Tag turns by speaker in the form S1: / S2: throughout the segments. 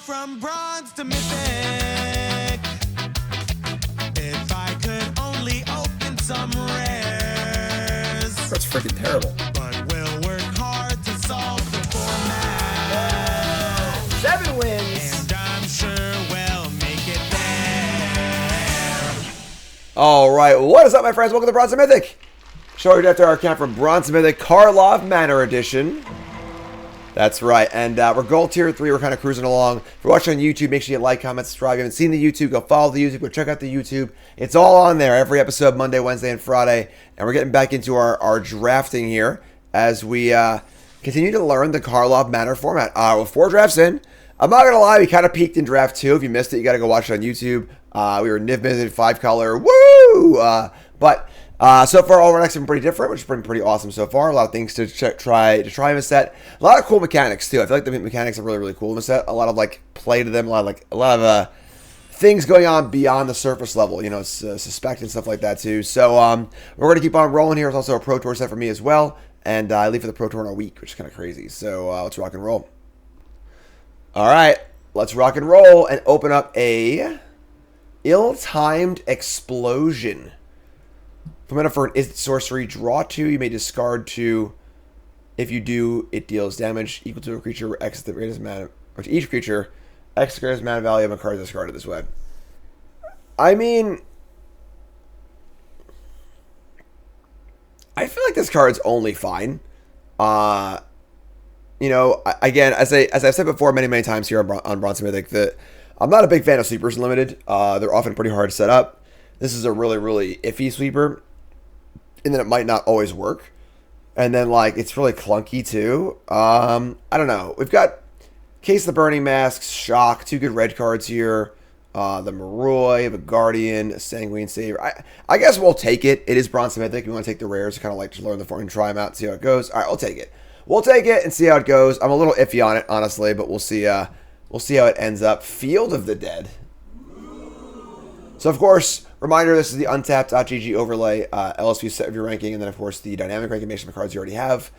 S1: from bronze to mythic. If I could only open some rares.
S2: That's freaking terrible.
S1: But we'll work hard to solve the format.
S2: 7 wins.
S1: And I'm sure we'll make it there.
S2: All right, what is up, my friends? Welcome to Bronze and Mythic. Show you after our account from Bronze and Mythic, Karlov Manor edition. That's right, and we're gold tier 3. We're kind of cruising along. If you're watching on YouTube, make sure you like, comment, subscribe. If you haven't seen the YouTube, go follow the YouTube, go check out the YouTube. It's all on there, every episode, Monday, Wednesday, and Friday. And we're getting back into our drafting here as we continue to learn the Karlov Manor format. With 4 drafts in, I'm not going to lie, we kind of peaked in draft 2. If you missed it, you got to go watch it on YouTube. We were Niv Mythic 5-color, woo! So far, all our decks have been pretty different, which has been pretty awesome so far. A lot of things to try in the set. A lot of cool mechanics too. I feel like the mechanics are really cool in the set. A lot of like play to them. A lot of things going on beyond the surface level. You know, suspect and stuff like that too. So we're gonna keep on rolling here. It's also a Pro Tour set for me as well, and I leave for the Pro Tour in a week, which is kind of crazy. So let's rock and roll. All right, let's rock and roll and open up a ill-timed explosion. Mana for an instant sorcery, draw 2, you may discard 2. If you do, it deals damage equal to a creature X the greatest mana, or to each creature, X the greatest mana value of a card discarded this way. I mean, I feel like this card's only fine. You know, again, as I've said before many times here on Bronze and Mythic, that I'm not a big fan of sweepers limited. They're often pretty hard to set up. This is a really iffy sweeper. And then it might not always work. And then, like, it's really clunky, too. I don't know. We've got Case of the Burning Masks, Shock, 2 good red cards here. The Moroi, the Guardian, a Sanguine Saver. I guess we'll take it. It is Bronze and Mythic. We want to take the rares to kind of, like, just learn the form and try them out and see how it goes. All right, we'll take it. We'll take it and see how it goes. I'm a little iffy on it, honestly, but we'll see how it ends up. Field of the Dead. So, of course, reminder, this is the untapped GG overlay, LSV set of your ranking, and then, of course, the dynamic ranking based on the cards you already have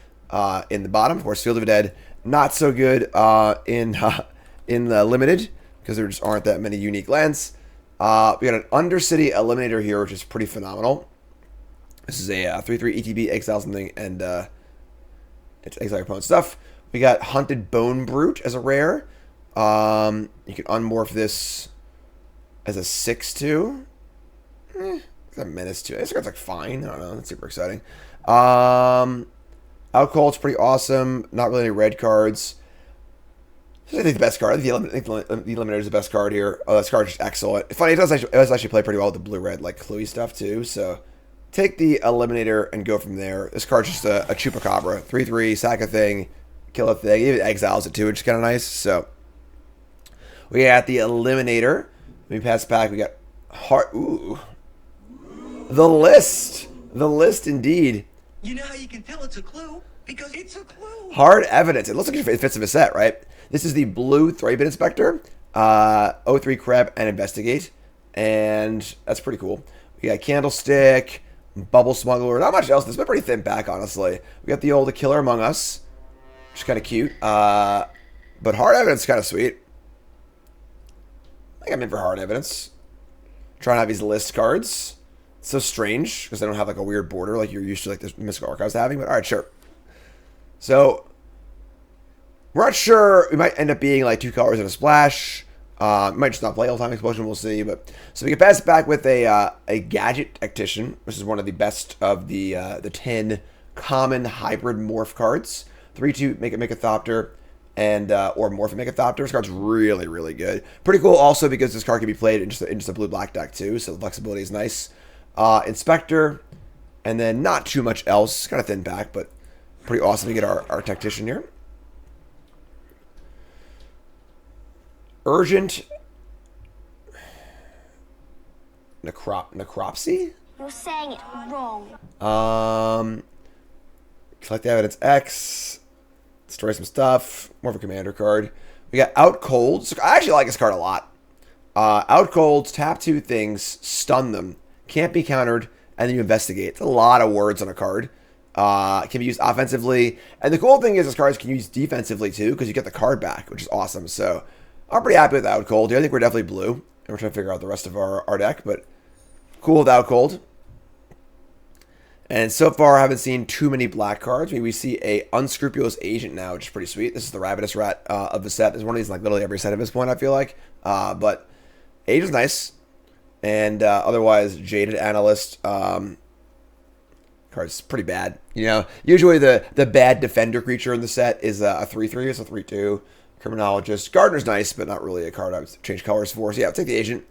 S2: in the bottom. Of course, Field of the Dead, not so good in the limited, because there just aren't that many unique lands. We got an Undercity Eliminator here, which is pretty phenomenal. This is a 3/3 ETB, exile something, and it's exile your opponent's stuff. We got Hunted Bone Brute as a rare. You can unmorph this as a 6/2. It's a menace too. This card's like fine. I don't know. That's super exciting. Out Cold's pretty awesome. Not really any red cards. I think the best card. I think the Eliminator is the best card here. Oh, this card's just excellent. It's funny. It does actually play pretty well with the blue-red, like Cluey stuff too. So take the Eliminator and go from there. This card's just a Chupacabra. 3/3, sack a thing, kill a thing. Even exiles it too, which is kind of nice. So we got the Eliminator. We pass back. We got Heart. Ooh. The list indeed.
S3: You know how you can tell it's a clue? Because it's a clue.
S2: Hard evidence. It looks like it fits in the set, right? This is the blue Thraben Inspector, 03 Crab, and Investigate. And that's pretty cool. We got Candlestick, Bubble Smuggler. Not much else. This has been pretty thin back, honestly. We got the old Killer Among Us, which is kind of cute. But Hard Evidence is kind of sweet. I think I'm in for Hard Evidence. Trying to have these list cards. It's so strange because they don't have like a weird border like you're used to like the Mystical Archives having, but all right, sure. So we're not sure. We might end up being like 2 colors and a splash. We might just not play all-time explosion. We'll see. But so we can pass it back with a Gadget Tactician, which is one of the best of the 10 common hybrid morph cards. 3/2 make a Mycethopter. And or Morph and Mycethopter. This card's really good. Pretty cool also because this card can be played in just a blue-black deck too, so the flexibility is nice. Inspector, and then not too much else. Kind of thin back, but pretty awesome to get our Tactician here. Urgent Necropsy?
S4: You're saying it wrong.
S2: Collect the Evidence X. Destroy some stuff. More of a commander card. We got Out Cold. I actually like this card a lot. Out Cold, tap 2 things, stun them. Can't be countered, and then you investigate. It's a lot of words on a card. Can be used offensively. And the cool thing is this card can use defensively too, because you get the card back, which is awesome. So I'm pretty happy with Out Cold here. I think we're definitely blue. And we're trying to figure out the rest of our deck, but cool with Out Cold. And so far, I haven't seen too many black cards. I mean, we see a Unscrupulous Agent now, which is pretty sweet. This is the Ravenous Rat of the set. There's one of these like literally every set at this point, I feel like. But Agent's nice. And otherwise, Jaded Analyst card's pretty bad. You know, usually the bad defender creature in the set is a 3/3. It's a 3/2. Criminologist. Gardener's nice, but not really a card I would change colors for. So yeah, I'll take the Agent.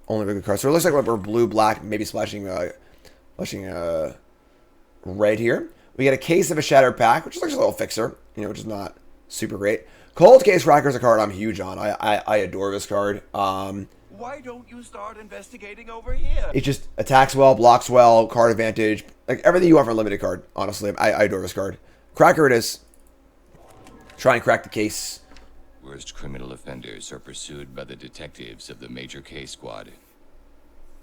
S2: Only really good card. So it looks like we're blue, black, maybe splashing red here. We get a Case of a Shattered Pack, which looks a little fixer, you know, which is not super great. Cold Case Racker is a card I'm huge on. I adore this card.
S3: Why don't you start investigating over here?
S2: It just attacks well, blocks well, card advantage, like everything you want for a limited card. Honestly, I adore this card. Cracker it is. Try and crack the case.
S5: Worst criminal offenders are pursued by the detectives of the Major K Squad.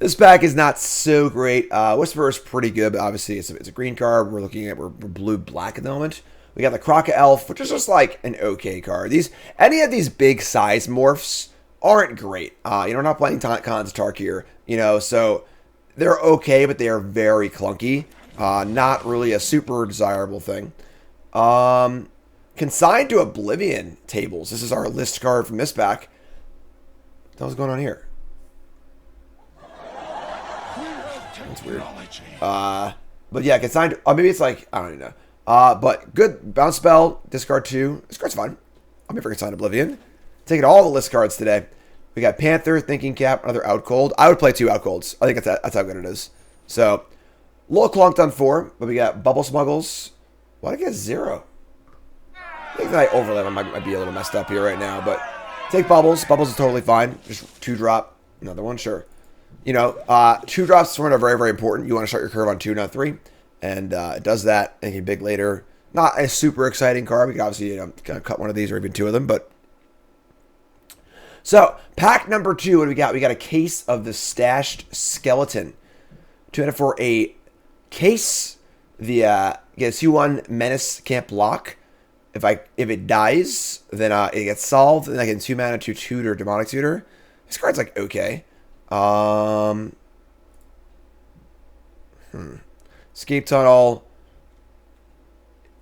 S2: This pack is not so great. Whisperer is pretty good, but obviously it's a green card. We're blue-black at the moment. We got the Croca Elf, which is just like an okay card. Any of these big size morphs aren't great. You know, we're not playing Khan's Tark here, you know, so they're okay, but they are very clunky. Not really a super desirable thing. Consigned to Oblivion tables. This is our list card from this pack. What the hell's going on here? That's weird. But yeah, consigned. Maybe it's like, I don't even know. But good bounce spell. Discard 2. This card's fine. I'll be for Consigned Oblivion. Taking all the list cards today. We got Panther, Thinking Cap, another Out Cold. I would play 2 Out Colds. I think that's how good it is. So, a little clunked on 4, but we got Bubble Smuggles. Why did I get 0? I think that overlay might be a little messed up here right now, but take Bubbles. Bubbles is totally fine. Just 2-drop. Another one, sure. You know, 2 drops are very, very important. You want to start your curve on 2, not 3. And it does that. Make it big later. Not a super exciting card. We can obviously, you know, kind of cut one of these or even 2 of them. But so, pack number 2, what do we got? We got a Case of the Stashed Skeleton. 2 and for a case. The gets 2/1 Menace can't block. If it dies, then it gets solved. And I can 2 mana to Tutor, Demonic Tutor. This card's like okay. Escape Tunnel.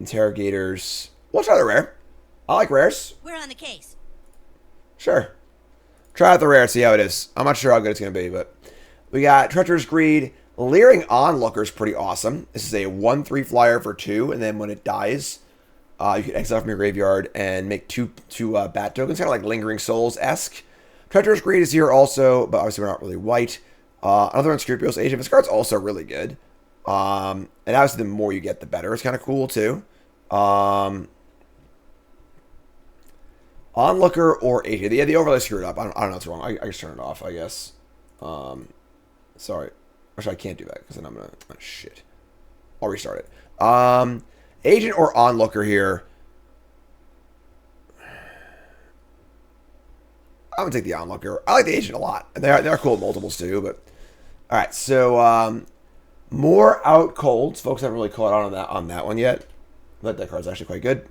S2: Interrogators. We'll try the rare. I like rares.
S6: We're on the case.
S2: Sure. Try out the rare, see how it is. I'm not sure how good it's going to be, but we got Treacherous Greed. Leering Onlooker is pretty awesome. This is a 1/3 flyer for 2, and then when it dies, you can exile from your graveyard and make two bat tokens, kind of like Lingering Souls-esque. Treacherous Greed is here also, but obviously we're not really white. Another Unscrupulous Agent. This card's also really good. And obviously the more you get, the better. It's kind of cool, too. Onlooker or Agent. Yeah, the overlay screwed up. I don't know what's wrong. I just turn it off, I guess. Sorry. Actually, I can't do that, because then I'm going to... Oh, shit. I'll restart it. Agent or Onlooker here. I'm going to take the Onlooker. I like the Agent a lot. They are cool at multiples too, but... Alright, so... more Out Colds. Folks haven't really caught on that one yet. But that card's actually quite good.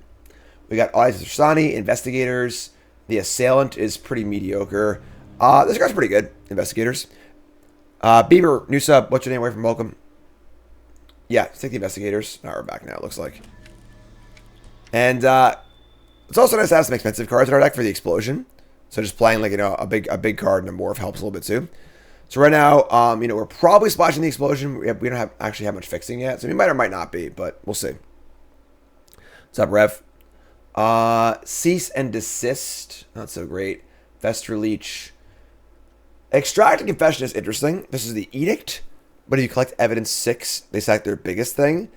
S2: We got Eyes of Sani, Investigators. The Assailant is pretty mediocre. This card's pretty good. Investigators. Bieber, new sub. What's your name? Away from welcome. Yeah, let's take the Investigators. Now we're back now, it looks like. And it's also nice to have some expensive cards in our deck for the Explosion. So just playing like, you know, a big card and a morph helps a little bit too. So right now, you know, we're probably splashing the Explosion. We don't actually have much fixing yet. So we might or might not be, but we'll see. What's up, Rev? Cease and Desist. Not so great. Vesture Leech. Extract and Confession is interesting. This is the Edict. But if you collect Evidence 6, they sack their biggest thing.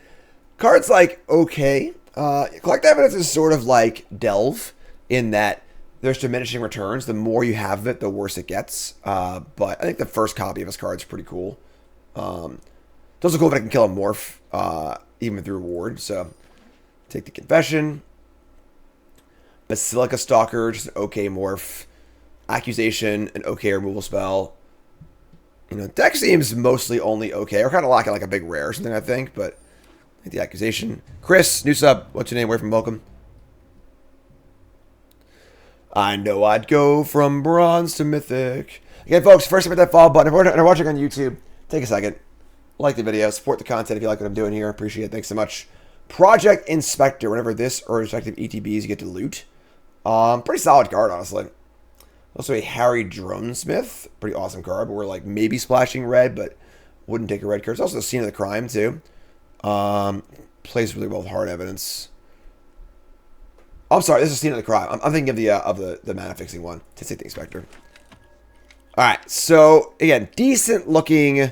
S2: Cards like, okay. Collect Evidence is sort of like Delve in that there's diminishing returns. The more you have of it, the worse it gets. But I think the first copy of this card is pretty cool. It's also cool if I can kill a morph, even with the reward. So, take the Confession. Basilica Stalker, just an okay morph. Accusation, an okay removal spell. You know, deck seems mostly only okay. We're kind of lacking like a big rare or something, I think. But, I think the Accusation. Chris, new sub. What's your name? Where from welcome? I know I'd go from bronze to mythic. Again, folks, first hit that follow button. If you're watching on YouTube, take a second. Like the video. Support the content if you like what I'm doing here. Appreciate it. Thanks so much. Project Inspector. Whenever this or respective ETBs you get to loot. Pretty solid card, honestly. Also a Harry Dronesmith. Pretty awesome card. But we're like maybe splashing red, but wouldn't take a red card. It's also the Scene of the Crime, too. Plays really well with hard evidence. I'm sorry, this is Scene of the Crime. I'm thinking of the mana fixing one. To take the Inspector. Alright, so again, decent looking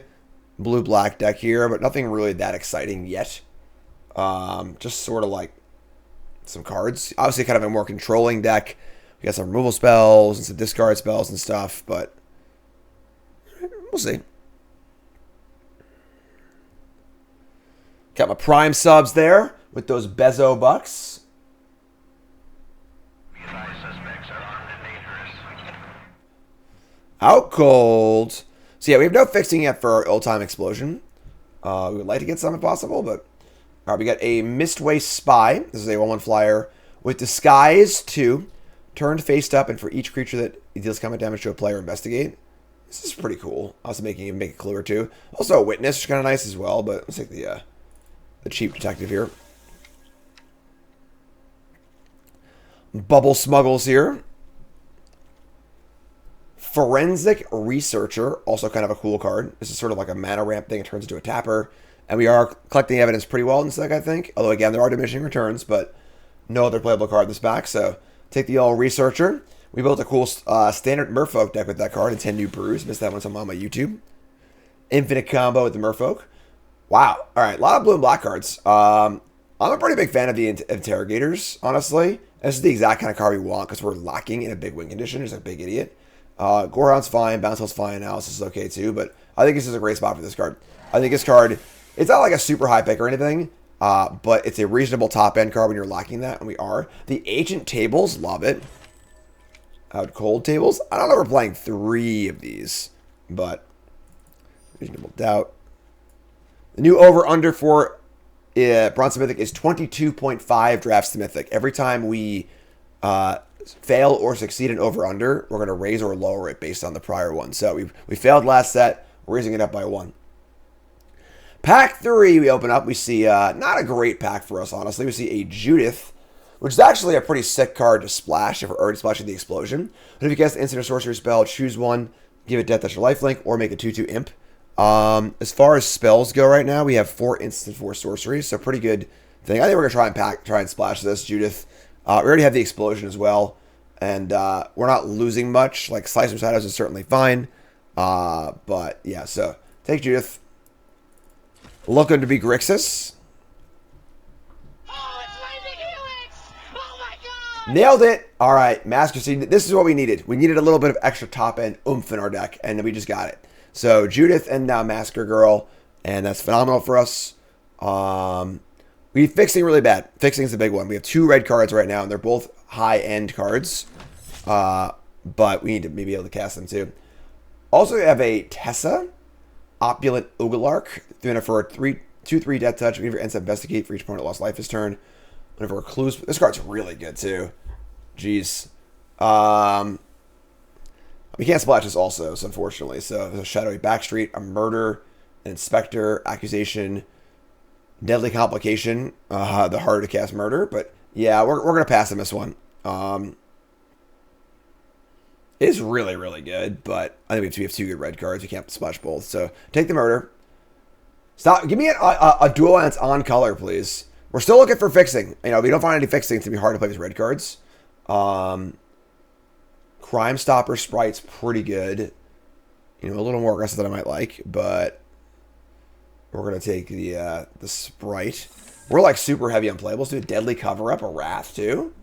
S2: blue-black deck here, but nothing really that exciting yet. Just sort of like some cards. Obviously kind of a more controlling deck. We got some removal spells and some discard spells and stuff, but we'll see. Got my Prime subs there with those Bezo bucks. Out cold. So yeah, we have no fixing yet for our Old-Time Explosion. We would like to get some if possible, but... Alright, we got a Mistwaste Spy. This is a 1/1 flyer with Disguise 2. Turned faced up, and for each creature that deals combat damage to a player, investigate. This is pretty cool. Also make a clue or two. Also a Witness, which is kind of nice as well, but let's take the cheap detective here. Bubble Smuggles here. Forensic Researcher, also kind of a cool card. This is sort of like a mana ramp thing. It turns into a tapper. And we are collecting evidence pretty well in this deck, I think. Although, again, there are diminishing returns, but no other playable card in this back. So, take the old Researcher. We built a cool standard Merfolk deck with that card and 10 new brews. Missed that one on my YouTube. Infinite combo with the Merfolk. Wow. All right, a lot of blue and black cards. I'm a pretty big fan of the Interrogators, honestly. This is the exact kind of card we want because we're lacking in a big win condition. Just a big idiot. Goron's fine. Bounce's fine. Analysis is okay too. But I think this is a great spot for this card. I think this card, it's not like a super high pick or anything, but it's a reasonable top end card when you're lacking that, and we are. The Ancient Tables, love it. Out Cold Tables. I don't know if we're playing 3 of these, but reasonable doubt. The new over-under for Bronze to Mythic is 22.5 drafts to Mythic. Every time we fail or succeed in over-under, we're going to raise or lower it based on the prior one. So we failed last set. We're raising it up by 1. Pack 3 we open up. We see not a great pack for us, honestly. We see a Judith, which is actually a pretty sick card to splash if we're already splashing the Explosion. But if you cast the instant or sorcery spell, choose one, give it Death Touch or Lifelink, or make a 2/2 Imp. As far as spells go right now, we have 4 instant, 4 sorceries, so pretty good thing. I think we're going to try and splash this, Judith. We already have the Explosion as well, and we're not losing much. Like, Slice from Shadows is certainly fine, but yeah, so take Judith. Looking to be Grixis.
S6: Oh, it's Lightning Helix! Oh my god!
S2: Nailed it! Alright, Master Seed. This is what we needed. We needed a little bit of extra top-end oomph in our deck, and we just got it. So, Judith and now Masker Girl, and that's phenomenal for us. We fixing really bad. Fixing is the big one. We have 2 red cards right now, and they're both high-end cards. But we need to maybe be able to cast them, too. Also, we have a Tessa. Opulent Ugalark. Doing it for a 2/3 Death Touch. Whenever it ends up investigate for each opponent lost life this turn. Whenever a clues. This card's really good too. Jeez. We can't splash this also, so unfortunately. So there's a Shadowy Backstreet, a Murder, an Inspector, Accusation, Deadly Complication. The harder to cast Murder, but yeah, we're gonna pass on this one. It is really, really good, but I think we have 2 good red cards. We can't splash both. So take the Murder. Stop. Give me a dual lance on color, please. We're still looking for fixing. You know, if we don't find any fixing, it's going to be hard to play with red cards. Crime Stopper Sprite's pretty good. You know, a little more aggressive than I might like, but we're going to take the Sprite. We're like super heavy on playables. Do a Deadly Cover Up, a Wrath too.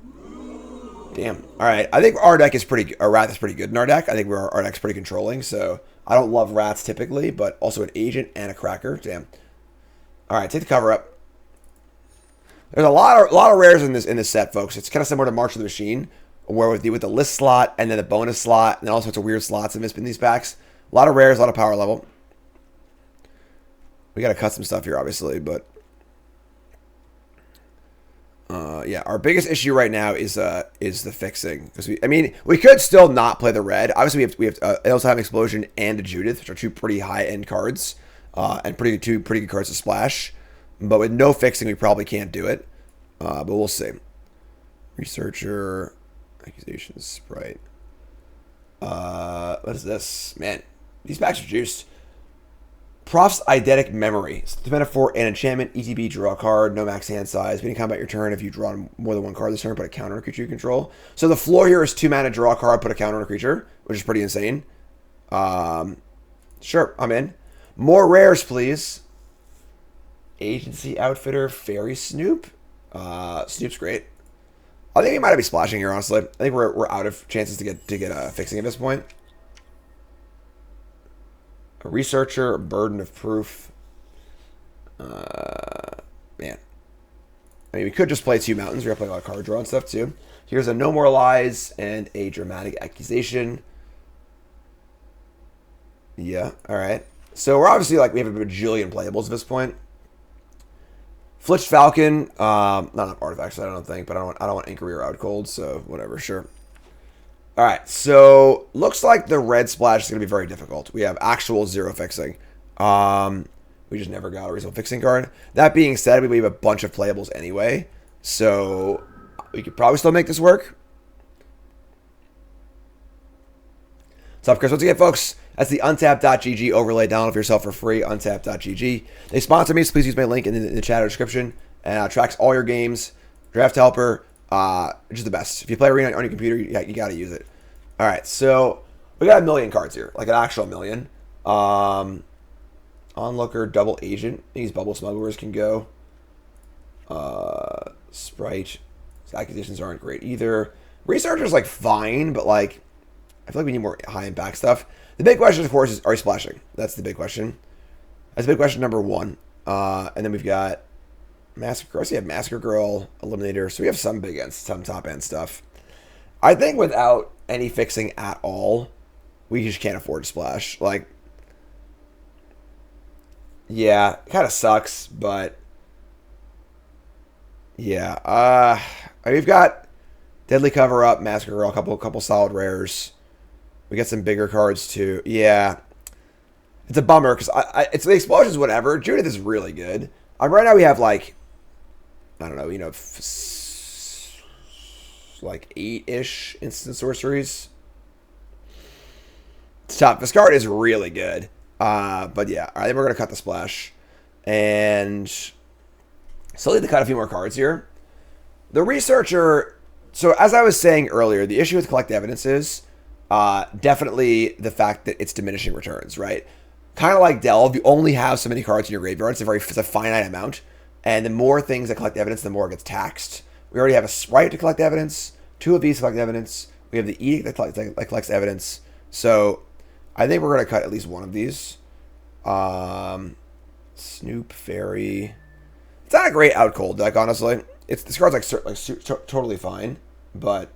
S2: Damn. All right. I think our deck is our Wrath is pretty good in our deck. I think our deck's pretty controlling. So I don't love Wraths typically, but also an Agent and a Cracker. Damn. All right. Take the Cover Up. There's a lot of rares in this set, folks. It's kind of similar to March of the Machine, where with the list slot and then the bonus slot and then all sorts of weird slots in these packs. A lot of rares, a lot of power level. We got to cut some stuff here, obviously, but Yeah, our biggest issue right now is the fixing, because we could still not play the red. Obviously, we have I also have an Explosion and a Judith, which are two pretty high end cards, and two pretty good cards to splash. But with no fixing, we probably can't do it. But we'll see. Researcher, accusations, sprite. What is this? Man, these packs are juiced. Prof's Eidetic Memory. It's the metaphor and enchantment. ETB, draw a card, no max hand size. Beginning combat your turn, if you draw more than one card this turn, put a counter on a creature you control. So the floor here is 2 mana, draw a card, put a counter on a creature, which is pretty insane. Sure, I'm in. More rares, please. Agency Outfitter, Fairy Snoop. Snoop's great. I think he might be splashing here, honestly. I think we're out of chances to get fixing at this point. A Researcher, a Burden of Proof. Man. I mean, we could just play 2 mountains. We're going to play a lot of card draw and stuff, too. Here's a No More Lies and a Dramatic Accusation. Yeah, alright. So we're obviously, like, we have a bajillion playables at this point. Flitched Falcon. Not enough artifacts, I don't think, but I don't want Inquiry or Out Cold, so whatever, sure. Alright, so looks like the red splash is going to be very difficult. We have actual 0 fixing. We just never got a reasonable fixing card. That being said, we have a bunch of playables anyway, so we could probably still make this work. What's up, Chris? Once again, folks, that's the untap.gg overlay. Download for yourself for free, untap.gg. They sponsor me, so please use my link in the chat or description. And it tracks all your games. Draft Helper. Which is the best. If you play Arena on your computer, you got to use it. All right, so we got a million cards here, like an actual million. Onlooker, Double Agent. These Bubble Smugglers can go. Sprite. These acquisitions aren't great either. Researcher's like fine, but like I feel like we need more high impact stuff. The big question, of course, is are you splashing? That's the big question. That's big question number 1. And then we've got Massacre Girl. So we have Massacre Girl, Eliminator. So we have some big end, some top end stuff. I think without any fixing at all, we just can't afford to splash. Like, yeah, it kind of sucks, but yeah. We've got Deadly Cover Up, Massacre Girl, a couple solid rares. We got some bigger cards too. Yeah, it's a bummer because it's the explosions, whatever. Judith is really good. Right now we have like, I don't know, like 8-ish instant sorceries. It's tough. This card is really good. But yeah, I think we're gonna cut the splash and slowly to cut a few more cards here. The Researcher. So as I was saying earlier, the issue with Collect Evidence is definitely the fact that it's diminishing returns, right? Kind of like Delve, you only have so many cards in your graveyard. It's a finite amount. And the more things that collect evidence, the more it gets taxed. We already have a Sprite to collect evidence. 2 of these collect evidence. We have the Edict that collects evidence. So I think we're going to cut at least one of these. Snoop, Fairy. It's not a great out cold deck, honestly. This card's like totally fine. But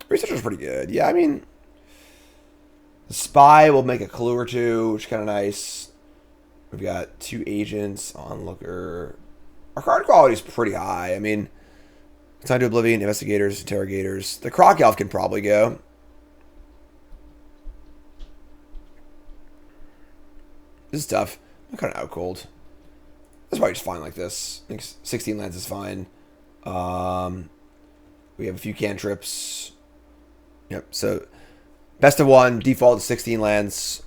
S2: Researcher's pretty good. Yeah, I mean, the Spy will make a clue or 2, which is kind of nice. We've got 2 agents, Onlooker. Our card quality is pretty high. I mean, Time to Oblivion, Investigators, Interrogators. The Croc Elf can probably go. This is tough. I'm kind of out cold. That's probably just fine like this. I think 16 lands is fine. We have a few cantrips. Yep. So best of 1, default to 16 lands.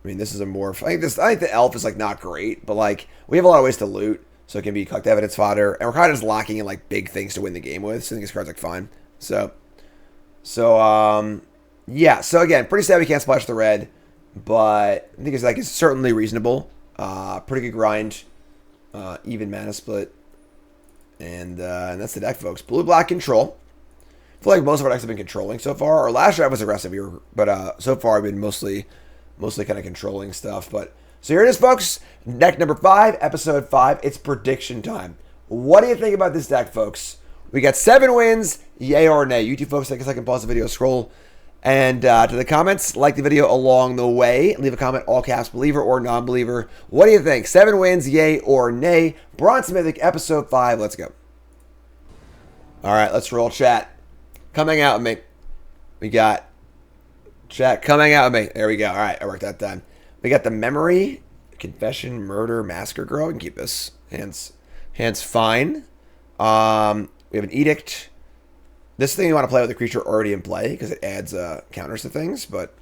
S2: I mean, this is a morph. I think the elf is like not great, but like we have a lot of ways to loot, so it can be collect evidence fodder, and we're kind of just lacking in like big things to win the game with. So I think this card's like fine. So yeah. So again, pretty sad we can't splash the red, but I think it's certainly reasonable. Pretty good grind. Even mana split, and that's the deck, folks. Blue-black control. I feel like most of our decks have been controlling so far. Our last draft was aggressive, but so far I've been mostly kind of controlling stuff. But so here it is, folks. Deck number 5, episode 5. It's prediction time. What do you think about this deck, folks? We got 7 wins, yay or nay. You two folks, take a second, pause the video, scroll And to the comments, like the video along the way. Leave a comment, all caps, believer or non-believer. What do you think? 7 wins, yay or nay? Bronze Mythic, episode 5. Let's go. All right, let's roll chat. Coming out with me. We got chat coming out with me. There we go. All right, I worked that time. We got the memory, confession, murder, massacre girl. We can keep this. Hands fine. We have an edict. This thing you want to play with a creature already in play because it adds counters to things, but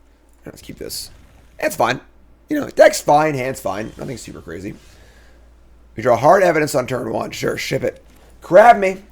S2: let's keep this. It's fine. You know, deck's fine, hand's fine. Nothing super crazy. We draw hard evidence on turn 1. Sure, ship it. Grab me.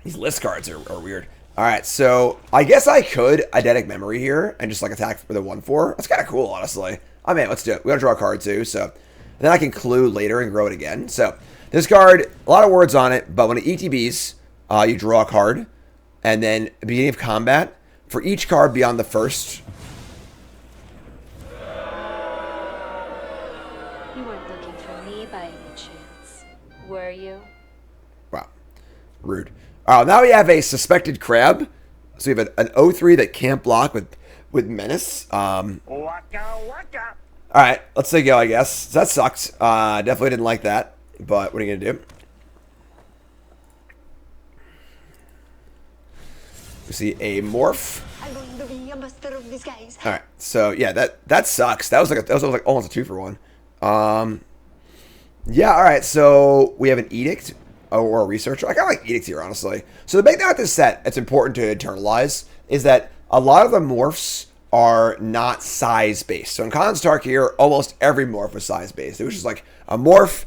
S2: These list cards are weird. All right, so I guess I could Eidetic Memory here and just like attack with a 1/4. That's kind of cool, honestly. I mean, let's do it. We gotta draw a card too, so and then I can clue later and grow it again. So this card, a lot of words on it, but when it ETBs, you draw a card, and then at the beginning of combat, for each card beyond the first.
S7: You weren't looking for me by any chance, were you?
S2: Wow, rude. Now we have a suspected crab. So we have an 0/3 that can't block with menace. All right, let's say go, I guess. So that sucked. Definitely didn't like that. But what are you going to do? We see a morph.
S4: I'm going to be a master of disguise.
S2: All right, so yeah, that sucks. That was like almost a 2-for-1. Yeah, all right. So we have an edict or a researcher. I kind of like edicts here, honestly. So the big thing with this set, it's important to internalize, is that a lot of the morphs are not size-based. So in Construct here, almost every morph was size-based. It was just like a morph,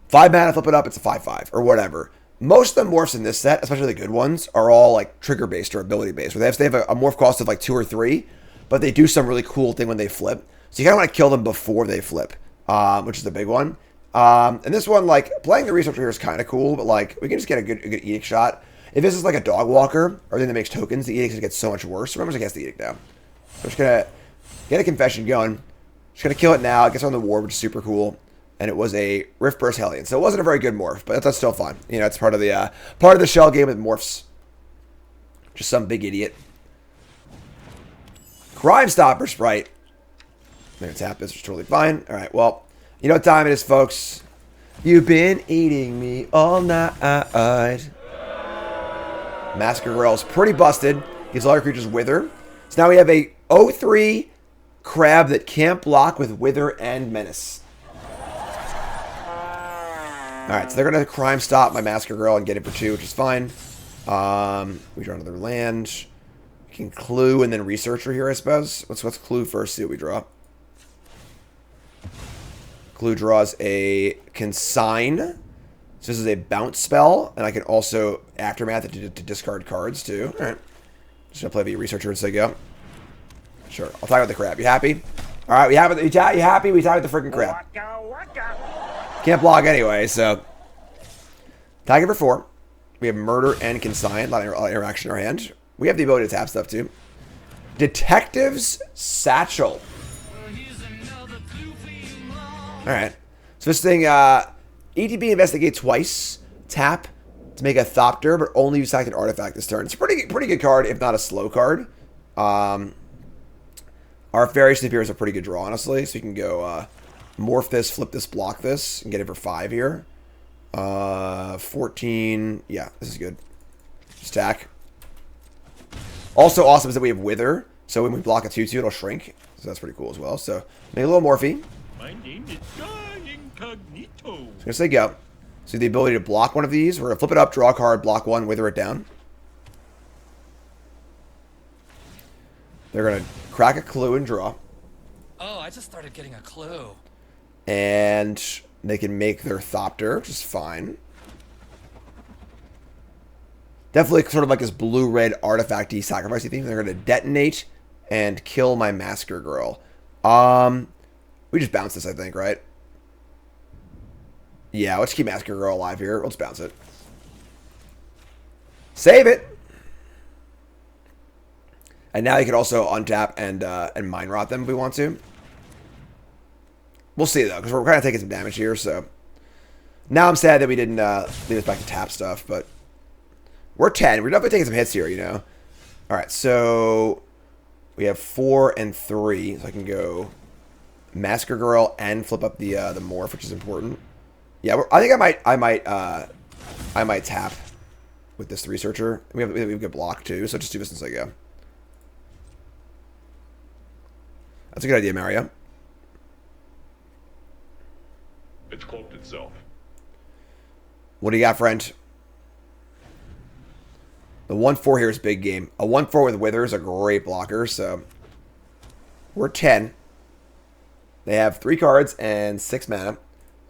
S2: 5 mana, flip it up, it's a 5/5, or whatever. Most of the morphs in this set, especially the good ones, are all like trigger-based or ability-based, where they have a morph cost of like 2 or 3, but they do some really cool thing when they flip. So you kind of want to kill them before they flip, which is the big one. And this one, like, playing the researcher here is kind of cool, but like, we can just get a good edict shot. If this is like a dog walker or anything that makes tokens, the edict gets so much worse. Remember, I guess the edict now. We're just gonna get a confession going. Just gonna kill it now. It gets on the war, which is super cool. And it was a Rift Burst Hellion, so it wasn't a very good morph, but that's still fun. You know, it's part of the shell game with morphs. Just some big idiot. Crime Stopper Sprite. I'm gonna tap this, which is totally fine. All right, well, you know what time it is, folks. You've been eating me all night. Massacre Girl's pretty busted. Gives all your creatures Wither. So now we have a 0/3 crab that can't block with Wither and Menace. Alright, so they're going to Crime Stop my Massacre Girl and get it for 2, which is fine. We draw another land. We can Clue and then Researcher here, I suppose. Let's Clue first, see what we draw. Clue draws a Consign. So this is a bounce spell, and I can also Aftermath it to discard cards too. Alright. Just gonna play the Researcher and say go. Sure, I'll talk about the crab. You happy? Alright, you happy? We tie with the freaking crab. Can't block anyway, so. Tag it for 4. We have Murder and Consign. A lot of interaction in our hand. We have the ability to tap stuff too. Detective's Satchel. Alright. So this thing, ETB investigate twice. Tap to make a Thopter, but only use an artifact this turn. It's a pretty good card, if not a slow card. Our Fairy Sleeper is a pretty good draw, honestly. So you can go morph this, flip this, block this, and get it for 5 here. 14. Yeah, this is good. Stack. Also awesome is that we have Wither. So when we block a 2/2, it'll shrink. So that's pretty cool as well. So make a little Morphe.
S1: My name is God Incognito.
S2: So I'm going to say go. So the ability to block one of these. We're going to flip it up, draw a card, block one, Wither it down. They're going to crack a Clue and draw.
S8: Oh, I just started getting a clue.
S2: And they can make their Thopter, which is fine. Definitely sort of like this blue-red artifact-y sacrificey thing. They're going to detonate and kill my Massacre Girl. We just bounce this, I think, right? Yeah, let's keep Massacre Girl alive here. Let's bounce it. Save it! And now you can also untap and Mind Rot them if we want to. We'll see, though, because we're kind of taking some damage here, so. Now I'm sad that we didn't lead us back to tap stuff, but we're 10. We're definitely taking some hits here, you know. All right, so we have 4 and 3, so I can go Massacre Girl and flip up the morph, which is important. Yeah, I think I might tap with this 3-searcher. We have a good block too, so just do this as I go. That's a good idea, Mario.
S9: It's cloaked itself.
S2: What do you got, friend? The 1/4 here is big game. A 1/4 with Wither is a great blocker, so we're 10. They have 3 cards and 6 mana. All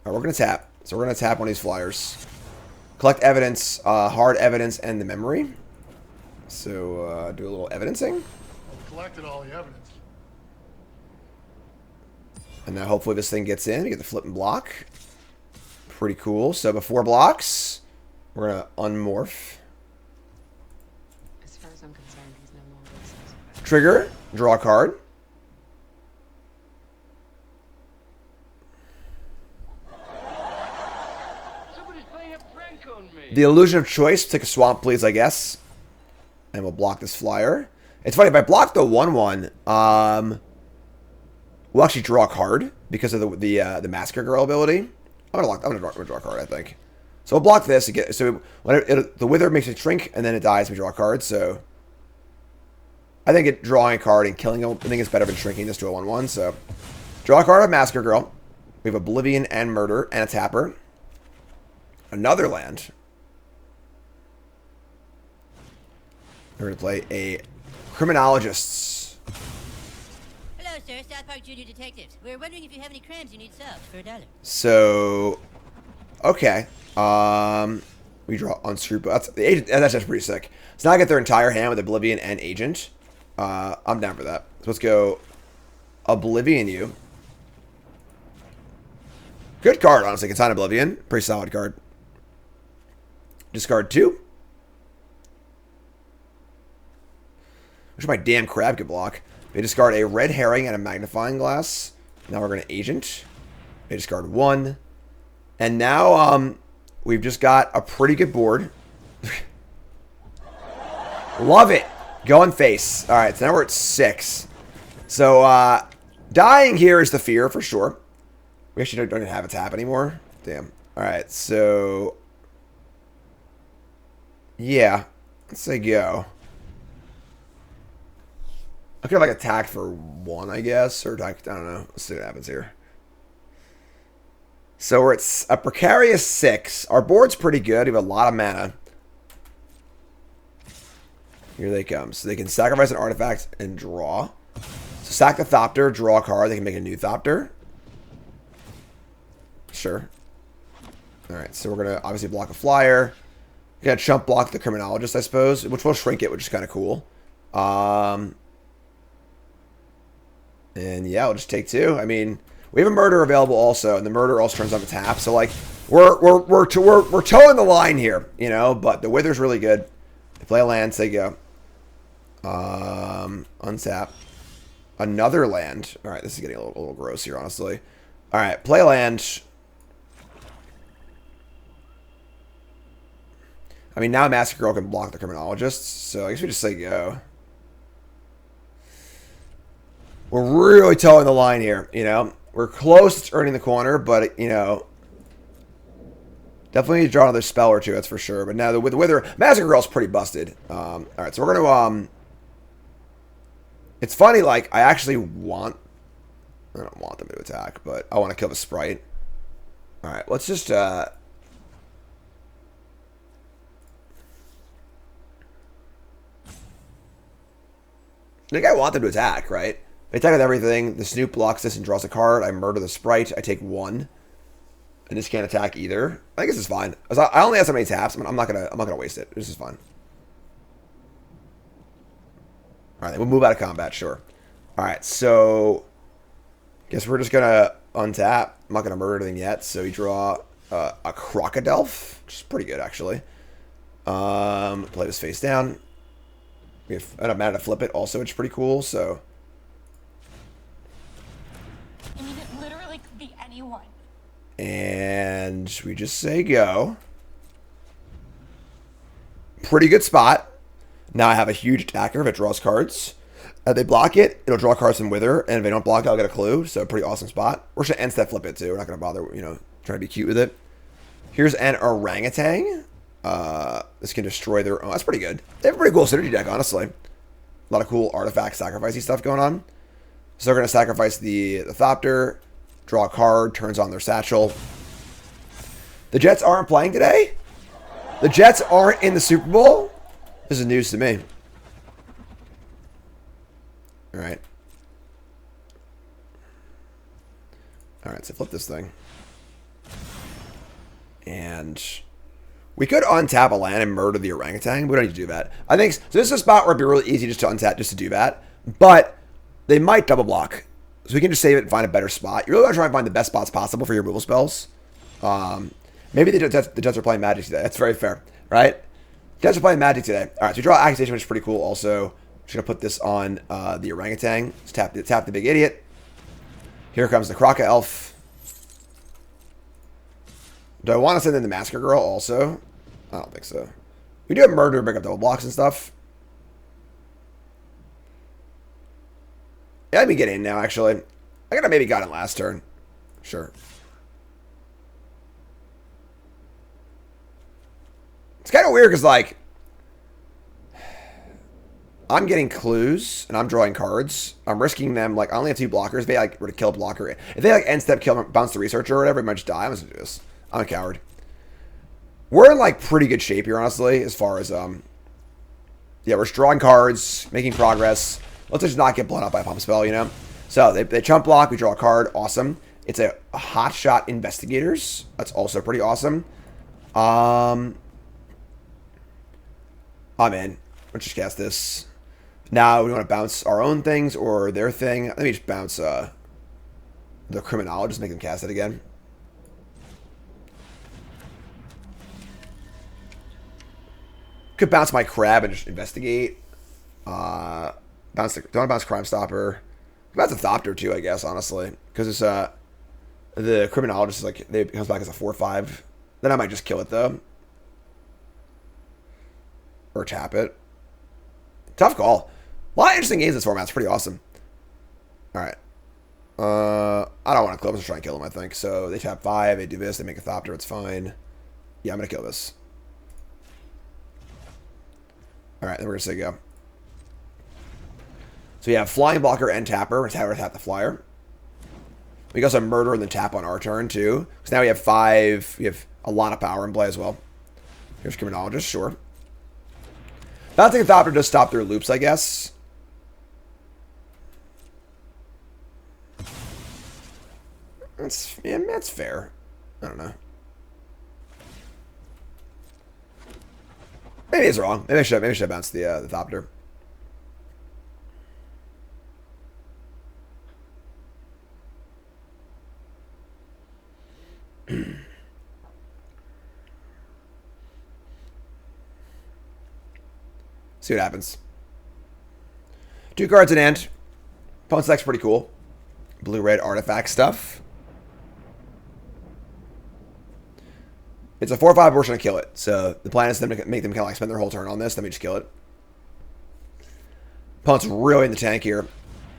S2: right, we're going to tap. So we're going to tap one of these flyers. Collect evidence, hard evidence, and the memory. So do a little evidencing.
S10: I've collected all the evidence.
S2: And now hopefully this thing gets in. We get the flip and block. Pretty cool. So before blocks, we're going to unmorph.
S11: As far as I'm concerned, he's no longer a suspect.
S2: Trigger, draw a card.
S6: Somebody's playing a prank on me.
S2: The illusion of choice. Take a swamp, please, I guess. And we'll block this flyer. It's funny, if I block the 1/1, we'll actually draw a card because of the Massacre Girl ability. I'm gonna draw a card, I think. So we'll block this. So when the Wither makes it shrink, and then it dies, we draw a card. So I think drawing a card and killing him, I think it's better than shrinking this to a 1/1. So draw a card of Massacre Girl. We have Oblivion and Murder and a tapper. Another land. We're going to play a Criminologists.
S12: Hello, sir. South Park Junior Detectives. We're wondering if you have any crimes you need solved for $1.
S2: So, okay. We draw Unscrupulous. That's the agent. That's just pretty sick. So now I get their entire hand with Oblivion and Agent. I'm down for that. So let's go Oblivion you. Good card, honestly. Consign Oblivion. Pretty solid card. Discard 2. Which my damn crab could block. They discard a red herring and a magnifying glass. Now we're going to Agent. They discard 1. And now we've just got a pretty good board. Love it. Going face. All right, so now we're at 6. So dying here is the fear for sure. We actually don't even have a tap anymore. Damn. All right, so yeah, let's say go. I could have like attacked for 1, I guess, or I don't know. Let's see what happens here. So we're at a precarious 6. Our board's pretty good. We have a lot of mana. Here they come. So they can sacrifice an artifact and draw. So sack the Thopter, draw a card. They can make a new Thopter. Sure. Alright, so we're going to obviously block a flyer. We're going to chump block the Criminologist, I suppose, which will shrink it, which is kind of cool. And yeah, we'll just take 2. I mean, we have a Murder available also, and the Murder also turns on the tap. So like, we're towing the line here, you know. But the Wither's really good. They play a land, say go. Untap. Another land. All right, this is getting a little gross here, honestly. All right, play a land. I mean, now Massacre Girl can block the Criminologists, so I guess we just say go. We're really towing the line here, you know. We're close to turning the corner, but, you know, definitely need to draw another spell or 2, that's for sure. But now with the Wither, Massacre Girl's pretty busted. All right, so we're going to, it's funny, like, I don't want them to attack, but I want to kill the Sprite. All right, let's just, I think I want them to attack, right? They attack with everything. The Snoop blocks this and draws a card. I murder the Sprite. I take 1. And this can't attack either. I think this is fine. I only have so many taps. I'm not gonna waste it. This is fine. Alright, we'll move out of combat, sure. Alright, so guess we're just gonna untap. I'm not gonna murder anything yet. So you draw a Crocodile, which is pretty good actually. Play this face down. We have enough mana to flip it also, which is pretty cool, so
S13: I mean, it literally could be anyone.
S2: And we just say go. Pretty good spot. Now I have a huge attacker if it draws cards. If they block it, it'll draw cards from Wither. And if they don't block it, I'll get a clue. So pretty awesome spot. We're just going to end step flip it too. We're not going to bother, trying to be cute with it. Here's an orangutan. This can destroy their... Oh, that's pretty good. They have a pretty cool synergy deck, honestly. A lot of cool artifact sacrificey stuff going on. So they're going to sacrifice the Thopter, draw a card, turns on their satchel. The Jets aren't playing today? The Jets aren't in the Super Bowl? This is news to me. Alright. Alright, so flip this thing. And we could untap a land and murder the orangutan. We don't need to do that. I think so. This is a spot where it'd be really easy just to untap just to do that. But they might double block. So we can just save it and find a better spot. You really want to try and find the best spots possible for your removal spells. Maybe the Jets are playing Magic today. That's very fair, right? Jets are playing Magic today. All right, so we draw Accusation, which is pretty cool also. Just going to put this on the orangutan. Let's tap the big idiot. Here comes the Croca Elf. Do I want to send in the Massacre Girl also? I don't think so. We do have Murder, bring up double blocks and stuff. Yeah, let me get in now, actually. I could have maybe got in last turn. Sure. It's kind of weird because, like, I'm getting clues and I'm drawing cards. I'm risking them. Like, I only have 2 blockers. If they, like, were to kill a blocker. If they, like, end step kill, bounce the researcher or whatever, it might just die. I'm just going to do this. I'm a coward. We're in, like, pretty good shape here, honestly, as far as, yeah, we're just drawing cards, making progress. Let's just not get blown up by a pump spell, you know? So, they chump block, we draw a card. Awesome. It's a hot shot investigators. That's also pretty awesome. I'm in. Let's just cast this. Now, we want to bounce our own things or their thing. Let me just bounce the Criminologist, make them cast it again. Could bounce my Crab and just investigate. Don't want to bounce Crime Stopper. Bounce a Thopter too, I guess, honestly. Because it's the Criminologist is like, it comes back as a 4/5. Then I might just kill it though. Or tap it. Tough call. A lot of interesting games this format. It's pretty awesome. Alright. I don't want to kill him. I'm just trying to kill him, I think. So they tap 5. They do this. They make a Thopter. It's fine. Yeah, I'm going to kill this. Alright, then we're going to say go. So we have Flying Blocker and Tapper. We're going to tap the Flyer. We can also murder and then tap on our turn, too. So now we have 5. We have a lot of power in play as well. Here's Criminologist, sure. Bouncing a Thopter does stop their loops, I guess. That's fair. I don't know. Maybe it's wrong. Maybe I should bounce the Thopter. See what happens. 2 cards in hand. Opponent's deck's pretty cool. Blue-red artifact stuff. It's a 4/5, we're going to kill it. So the plan is to make them kind of like spend their whole turn on this. Then we just kill it. Opponent's really in the tank here.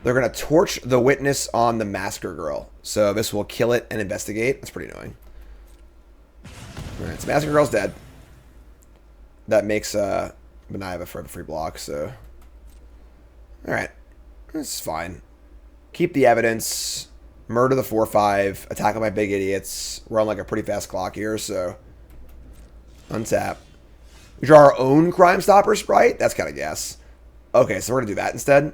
S2: They're going to torch the Witness on the Massacre Girl. So this will kill it and investigate. That's pretty annoying. Alright, so Massacre Girl's dead. That makes Benaiva for a free block, so... Alright. That's fine. Keep the evidence. Murder the 4/5. Attack my big idiots. We're on like a pretty fast clock here, so... Untap. We draw our own Crime Stopper Sprite? That's kind of gas. Okay, so we're going to do that instead.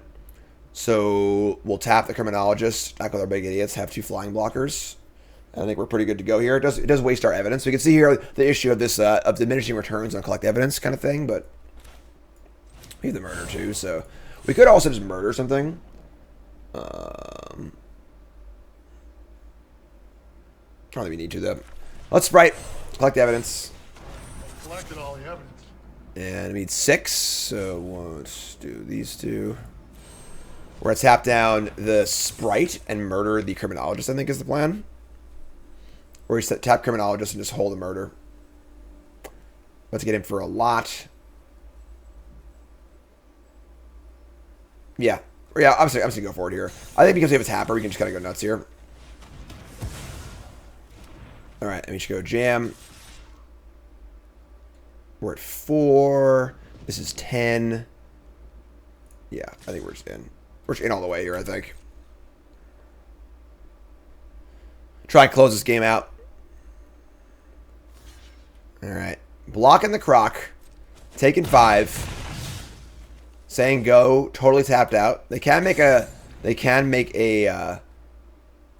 S2: So we'll tap the Criminologist. Attack with our big idiots. Have 2 flying blockers. I think we're pretty good to go here. It does waste our evidence. So you can see here the issue of this of diminishing returns on collect evidence kind of thing, but... We have the murder too, so... We could also just murder something. I don't think we need to, though. Let's Sprite. Collect the evidence.
S10: Collected all the evidence.
S2: And we need 6, so let's do these 2. We're going to tap down the Sprite and murder the Criminologist, I think is the plan. Or you set tap Criminologist and just hold the murder. Let's get in for a lot. Yeah. Yeah, I'm just going to go for it here. I think because we have a tapper, we can just kind of go nuts here. Alright, and we should go jam. We're at 4. This is 10. Yeah, I think we're just in. We're just in all the way here, I think. Try and close this game out. Alright. Blocking the Croc. Taking 5. Saying go. Totally tapped out. They can make a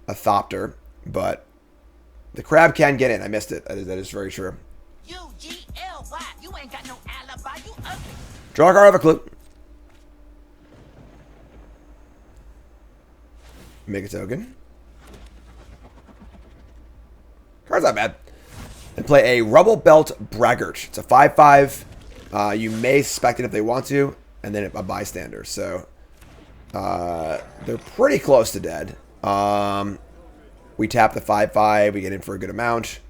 S2: Thopter, but the crab can get in. I missed it. That is very true.
S3: U-G-L-Y. You ain't got no alibi. You ugly.
S2: Draw a card of a clue. Make a token. Card's not bad. And play a Rubble Belt Braggart. It's a 5/5. You may spec it if they want to, and then a bystander. So they're pretty close to dead. We tap the 5/5. We get in for a good amount.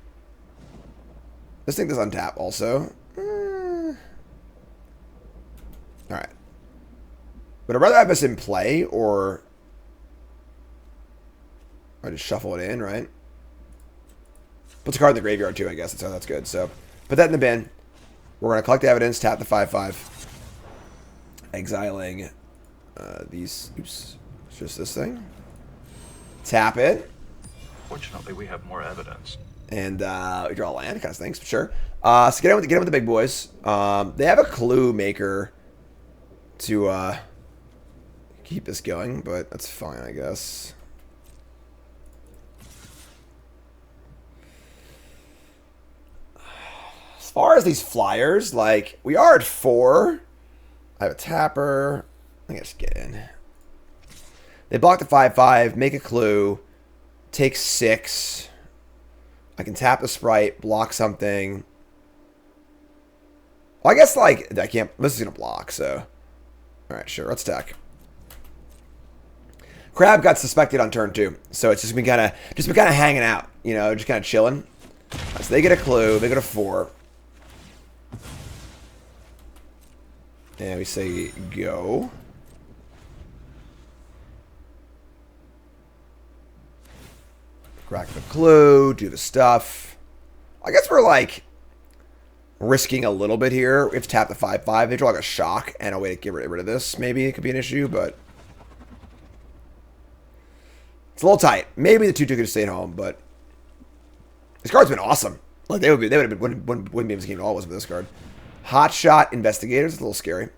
S2: This thing does untap also. All right. Would I rather have this in play, or I just shuffle it in, right? Puts a card in the graveyard too, I guess. That's good. So put that in the bin. We're going to collect the evidence, tap the 5/5. Exiling these. Oops. It's just this thing. Tap it.
S9: Fortunately, we have more evidence.
S2: And we draw land, kind of things, sure. So get in with the big boys. They have a clue maker to keep this going, but that's fine, I guess. As far as these flyers, like, we are at 4. I have a tapper. I think I just get in. They block the 5/5, make a clue, take 6. I can tap the Sprite, block something. Well, I guess, like, I can't. This is going to block, so. Alright, sure. Let's attack. Crab got suspected on turn 2, so it's just been kind of hanging out, you know, just kind of chilling. Right, so they get a clue. They get a 4. And we say go. Crack the clue, do the stuff. I guess we're like risking a little bit here. We have to tap the 5/5. They draw like a shock and a way to get rid of this. Maybe it could be an issue, but it's a little tight. Maybe the 2/2 could have stayed home, but this card's been awesome. Like they would have been wouldn't be in this game at all was with this card. Hot Shot Investigators, a little scary.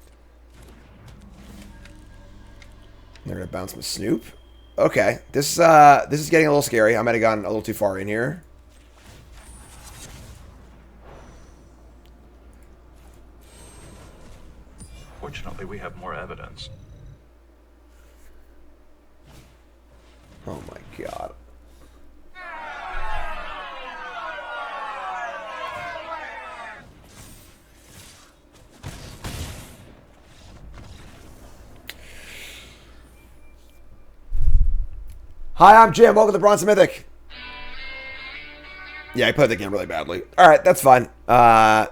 S2: They're gonna bounce my Snoop. Okay, this is getting a little scary. I might have gone a little too far in here.
S9: Fortunately, we have more evidence.
S2: Oh my god. Hi, I'm Jim. Welcome to Bronze Mythic. Yeah, I played the game really badly. Alright, that's fine. Yeah,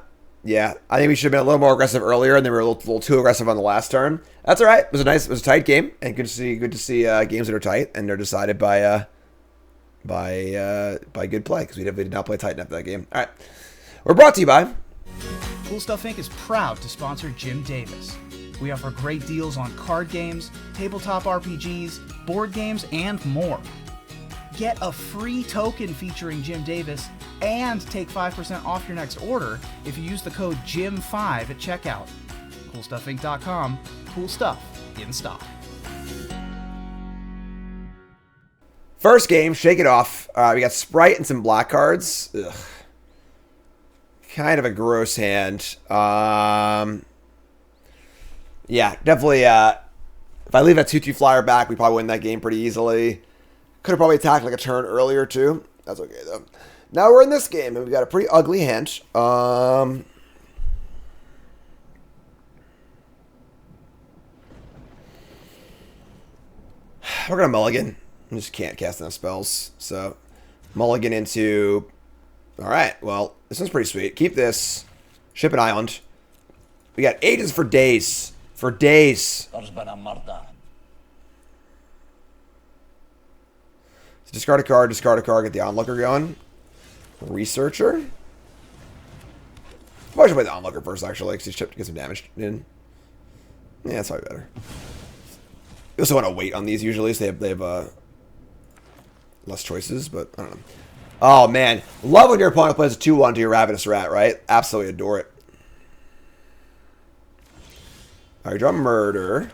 S2: I think we should have been a little more aggressive earlier, and they were a little too aggressive on the last turn. That's alright. It was a tight game, and good to see games that are tight, and they're decided by good play, because we did not play tight enough that game. Alright. We're brought to you by
S13: Cool Stuff Inc. is proud to sponsor Jim Davis. We offer great deals on card games, tabletop RPGs, board games, and more. Get a free token featuring Jim Davis and take 5% off your next order if you use the code JIM5 at checkout. CoolStuffInc.com. Cool stuff in stock.
S2: first game. Shake it off. We got Sprite and some black cards. Ugh. Kind of a gross hand. Yeah, definitely. If I leave that 2/2 flyer back, we probably win that game pretty easily. Could have probably attacked like a turn earlier too. That's okay though. Now we're in this game, and we've got a pretty ugly hand. We're gonna mulligan. I just can't cast enough spells. So Mulligan into... Alright, well, this one's pretty sweet. Keep this. Ship an island. We got agents for days. For days. So discard a card, get the onlooker going. Researcher. I should play the onlooker first, actually, because he's chipped to get some damage in. Yeah, that's probably better. You also want to wait on these usually, so they have less choices, but I don't know. Oh, man. Love when your opponent plays a 2-1 to your Ravenous Rat, right? Absolutely adore it. Alright, draw Murder.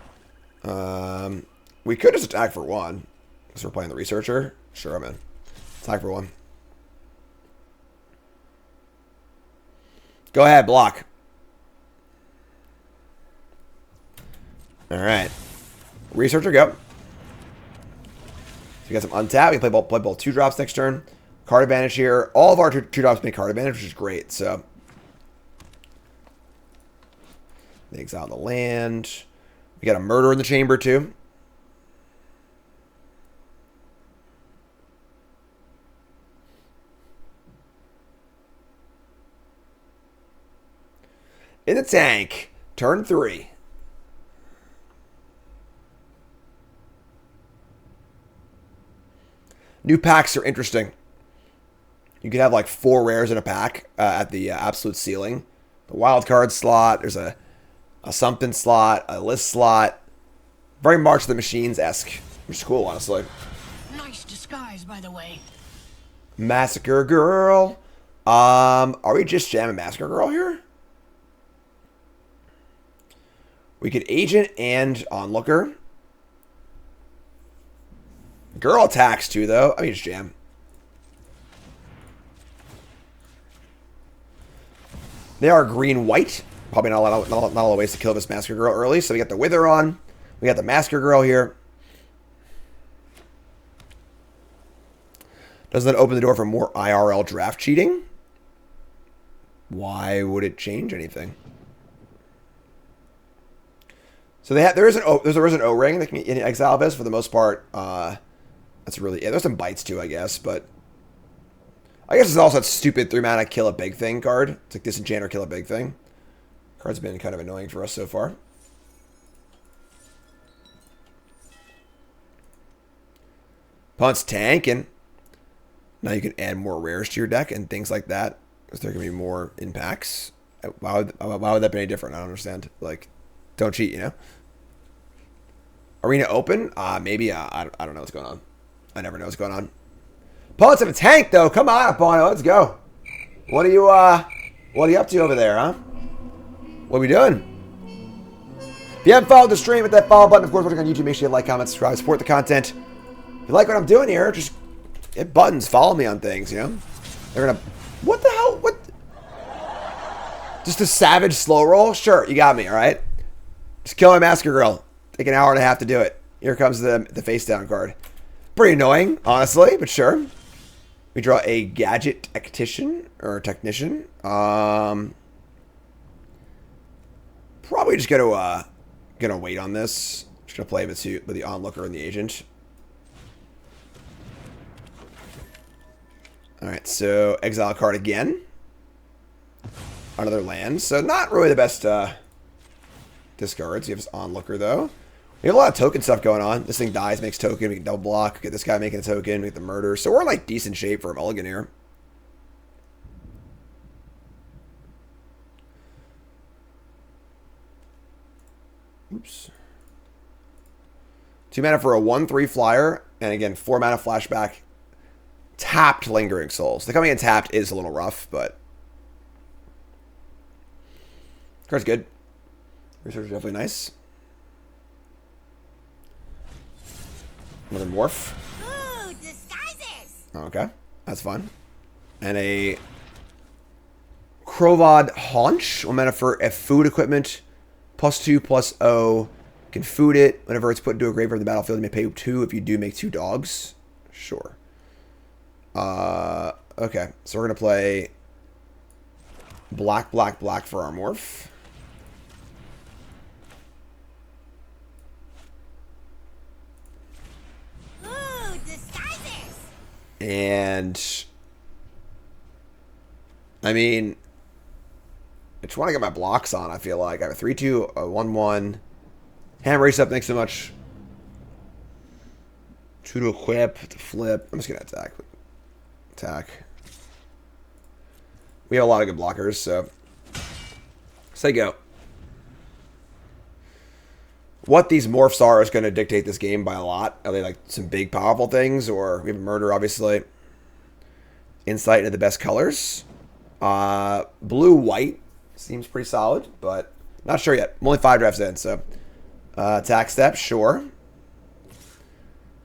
S2: We could just attack for 1. Because we're playing the Researcher. Sure, I'm in. Attack for 1. Go ahead, block. Alright. Researcher, go. So you got some untap. We can play both 2-drops next turn. Card advantage here. All of our 2-drops make card advantage, which is great. So they exile the land. We got a Murder in the chamber too. In the tank. Turn 3. New packs are interesting. You could have like 4 rares in a pack at the absolute ceiling. The wild card slot. There's a something slot, a list slot. Very March of the Machines-esque. Which is cool, honestly.
S12: Nice disguise, by the way.
S2: Massacre Girl. Are we just jamming Massacre Girl here? We could Agent and Onlooker. Girl attacks too, though. I mean, just jam. They are green-white. Probably not a lot of ways to kill this Massacre Girl early. So we got the Wither on. We got the Massacre Girl here. Doesn't that open the door for more IRL draft cheating? Why would it change anything? So there's an O-ring that can be in exile this for the most part. That's really there's some bites too, I guess, but I guess it's also that stupid 3-mana kill a big thing card. It's like Disenchant or kill a big thing. Card's been kind of annoying for us so far. Punt's tanking. Now you can add more rares to your deck and things like that, because there can be more impacts. Why would that be any different? I don't understand. Like, don't cheat, you know? Arena open? Maybe. I don't know what's going on. I never know what's going on. Opponents have a tank, though. Come on, opponent. Let's go. What are you up to over there, huh? What are we doing? If you haven't followed the stream, hit that follow button. Of course, watching on YouTube, make sure you like, comment, subscribe, support the content. If you like what I'm doing here, just hit buttons. Follow me on things, you know? They're gonna... What the hell? What? Just a savage slow roll? Sure, you got me, all right? Just kill my Massacre Girl. Take an hour and a half to do it. Here comes the face down card. Pretty annoying, honestly, but sure. We draw a Gadget Tactician or Technician. Probably just gonna wait on this. Just gonna play with the Onlooker and the Agent. All right, so exile card again. Another land, so not really the best discards. You have this Onlooker though. We have a lot of token stuff going on. This thing dies, makes token. We can double block. Get this guy making a token. We get the Murder. So we're in like decent shape for a mulligan here. Oops. 2 mana for a 1/3 flyer. And again, 4 mana flashback. Tapped Lingering Souls. The coming in tapped is a little rough, but card's good. Research is definitely nice. Another Morph.
S12: Ooh, disguises!
S2: Okay, that's fun. And a Krovad Haunch. 1 mana for a food equipment. +2/+0. Can food it. Whenever it's put into a graveyard on the battlefield, you may pay 2 if you do make 2 dogs. Sure. Okay, so we're going to play black for our Morph.
S12: Ooh, disguises!
S2: And I mean, I just want to get my blocks on, I feel like. I have a 3-2, a 1-1. Hand race up, thanks so much. 2 to equip, to flip. I'm just going to attack. Attack. We have a lot of good blockers, so say go. What these morphs are is going to dictate this game by a lot. Are they like some big, powerful things, or we have murder, obviously. Insight into the best colors. Blue, white seems pretty solid, but not sure yet. I'm only 5 drafts in, so attack step, sure.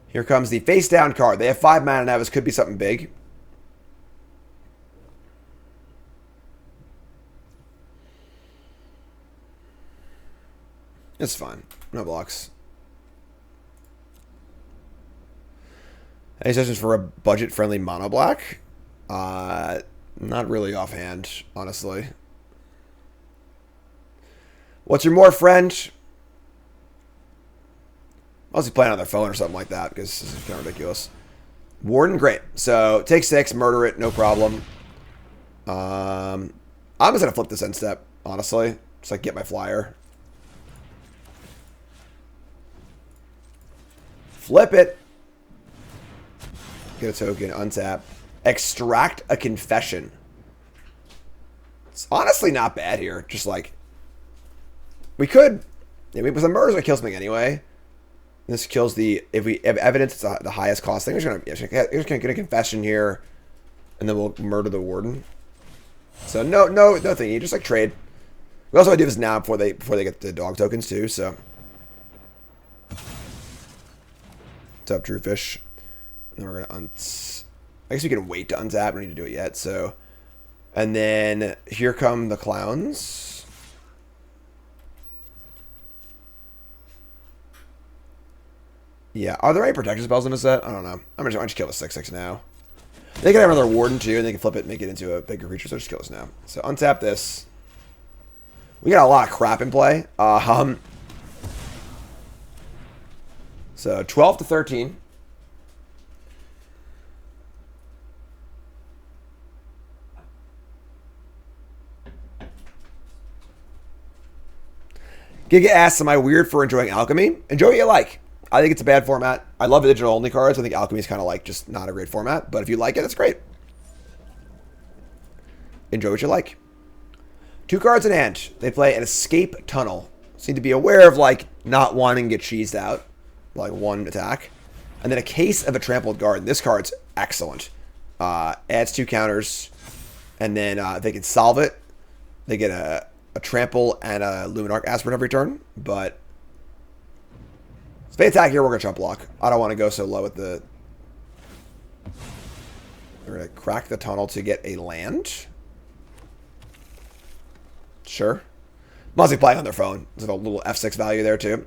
S2: Here comes the face down card. They have 5 mana now. This could be something big. It's fine. No blocks. Any suggestions for a budget-friendly mono black? Not really offhand, honestly. What's your more friend? Mostly playing on their phone or something like that because this is kind of ridiculous. Warden, great. So take 6, murder it, no problem. I'm just gonna flip this end step, honestly. Just like get my flyer. Flip it. Get a token, untap. Extract a confession. It's honestly not bad here. Just like we could. I mean, with the murders, it kills something anyway. This kills the if we have evidence. It's the highest cost thing. We're just gonna get a confession here, and then we'll murder the warden. So no thing. You just like trade. We also want to do this now before they get the dog tokens too. So. What's up, Drewfish? And then we're gonna I guess we can wait to untap. We don't need to do it yet. So, and then here come the clowns. Yeah, are there any protection spells in this set? I don't know. I'm just kill the 6/6 now. They can have another warden too, and they can flip it and make it into a bigger creature. So just kill us now. So untap this. We got a lot of crap in play. So 12 to 13. Giga asks, am I weird for enjoying Alchemy? Enjoy what you like. I think it's a bad format. I love the digital only cards. I think Alchemy is kind of like just not a great format. But if you like it, it's great. Enjoy what you like. 2 cards in hand. They play an Escape Tunnel. Seem to be aware of like not wanting to get cheesed out. Like 1 attack. And then a Case of a Trampled Garden. This card's excellent. Adds 2 counters. And then they can solve it. They get a Trample and a Luminarch Aspirant every turn. But if they attack here, we're going to chump block. I don't want to go so low with the... We're going to crack the tunnel to get a land. Sure. Mostly playing on their phone. There's a little F6 value there too.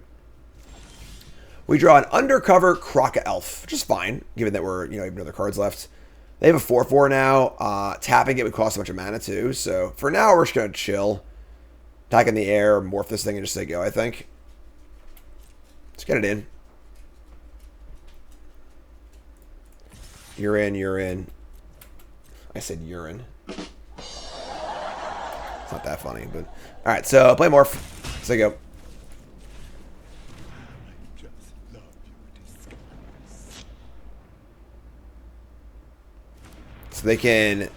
S2: We draw an Undercover Croca Elf, which is fine, given that we're, even other cards left. They have a 4/4 now. Tapping it would cost a bunch of mana too. So for now, we're just going to chill. Attack in the air, morph this thing, and just say go, I think. Let's get it in. You're in, you're in. I said urine. It's not that funny, but... Alright, so play morph. Say go. So they can...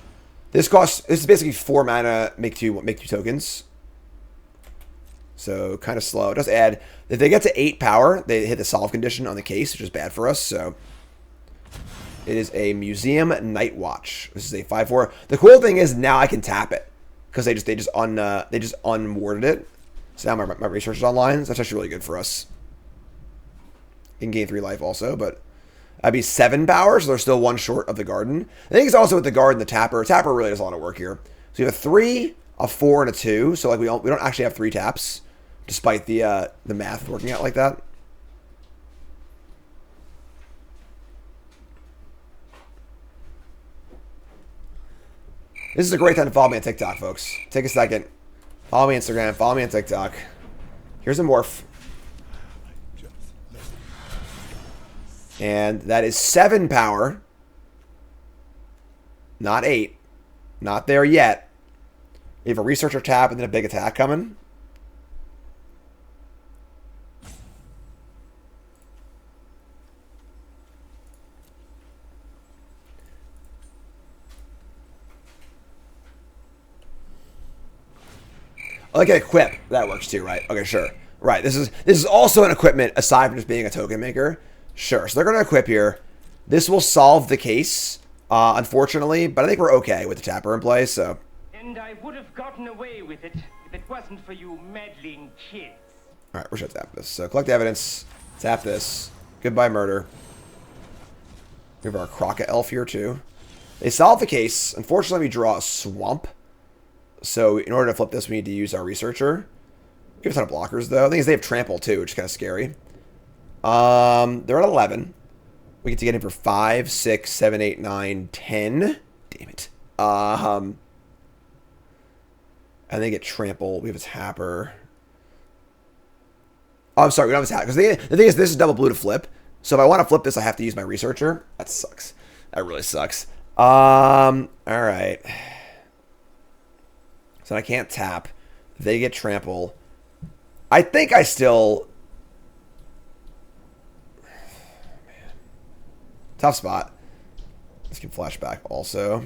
S2: This is basically 4 mana, make two tokens. So kind of slow. It does add... If they get to 8 power, they hit the solve condition on the case, which is bad for us, so... It is a Museum Night Watch. This is a 5/4. The cool thing is now I can tap it. Because they just unwarded it. So now my research is online. So that's actually really good for us. You can gain 3 life also, but that'd be 7 power, so they're still 1 short of the garden. I think it's also with the garden, the tapper. Tapper really does a lot of work here. So you have a 3, a 4, and a 2. So like we don't actually have 3 taps, despite the math working out like that. This is a great time to follow me on TikTok, folks. Take a second. Follow me on Instagram. Follow me on TikTok. Here's a morph. And that is 7 power. Not 8. Not there yet. We have a researcher tap and then a big attack coming. I like an equip. That works too, right? Okay, sure. Right. This is also an equipment aside from just being a token maker. Sure. So they're going to equip here. This will solve the case, unfortunately, but I think we're okay with the tapper in play, so.
S6: And I would have gotten away with it if it wasn't for you meddling kids.
S2: All right, we're going to tap this. So collect evidence. Tap this. Goodbye, murder. We have our Croca Elf here, too. They solve the case. Unfortunately, we draw a swamp. So in order to flip this, we need to use our researcher. We have a ton of blockers, though. The thing is, they have trample, too, which is kind of scary. They're at 11. We get to get in for 5, 6, 7, 8, 9, 10. Damn it. And they get trample. We have a tapper. Oh, I'm sorry. We don't have a tapper. Because the thing is, this is double blue to flip. So if I want to flip this, I have to use my researcher. That sucks. That really sucks. All right. So I can't tap. They get trample. I think I still... Man. Tough spot. This can flash back also.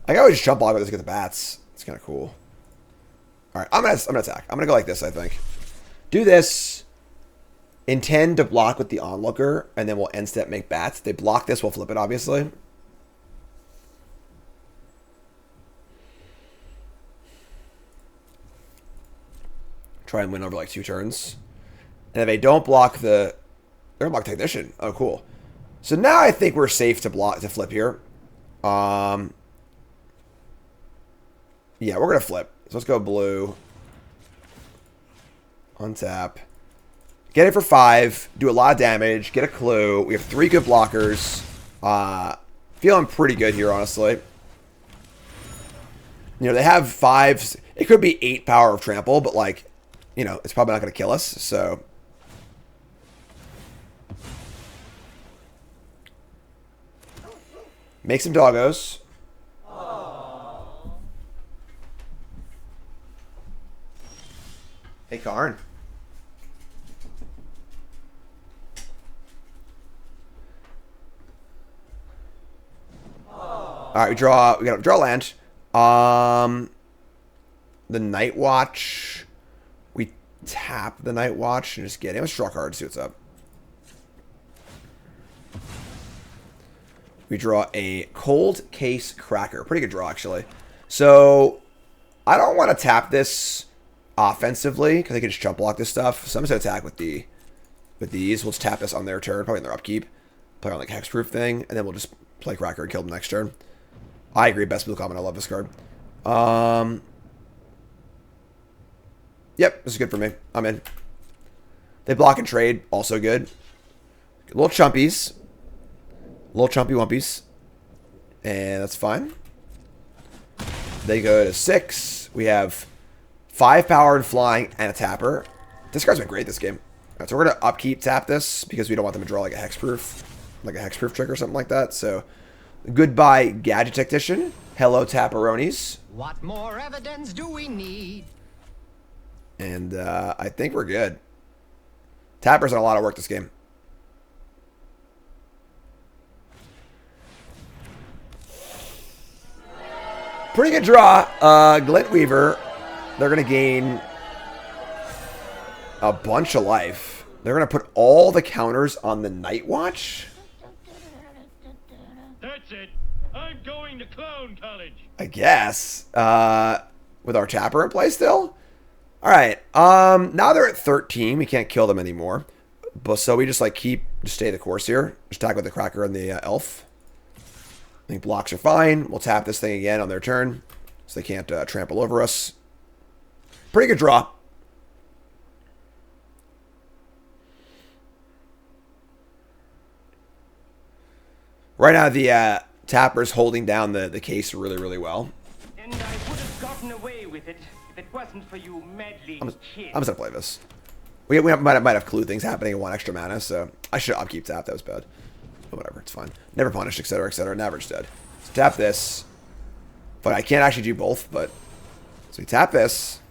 S2: I can always just jump block with this to get the bats. It's kind of cool. Alright, I'm gonna attack. I'm gonna go like this, I think. Do this. Intend to block with the onlooker, and then we'll end step make bats. If they block this, we'll flip it, obviously. Try and win over like 2 turns. And if they don't block the... They're gonna block Technician. Oh, cool. So now I think we're safe to flip here. Yeah, we're gonna flip. So let's go blue. Untap. Get it for 5. Do a lot of damage. Get a clue. We have 3 good blockers. Feeling pretty good here, honestly. You know, they have 5. It could be 8 power of trample, but like... You know, it's probably not going to kill us, so... Make some doggos. Hey, Karn. Alright, we gotta draw land. The Night Watch... We tap the Night Watch and just get him. Let's draw a card, see what's up. We draw a Cold Case Cracker. Pretty good draw, actually. So, I don't want to tap this offensively, because they can just jump block this stuff. So I'm just going to attack with these. We'll just tap this on their turn, probably in their upkeep. Play on like Hexproof thing, and then we'll just play Cracker and kill them next turn. I agree, best blue common. I love this card. Yep, this is good for me. I'm in. They block and trade, also good. Little chumpies. Little chumpy wumpies. And that's fine. They go to 6. We have 5 power and flying and a tapper. This card's been great this game. Right, so we're going to upkeep tap this because we don't want them to draw like a hexproof trick or something like that. So goodbye, Gadget Technician. Hello, Tapperonis.
S3: What more evidence do we need?
S2: And I think we're good. Tapper's done a lot of work this game. Pretty good draw. Glint Weaver. They're going to gain a bunch of life. They're going to put all the counters on the Night Watch.
S6: That's it. I'm going to clown college.
S2: I guess. With our Tapper in play still. Alright, now they're at 13. We can't kill them anymore. But so we just stay the course here. Just attack with the Cracker and the Elf. I think blocks are fine. We'll tap this thing again on their turn. So they can't trample over us. Pretty good draw. Right now the Tapper's holding down the case really, really well.
S6: And I would have gotten away with it if it wasn't for you meddling kids.
S2: I'm just gonna play this. We might have clue things happening and 1 extra mana, so I should upkeep tap. That was bad. But whatever, it's fine. Never punished, etc., etc. And average dead. So tap this. But I can't actually do both, but... So we tap this.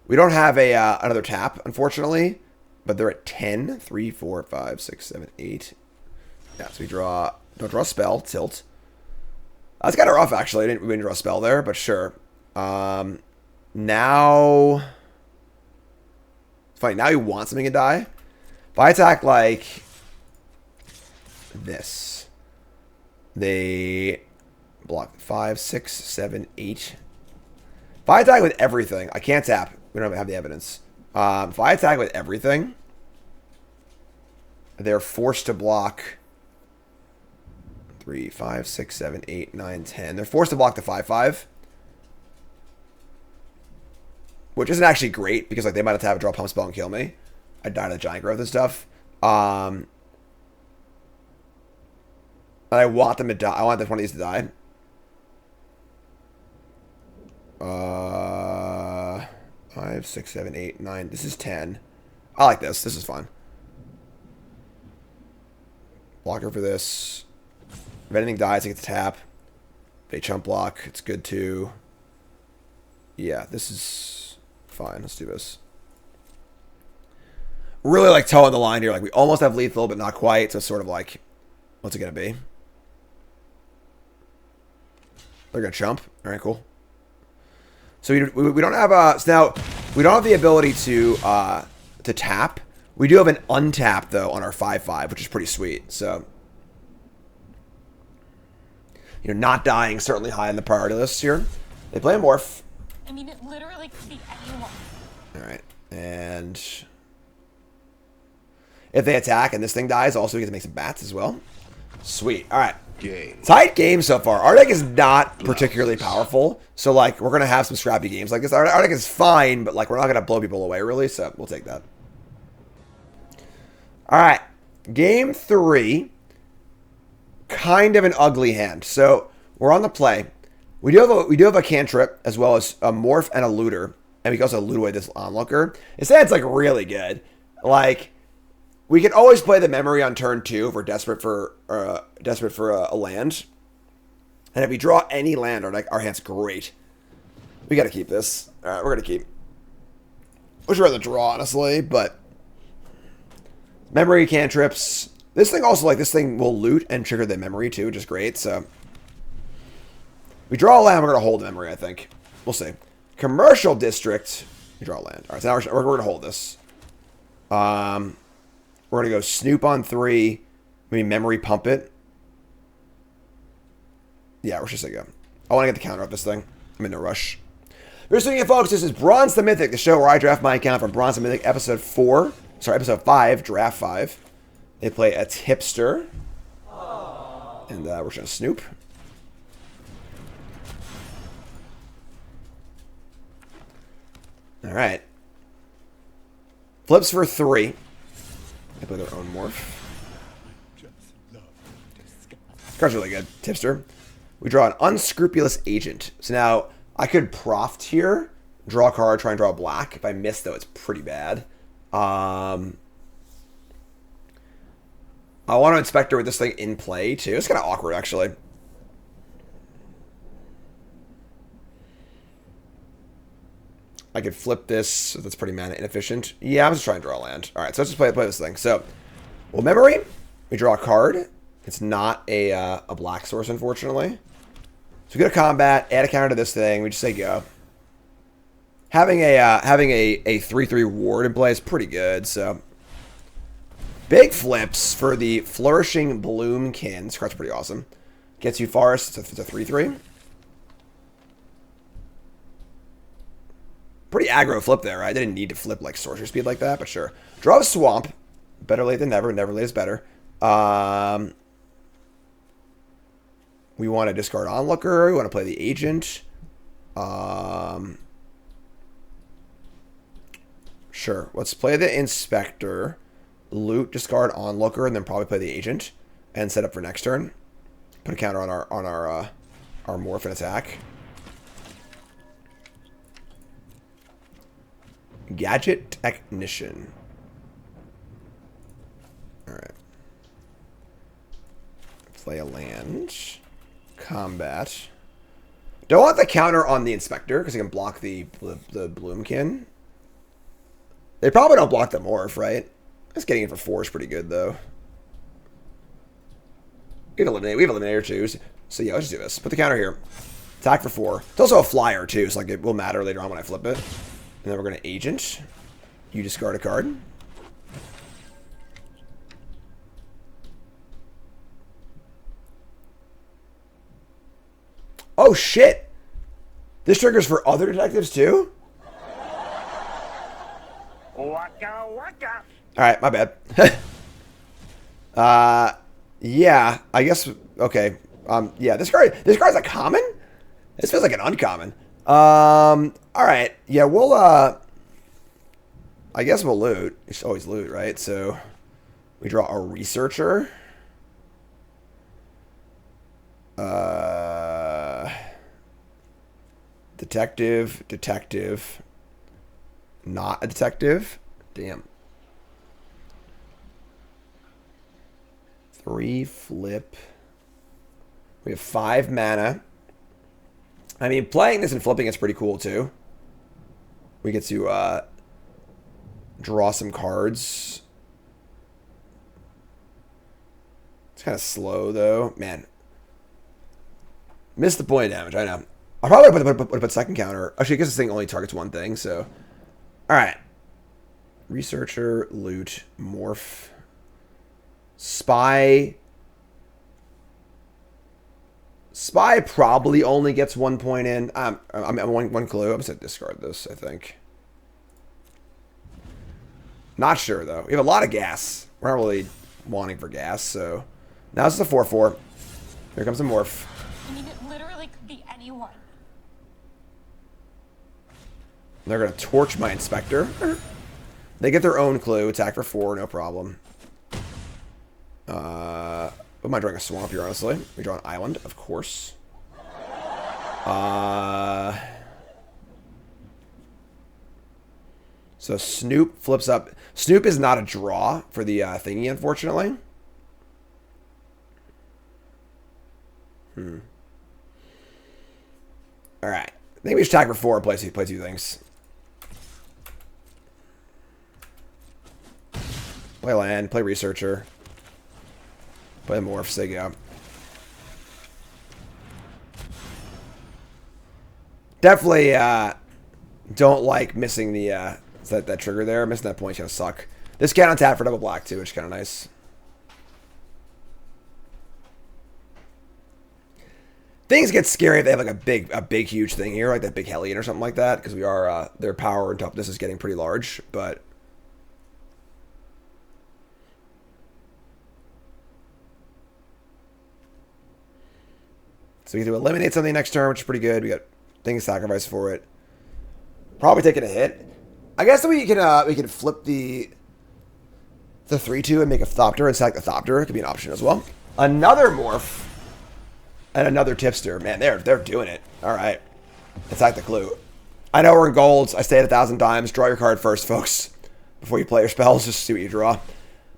S2: We don't have a another tap, unfortunately. But they're at 10. 3, 4, 5, 6, 7, 8. Yeah, so we draw... Don't draw a spell. Tilt. That's kind of rough, actually. We didn't draw a spell there, but sure. Now... It's funny, now he wants something to die. If I attack, like... this. They... block 5, 6, 7, 8. If I attack with everything, I can't tap. We don't have the evidence. If I attack with everything, they're forced to block 3, 5, 6, 7, 8, 9, 10. They're forced to block the 5, 5. Which isn't actually great because like they might have to have a draw pump spell and kill me. I die to the giant growth and stuff. And I want them to die. I want one of these to die. 5, 6, 7, 8, 9. This is 10. I like this. This is fun. Blocker for this. If anything dies, I get to tap. They chump block. It's good too. Yeah, this is fine. Let's do this. Really like toeing the line here. Like we almost have lethal, but not quite. So it's sort of like, what's it gonna be? They're gonna chump. All right, cool. So we don't have so now we don't have the ability to tap. We do have an untap though on our 5/5, which is pretty sweet. So you know, not dying certainly high on the priority list here. They play a morph.
S14: I mean, it literally could be anyone.
S2: All right, and if they attack and this thing dies, also we get to make some bats as well. Sweet. All right. Tight game so far. Our deck is not particularly powerful, so like we're gonna have some scrappy games like this. Our deck is fine, but like we're not gonna blow people away really, so we'll take that. All right, game 3. Kind of an ugly hand. So we're on the play. We do have a cantrip as well as a morph and a looter, and we can also loot away this onlooker. His hand's like really good. Like we can always play the memory on turn 2 if we're desperate for a land. And if we draw any land, our hand's great. We got to keep this. All right, we're gonna keep. Wish I'd rather draw honestly, but memory cantrips. This thing also this thing will loot and trigger the memory too, which is great. So we draw a land. We're gonna hold memory. I think we'll see. Commercial district. We draw a land. All right, so now we're gonna hold this. We're going to go Snoop on 3. Maybe memory pump it. Yeah, we're just going to go. I want to get the counter up this thing. I'm in no rush. You're seeing it, folks. This is Bronze to Mythic, the show where I draft my account from Bronze to Mythic, episode 5, draft 5. They play a tipster. And we're just going to Snoop. All right. Flips for 3. They play their own morph. Card's really good. Tipster. We draw an unscrupulous agent. So now I could Proft here, draw a card, try and draw a black. If I miss though, it's pretty bad. I want to Inspector with this thing in play too. It's kind of awkward actually. I could flip this, so that's pretty mana inefficient. Yeah, I'm just trying to draw a land. All right, so let's just play this thing. So, well, memory, we draw a card. It's not a black source, unfortunately. So we go to combat, add a counter to this thing. We just say go. Having a 3/3 ward in play is pretty good. So, big flips for the Flourishing Bloomkin. This card's pretty awesome. Gets you Forest. It's a 3/3. Pretty aggro flip there, right? I didn't need to flip like sorcerer speed like that, but sure. Draw a swamp. Better late than never. Never late is better. We want to discard onlooker. We want to play the agent. Sure. Let's play the inspector. Loot, discard onlooker, and then probably play the agent and set up for next turn. Put a counter on our morph and attack. Gadget Technician. Alright. Play a land. combat. Don't want the counter on the Inspector because he can block the Bloomkin. They probably don't block the Morph, right? Just getting it for 4 is pretty good, though. We have Eliminator, too. So, yeah, let's just do this. Put the counter here. Attack for 4. It's also a flyer, too, so like it will matter later on when I flip it. And then we're going to Agent. You discard a card. Oh, shit! This triggers for other detectives, too?
S6: Waka waka.
S2: Alright, my bad. Yeah, I guess, okay. Yeah, this card's a common? This feels like an uncommon. Alright, yeah, we'll, I guess we'll loot. It's always loot, right? So, we draw a Researcher. Detective. Not a detective. Damn. 3 flip. We have 5 mana. I mean, playing this and flipping is pretty cool, too. We get to, draw some cards. It's kind of slow, though. Man. Missed the point of damage, I know. I'll probably put second counter. Actually, I guess this thing only targets one thing, so... Alright. Researcher, loot, morph. Spy. Spy probably only gets 1 point in. I'm one clue. I'm just going to discard this, I think. Not sure, though. We have a lot of gas. We're not really wanting for gas, so... Now this is a 4-4. Here comes a morph.
S14: I mean, it literally could be anyone.
S2: They're going to torch my Inspector. They get their own clue. Attack for 4, no problem. What am I drawing a swamp here, honestly? We draw an island, of course. So Snoop flips up. Snoop is not a draw for the thingy, unfortunately. Alright. I think we should attack for 4 and play two things. Play land, play Researcher. Play Morphs, there you go. Definitely don't like missing the that trigger there. Missing that point's gonna suck. This can untap for double black too, which is kinda nice. Things get scary if they have like a big huge thing here, like that big Hellion or something like that, because we are their power and toughness is getting pretty large, but so we get to eliminate something next turn, which is pretty good. We got things sacrifice for it. Probably taking a hit. I guess we can flip the 3/2 and make a Thopter and sack the Thopter. It could be an option as well. Another Morph and another Tipster. Man, they're doing it. All right, attack the clue. I know we're in golds. I say it 1,000 times. Draw your card first, folks, before you play your spells. Just see what you draw.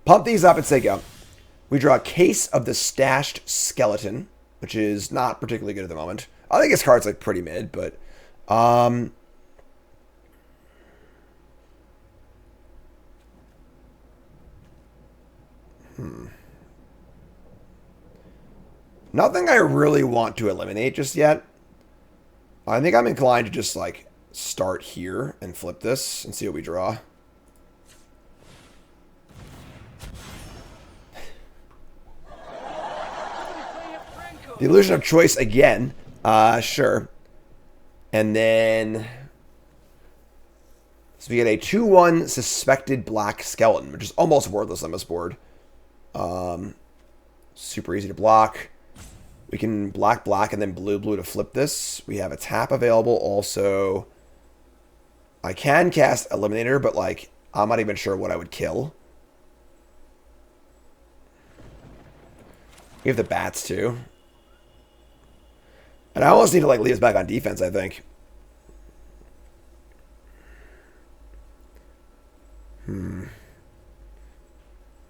S2: Pump these up and say go. We draw a Case of the Stashed Skeleton, which is not particularly good at the moment. I think his card's like pretty mid, but nothing I really want to eliminate just yet. I think I'm inclined to just like start here and flip this and see what we draw. The Illusion of Choice again. Sure. And then so we get a 2/1 Suspected Black Skeleton, which is almost worthless on this board. Super easy to block. We can black and then blue to flip this. We have a tap available. Also, I can cast Eliminator, but like I'm not even sure what I would kill. We have the bats too. And I almost need to like leave us back on defense, I think.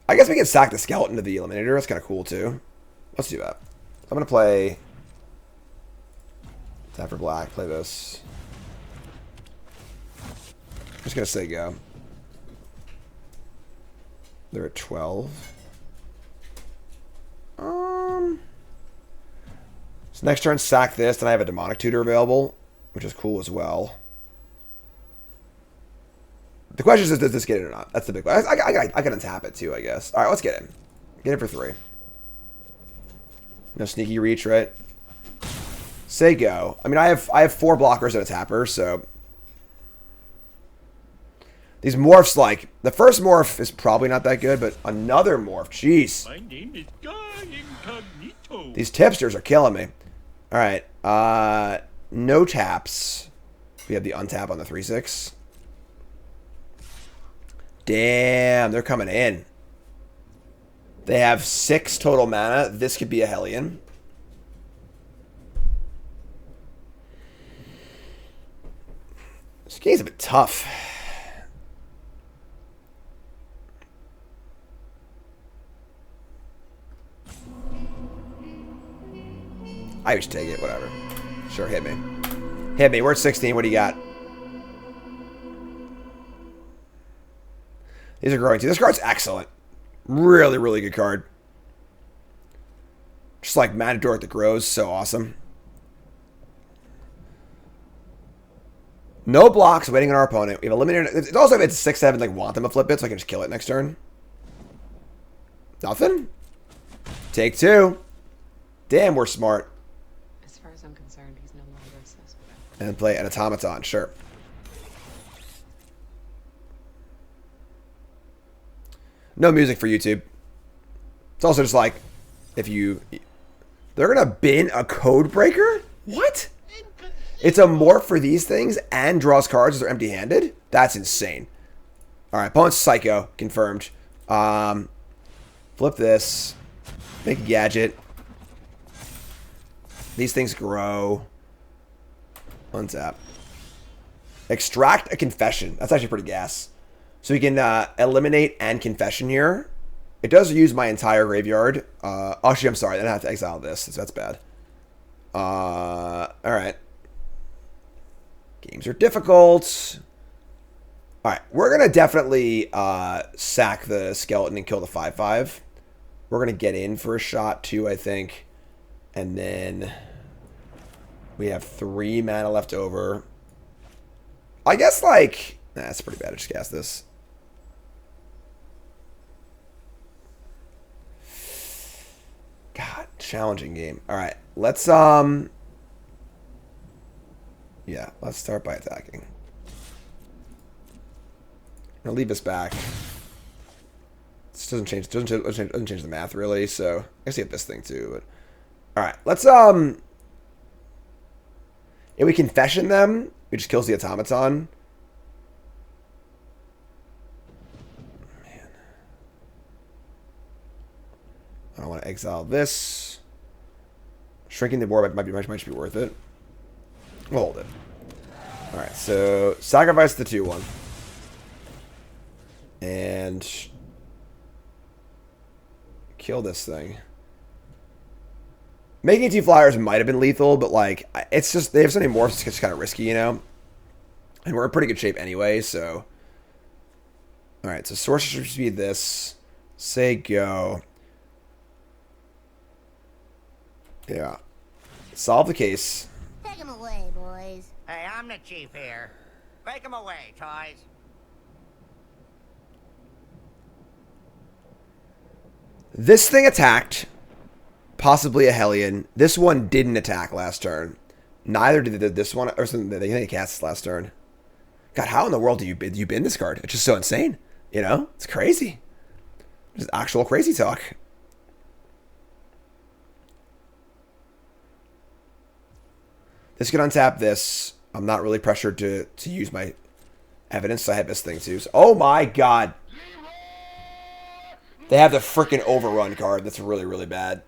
S2: I guess we can sack the skeleton to the Eliminator. That's kind of cool too. Let's do that. I'm going to play Tap for black. Play this. I'm just gonna say go. They're at 12. So next turn, sack this. Then I have a demonic tutor available, which is cool as well. The question is, does this get it or not? That's the big question. I can untap it too, I guess. All right, let's get in. Get it for 3. No sneaky reach, right? Say go. I mean, I have 4 blockers and a tapper, so these morphs, like the first morph is probably not that good, but another morph, jeez.
S1: My name is God Incognito.
S2: These tipsters are killing me. All right, no taps. We have the untap on the 3/6. Damn, they're coming in. They have 6 total mana. This could be a Hellion. This game's a bit tough. I just take it, whatever. Sure, hit me. Hit me. We're at 16. What do you got? These are growing too. This card's excellent. Really, really good card. Just like Matador that grows. So awesome. No blocks waiting on our opponent. We've eliminated it. It's also if it's 6/7, like want them to flip it so I can just kill it next turn. Nothing? Take 2. Damn, we're smart.
S11: As far as I'm concerned, he's no longer accessible.
S2: And play an automaton, sure. No music for YouTube. It's also just like, if you... They're going to bin a code breaker? What? It's a morph for these things and draws cards as they're empty-handed? That's insane. Alright, opponent's Psycho. Confirmed. Flip this. Make a gadget. These things grow. Untap. Extract a Confession. That's actually pretty gas. So we can eliminate and Confession here. It does use my entire graveyard. Actually, I'm sorry. Then I have to exile this. So that's bad. Alright. Games are difficult. Alright. We're going to definitely sack the skeleton and kill the 5/5. We're going to get in for a shot too, I think. And then we have 3 mana left over. I guess, like... Nah, that's pretty bad. I just cast this. God, challenging game. Alright, let's, yeah, let's start by attacking. I'm gonna leave this back. This doesn't change the math, really, so... I guess you have this thing, too, but... Alright, let's, if we Confession them, it just kills the automaton. Man. I want to exile this. Shrinking the board might just be worth it. We'll hold it. Alright, so sacrifice the 2/1. And kill this thing. Making 2 flyers might have been lethal, but like it's just they have so many morphs, it's just kind of risky, you know. And we're in pretty good shape anyway, so. All right, so sorcerer should be this. Say go. Yeah. Solve the case.
S12: Take him away, boys.
S3: Hey, I'm the chief here. Take him away, toys.
S2: This thing attacked. Possibly a Hellion. This one didn't attack last turn. Neither did this one. Or something. They cast this last turn. God, how in the world do you bin this card? It's just so insane. You know? It's crazy. Just actual crazy talk. This can untap this. I'm not really pressured to use my evidence. So I have this thing too. So, oh my god. They have the freaking overrun card. That's really, really bad.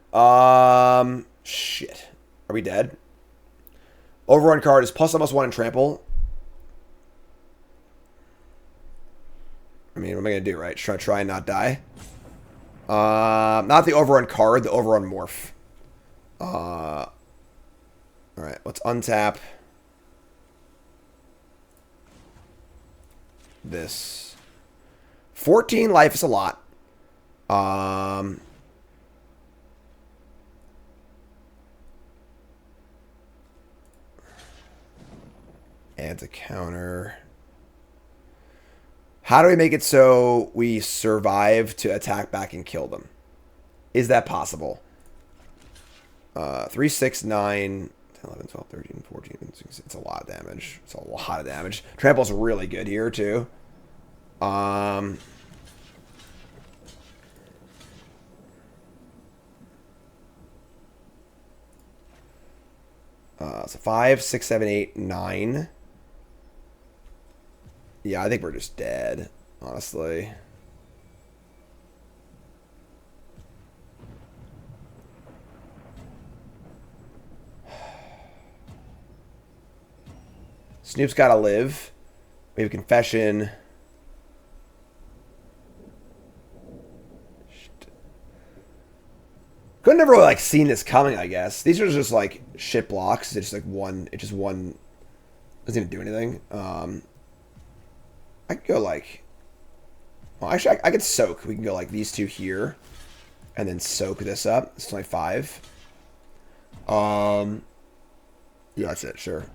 S2: Shit. Are we dead? Overrun card is +1/+1 and trample. I mean, what am I going to do, right? Try and not die? Not the overrun card, the overrun morph. Alright, let's untap this. 14 life is a lot. Adds a counter. How do we make it so we survive to attack back and kill them? Is that possible? 3, 6, 9, 10, 11, 12, 13, 14. It's a lot of damage. It's a lot of damage. Trample's really good here, too. So 5, 6, 7, 8, 9. Yeah, I think we're just dead, honestly. Snoop's gotta live. We have Confession. Couldn't have really, like, seen this coming, I guess. These are just, like, shit blocks. It's just, like, one... It just one... Doesn't even do anything. I could go, like... Well, actually, I could soak. We can go, like, these two here. And then soak this up. It's only 5. Yeah, that's it. Sure.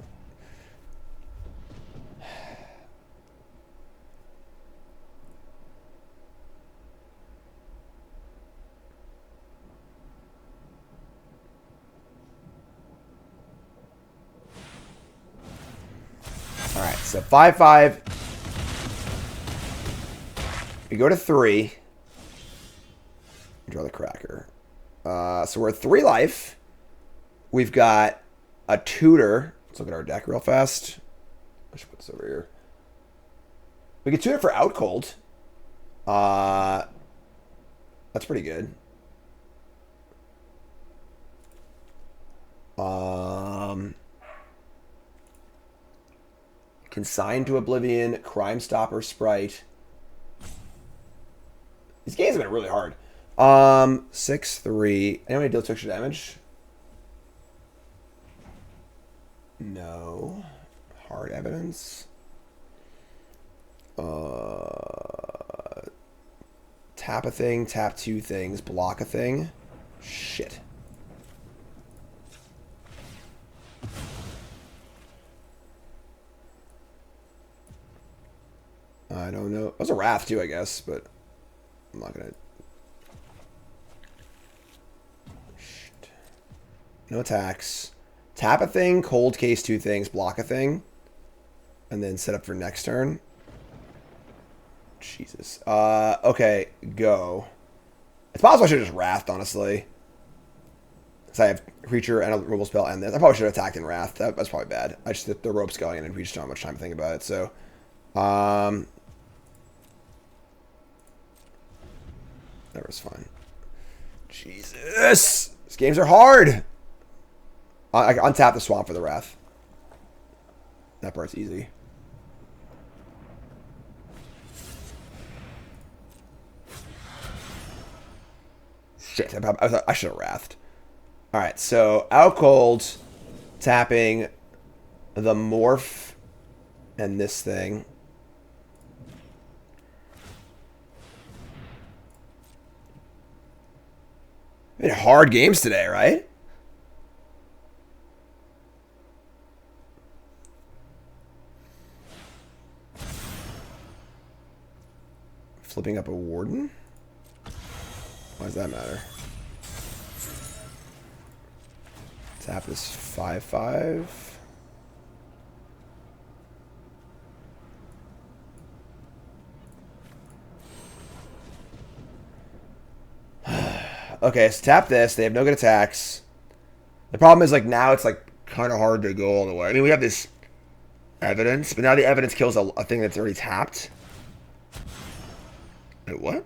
S2: Alright, so 5, 5. We go to 3. Draw the cracker. So we're at 3 life. We've got a tutor. Let's look at our deck real fast. I should put this over here. We can tutor for out cold. That's pretty good. Consign to Oblivion, Crime Stopper, Sprite. These games have been really hard. 6, 3. Anyone deal 2 extra damage? No. Hard evidence. Tap a thing, tap 2 things, block a thing. Shit. I don't know. It was a Wrath too, I guess, but I'm not gonna. Shit. No attacks. Tap a thing, cold case 2 things, block a thing, and then set up for next turn. Jesus. Okay, go. It's possible I should have just Wrathed, honestly. Because I have creature and a removal spell and this. I probably should have attacked in Wrath. That's probably bad. I just the rope's going and we just don't have much time to think about it. So, that was fine. Jesus! These games are hard! I untap the Swamp for the Wrath. That part's easy. Shit, I should have Wrathed. Alright, so out cold, tapping the Morph and this thing. Been hard games today, right? Flipping up a Warden? Why does that matter? Tap this 5/5. Okay, so tap this. They have no good attacks. The problem is, like, now it's, like, kind of hard to go all the way. I mean, we have this evidence, but now the evidence kills a thing that's already tapped. Wait, what?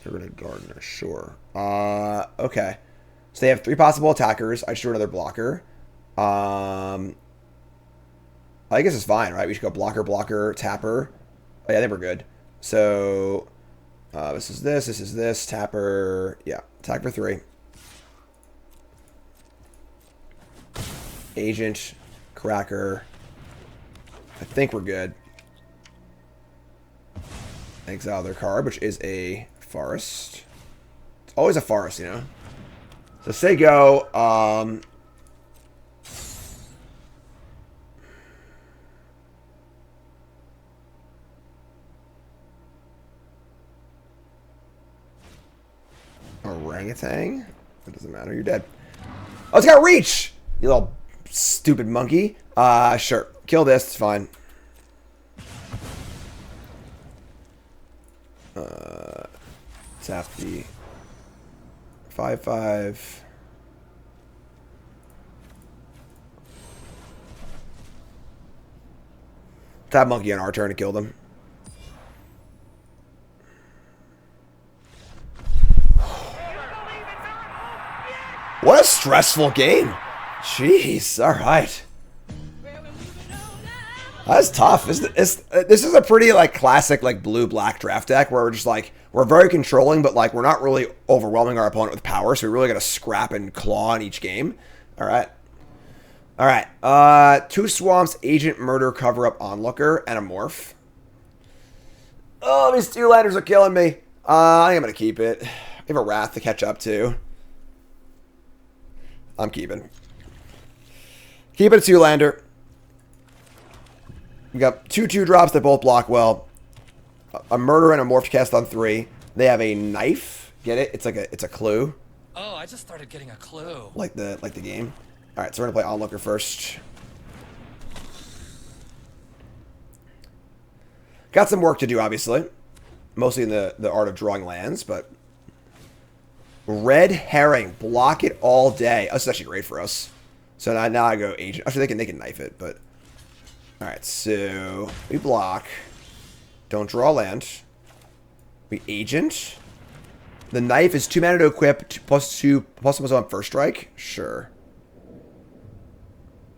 S2: They're gonna Gardener, sure. Okay. So they have 3 possible attackers. I just drew another blocker. I guess it's fine, right? We should go blocker, blocker, tapper. Oh, yeah, I think we're good. So, this is this, tapper. Yeah, attack for 3. Agent, Cracker. I think we're good. Exile their card, which is a forest. It's always a forest, you know. So say go. Orangutan? It doesn't matter. You're dead. Oh, it's got reach! You little stupid monkey. Sure. Kill this. It's fine. Tap the 5/5. Tap monkey on our turn to kill them. What a stressful game. Jeez. All right. That's tough. This is a pretty like classic like blue-black draft deck where we're just like we're very controlling, but like we're not really overwhelming our opponent with power, so we really got to scrap and claw in each game. All right. All right. 2 swamps, agent, murder, cover up, onlooker, and a morph. Oh, these 2 landers are killing me. I am gonna keep it. I have a wrath to catch up to. I'm keeping. Keep it a 2-lander. We got 2/2 drops that both block well. A murder and a morph cast on 3. They have a knife. Get it? It's a clue.
S8: Oh, I just started getting a clue.
S2: Like the game. All right, so we're gonna play onlooker first. Got some work to do, obviously. Mostly in the art of drawing lands, but red herring, block it all day. Oh, this is actually great for us. So now I go agent. Actually, they can knife it, but all right. So we block. Don't draw land. We agent. The knife is 2 mana to equip, +2 on first strike. Sure.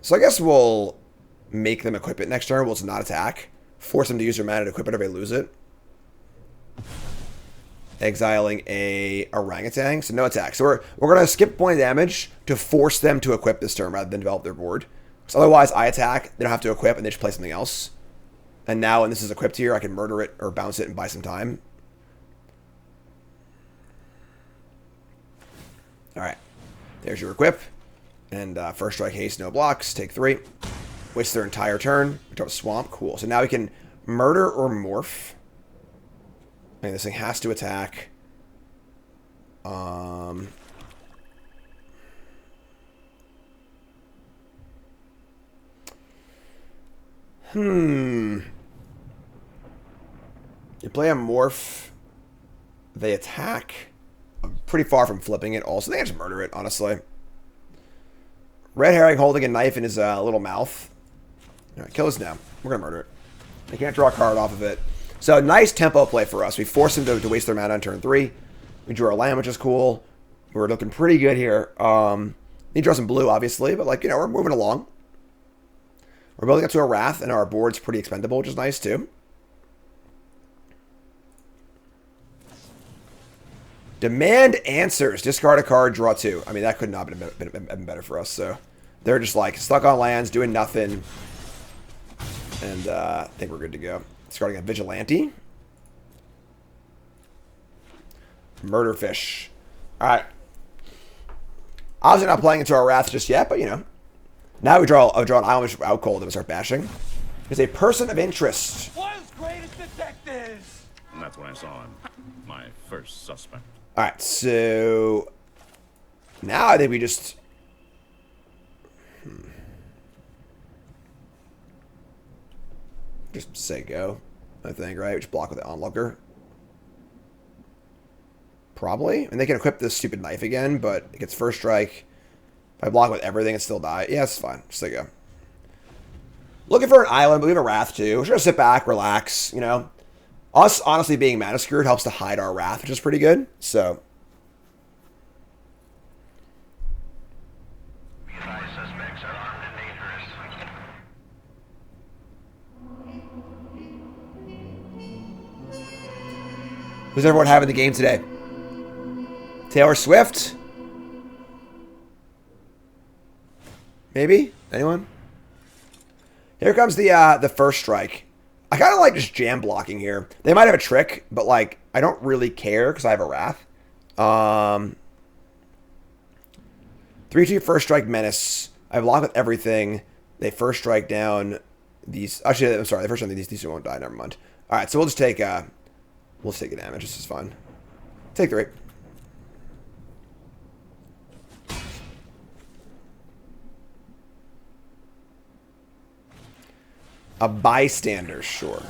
S2: So I guess we'll make them equip it next turn. We'll just not attack. Force them to use their mana to equip it if they lose it. Exiling a orangutan, so no attack. So we're gonna skip point of damage to force them to equip this turn rather than develop their board. Because otherwise, I attack, they don't have to equip, and they just play something else. And now, when this is equipped here, I can murder it or bounce it and buy some time. All right, there's your equip, and first strike haste, no blocks. Take 3, waste their entire turn. We drop a swamp, cool. So now we can murder or morph. I think this thing has to attack. You play a morph. They attack. I'm pretty far from flipping it. Also, they just murder it, honestly. Red herring holding a knife in his little mouth. All right, kill this now. We're going to murder it. They can't draw a card off of it. So, nice tempo play for us. We force them to waste their mana on turn 3. We drew our land, which is cool. We're looking pretty good here. Need to draw some blue, obviously, but, like, you know, we're moving along. We're building up to a wrath, and our board's pretty expendable, which is nice, too. Demand answers. Discard a card, draw 2. I mean, that could not have been better for us, so. They're just, like, stuck on lands, doing nothing. And I think we're good to go. Discarding a vigilante. Murder fish. Alright. Obviously not playing into our wrath just yet, but you know. Now we draw an island which out cold and we start bashing. There's a person of interest.
S6: World's greatest detectives!
S15: And that's when I saw him. My first suspect.
S2: Alright, so now I think we just say go, I think, right? Just block with the onlooker. Probably. And they can equip this stupid knife again, but it gets first strike. If I block with everything and still die. Yeah, it's fine. Just say go. Looking for an island, but we have a wrath too. We're just gonna sit back, relax, you know. Us honestly being mana screwed helps to hide our wrath, which is pretty good. So
S3: Suspects are armed and dangerous.
S2: who's everyone having the game today? Taylor Swift? Maybe? Anyone? Here comes the first strike. I kind of like just jam blocking here. They might have a trick, but like I don't really care because I have a Wrath. 3/2 first strike menace. I block with everything. They first strike down these. Actually, I'm sorry. The first one these two won't die. Never mind. All right, so we'll just take a damage. This is fun. Take 3. A bystander, sure.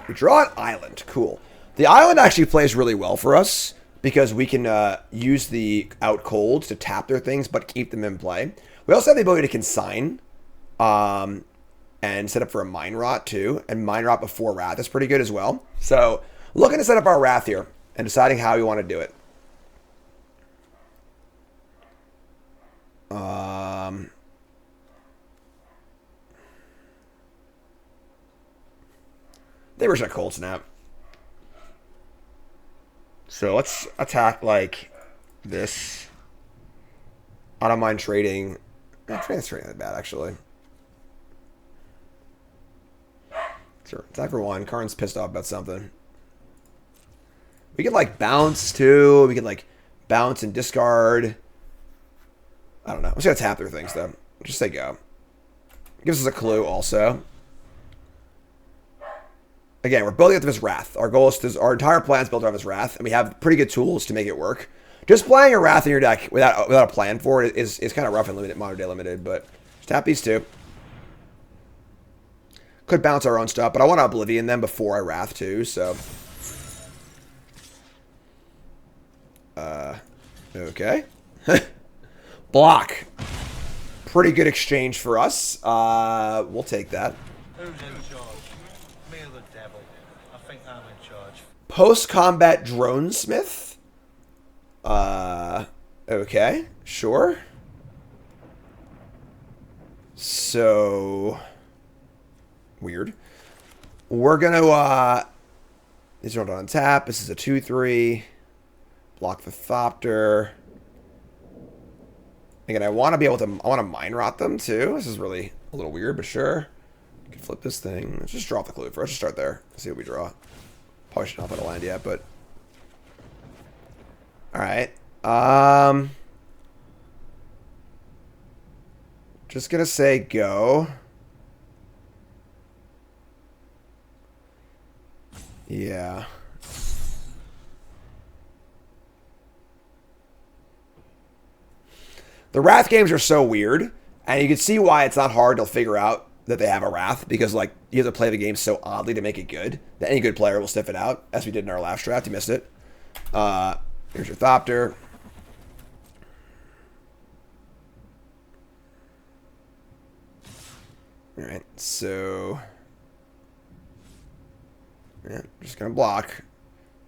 S2: We draw an island. Cool. The island actually plays really well for us because we can use the out cold to tap their things but keep them in play. We also have the ability to consign and set up for a Mind Rot too. And Mind Rot before Wrath is pretty good as well. So looking to set up our Wrath here and deciding how we want to do it. They were just a cold snap. So let's attack like this. I don't mind trading. Trading's trading that bad actually. Sure. Attack for 1. Karn's pissed off about something. We could like bounce too. We could like bounce and discard. I don't know. I'm just gonna tap their things though. Just say go. Gives us a clue also. Again, we're building up to his Wrath. Our goal is to, our entire plan is built around his Wrath, and we have pretty good tools to make it work. Just playing a Wrath in your deck without a plan for it is kind of rough and limited, modern day limited. But just tap these 2. Could bounce our own stuff, but I want to Oblivion them before I Wrath too. So, okay, block. Pretty good exchange for us. We'll take that.
S10: Who's in charge? Me or the devil? I think I'm in charge.
S2: Post-combat Dronesmith. Okay, sure. So weird. We're gonna these are on tap. This is a 2/3. Block the Thopter. Again, I want to be able to. I want to Mind Rot them too. This is really a little weird, but sure. You can flip this thing. Let's just draw off the clue first. Just start there. See what we draw. Probably should not put a land yet, but all right. Just gonna say go. Yeah. The Wrath games are so weird, and you can see why it's not hard to figure out that they have a Wrath, because like you have to play the game so oddly to make it good that any good player will sniff it out, as we did in our last draft. You missed it. Here's your Thopter. All right, so yeah, just gonna block.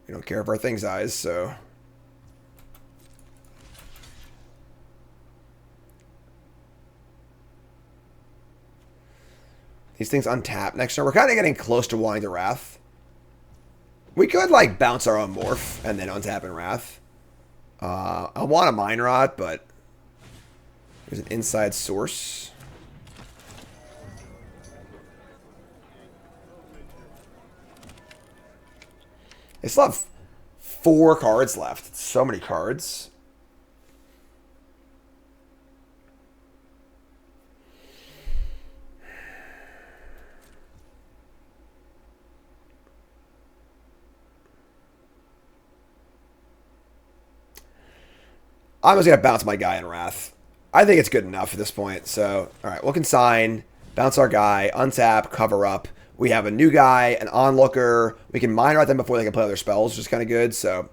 S2: We don't care if our thing's eyes, so these things untap next turn. We're kind of getting close to wanting the Wrath. We could like bounce our own Morph and then untap and Wrath. I want a Mind Rot, but there's an inside source. They still have 4 cards left. It's so many cards. I'm just going to bounce my guy in Wrath. I think it's good enough at this point. So, all right, we'll consign, bounce our guy, untap, cover up. We have a new guy, an onlooker. We can Mind Rot them before they can play other spells, which is kind of good. So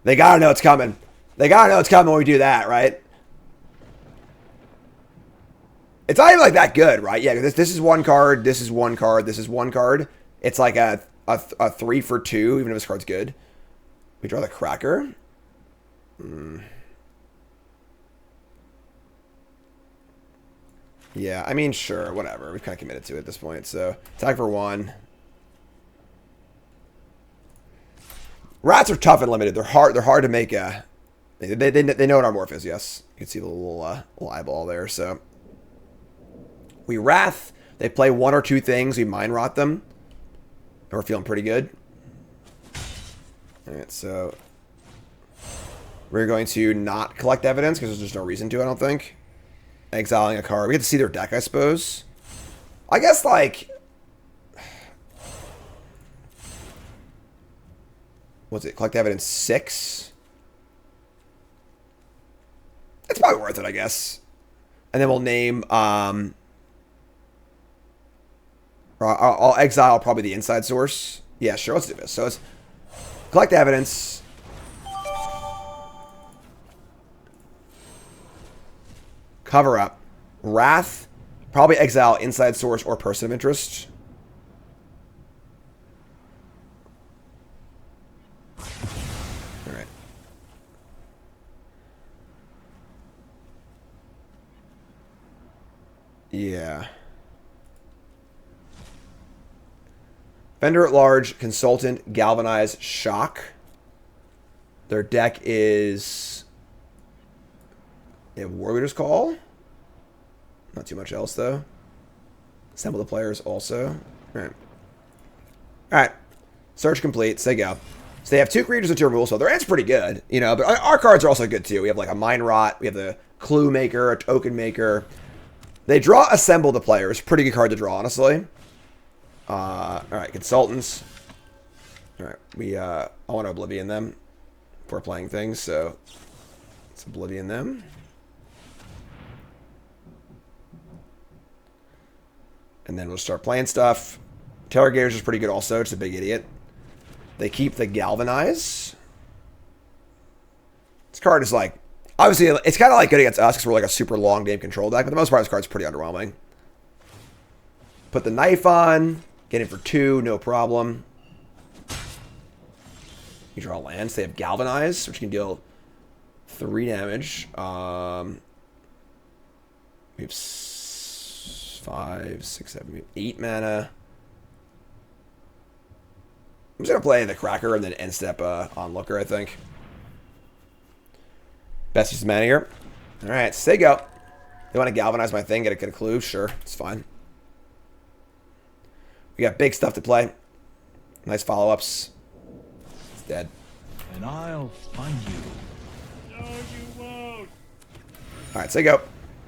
S2: they got to know it's coming. They got to know it's coming when we do that, right? It's not even like that good, right? Yeah, this is 1 card, this is 1 card, this is 1 card. It's like a 3 for 2, even if this card's good. We draw the Cracker. Yeah, I mean, sure, whatever. We've kind of committed to it at this point. So, attack for 1. Rats are tough and limited. They're hard to make a They know what our morph is, yes. You can see the little eyeball there, so. We Wrath. They play one or two things. We Mind Rot them. And we're feeling pretty good. Alright, so. We're going to not collect evidence because there's just no reason to, I don't think. Exiling a card. We get to see their deck, I suppose. I guess, like... What's it? Collect evidence 6? It's probably worth it, I guess. And then we'll name... I'll exile probably the inside source. Yeah, sure, let's do this. So it's... Collect evidence... Cover up. Wrath. Probably exile inside source or person of interest. Alright. Yeah. Vendor at large, consultant, galvanize, shock. Their deck is... They have Warleader's Call. Not too much else, though. Assemble the players also. Alright. Alright. Search complete. Say go. So they have 2 creatures with 2 rules, so their hand's pretty good. You know, but our cards are also good, too. We have, like, a Mind Rot. We have the Clue Maker, a Token Maker. They draw Assemble the players. Pretty good card to draw, honestly. Alright, Consultants. Alright, I want to Oblivion them if we're playing things, so let's Oblivion them. And then we'll start playing stuff. Interrogators is pretty good also. It's a big idiot. They keep the Galvanize. This card is like... Obviously, it's kind of like good against us because we're like a super long game control deck. But the most part, this card's pretty underwhelming. Put the Knife on. Get in for 2. No problem. You draw lands. They have Galvanize, which can deal 3 damage. We have 5, 6, 7, 8 mana. I'm just going to play the Cracker and then end step Onlooker, I think. Best use of mana here. Alright, say go. They want to galvanize my thing, get a clue? Sure, it's fine. We got big stuff to play. Nice follow-ups. It's dead.
S10: And I'll find you. No, you won't.
S2: Alright, say go.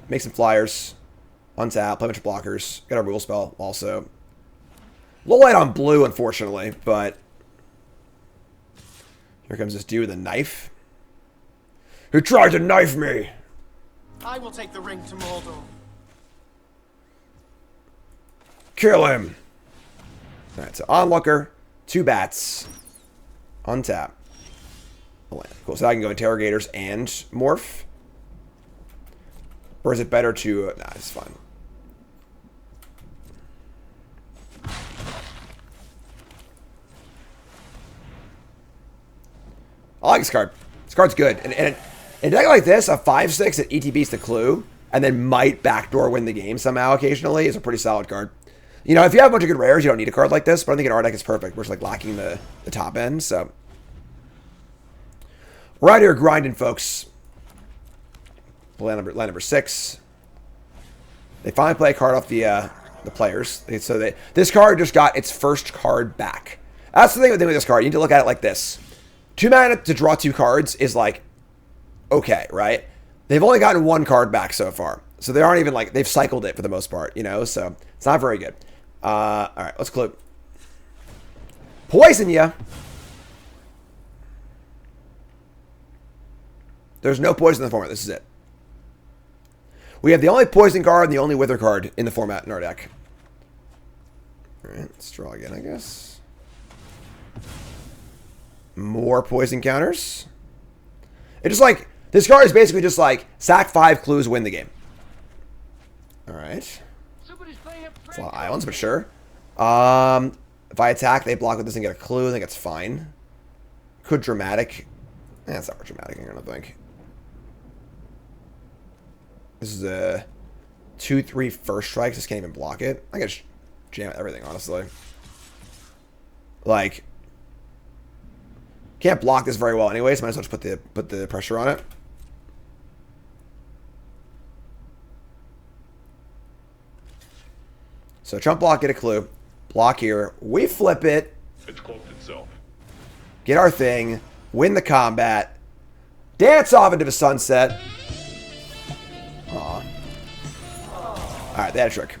S2: Make some flyers. Untap, play a bunch of blockers. Got a rule spell also. A little light on blue, unfortunately, but here comes this dude with a knife. Who tried to knife me?
S16: I will take the ring to Mordor.
S2: Kill him. Alright, so Onlooker, 2 bats. Untap. Cool, so I can go Interrogators and Morph. Or is it better to... Nah, it's fine. I like this card. This card's good. And in a deck like this, a 5/6 that ETBs the clue, and then might backdoor win the game somehow occasionally is a pretty solid card. You know, if you have a bunch of good rares, you don't need a card like this, but I think in our deck it's perfect. We're just like lacking the top end, so. We're out here grinding, folks. Line number 6. They finally play a card off the players. So this card just got its first card back. That's the thing with this card. You need to look at it like this. 2 mana to draw 2 cards is like, okay, right? They've only gotten 1 card back so far. So they aren't even like, they've cycled it for the most part, you know? So it's not very good. Alright, let's clue. Poison ya. There's no poison in the format. This is it. We have the only poison card and the only wither card in the format in our deck. Alright, let's draw again, I guess. More poison counters. It's just like, this card is basically just like, sack 5 clues, win the game. Alright. It's a lot of islands, but sure. If I attack, they block with this and get a clue. I think it's fine. Could dramatic. It's not dramatic, I don't think. This is a 2/3 first strikes. Just can't even block it. I can just jam everything, honestly. Like, Can't block this very well anyways. Might as well just put the pressure on it. So trump block, get a clue. Block here. We flip it.
S15: It's cloaked itself.
S2: Get our thing. Win the combat. Dance off into the sunset. Aw. Alright, they had a trick.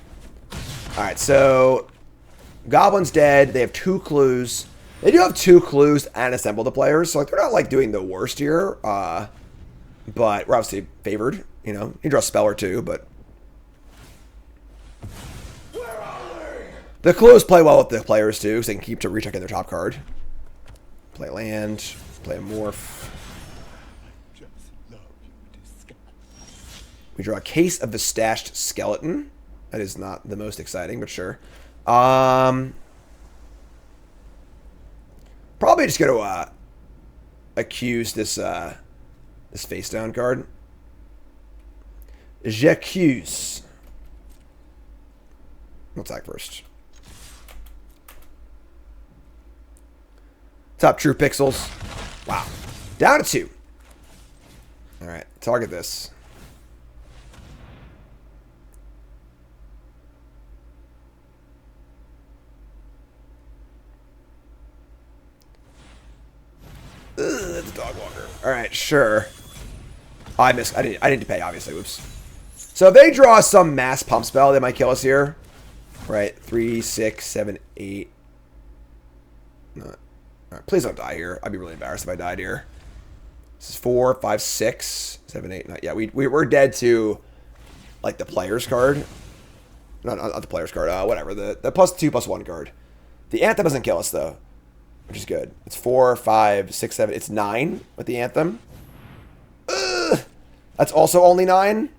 S2: Alright, so Goblin's dead. They have 2 clues. They do have 2 clues and assemble the players. So like they're not like doing the worst here. But we're obviously favored. You know, you draw a spell or 2, but the clues play well with the players too, so they can keep to rechecking their top card. Play land, play a morph. We draw a Case of the Stashed Skeleton. That is not the most exciting, but sure. Probably just going to accuse this this face down card. J'accuse. We'll attack first. Top true pixels. Wow. Down to 2. Alright, target this. Ugh, that's a dog walker. Alright, sure. Oh, I missed. I didn't pay, obviously. Whoops. So if they draw some mass pump spell, they might kill us here. Right. 3, 6, 7, 8. No. Alright, please don't die here. I'd be really embarrassed if I died here. This is 4, 5, 6, 7, 8, 9. Yeah, we're dead to like the player's card. Not the player's card. Whatever. The +2/+1 card. The Anthem doesn't kill us though, which is good. It's 4, 5, 6, 7. It's 9 with the Anthem. Ugh, that's also only 9.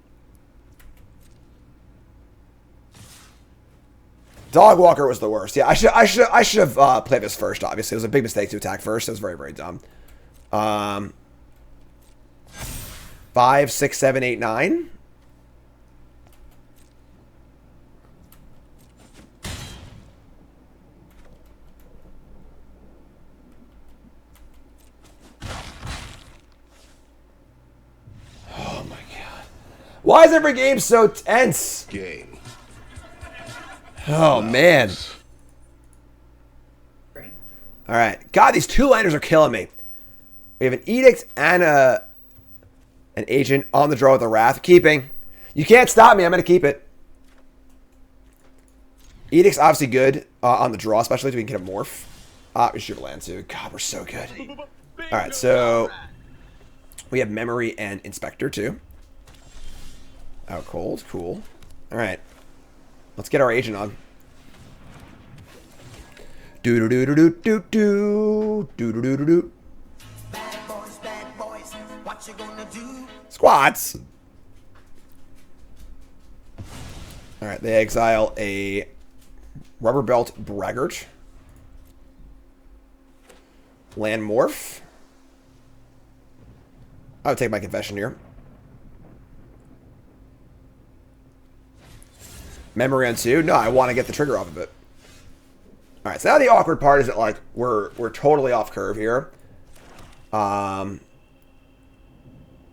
S2: Dog Walker was the worst. Yeah, I should have played this first. Obviously, it was a big mistake to attack first. It was very, very dumb. 5, 6, 7, 8, 9. Oh my god! Why is every game so tense?
S17: Game.
S2: Oh, man. Alright. God, these 2-liners are killing me. We have an Edict and an Agent on the draw with a Wrath. Keeping. You can't stop me. I'm going to keep it. Edict's obviously good on the draw, especially if we can get a Morph. We should have land too. God, we're so good. Alright, so we have Memory and Inspector too. Out cold. Cool. Alright. Let's get our agent on. Do do do do do do do do do do do. Bad boys, what you gonna do? Squats. All right, they exile a Rubber Belt Braggart. Land Morph. I would take my confession here. Memory on 2? No, I want to get the trigger off of it. Alright, so now the awkward part is that, like, we're totally off curve here. I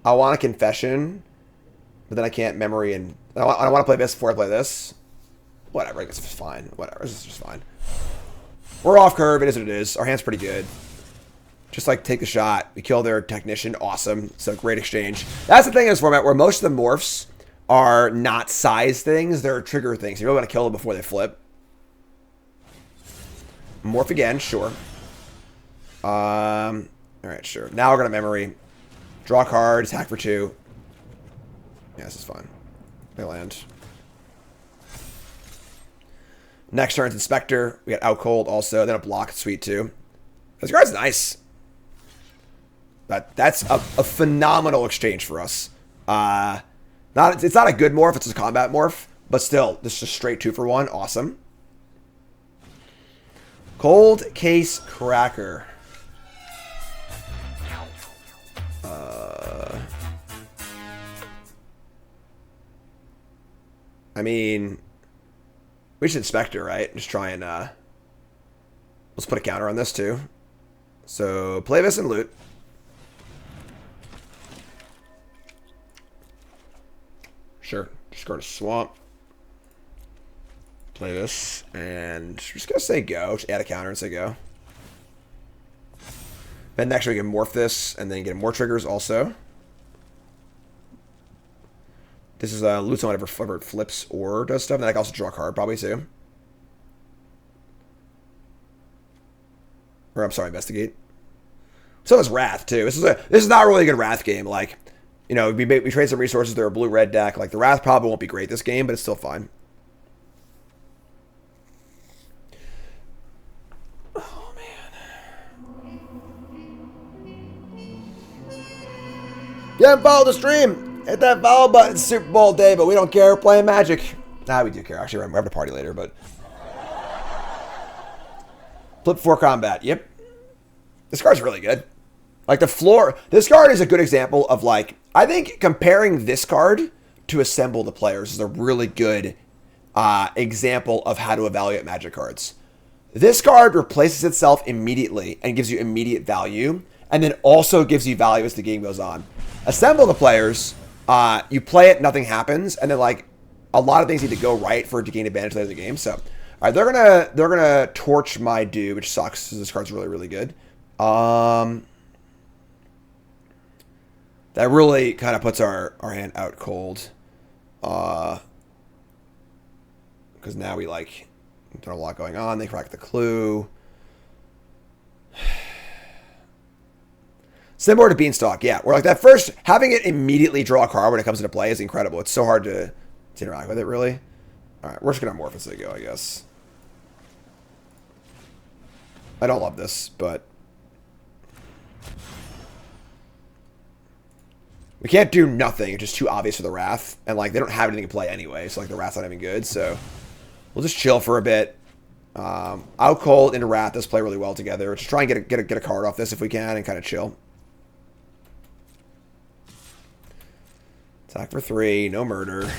S2: want a confession, but then I can't memory and... I don't want to play this before I play this. Whatever, I guess it's fine. Whatever, this is just fine. We're off curve, it is what it is. Our hand's pretty good. Just, like, take the shot. We kill their technician. Awesome. So, great exchange. That's the thing in this format where most of the morphs are not size things, they're trigger things. You really want to kill them before they flip. Morph again, sure. Alright, sure. Now we're gonna memory. Draw a card, attack for 2. Yeah, this is fine. They land. Next turn's Inspector. We got Out Cold also, then a block, sweet too. This card's nice. That's a phenomenal exchange for us. It's not a good morph, it's a combat morph, but still, this is a straight 2-for-1. Awesome. Cold Case Cracker. I mean, we should Inspector, right? Just try and let's put a counter on this too. So play this and loot. Sure. Just go to swamp. Play this. And just gonna say go. Just add a counter and say go. Then next we can morph this and then get more triggers also. This is loots on whatever it flips or does stuff. And then I can also draw a card probably too. Or I'm sorry, investigate. So is Wrath too. This is not really a good Wrath game. Like, you know, we trade some resources. They're a blue-red deck. Like the Wrath probably won't be great this game, but it's still fine. Oh man. Yeah, follow the stream. Hit that follow button. It's Super Bowl day, but we don't care. We're playing Magic. Nah, we do care. Actually, we're having a party later, but. Flip 4 combat. Yep. This card's really good. Like the floor. This card is a good example of like, I think comparing this card to Assemble the Players is a really good example of how to evaluate Magic cards. This card replaces itself immediately and gives you immediate value, and then also gives you value as the game goes on. Assemble the Players, you play it, nothing happens, and then like a lot of things need to go right for it to gain advantage later in the game. So, all right, they're gonna torch my dude, which sucks because this card's really really good. That really kind of puts our hand out cold. Because now we like don't have a lot going on. They crack the clue. Similar to Beanstalk, yeah. Where like that first, having it immediately draw a card when it comes into play is incredible. It's so hard to interact with it, really. Alright, we're just going to morph as they go, I guess. I don't love this, but... we can't do nothing. It's just too obvious for the Wrath. And like, they don't have anything to play anyway, so like the Wrath's not even good, so... we'll just chill for a bit. Out Cold and Wrath does play really well together. Just try and get a card off this if we can and kind of chill. Attack for 3, no murder.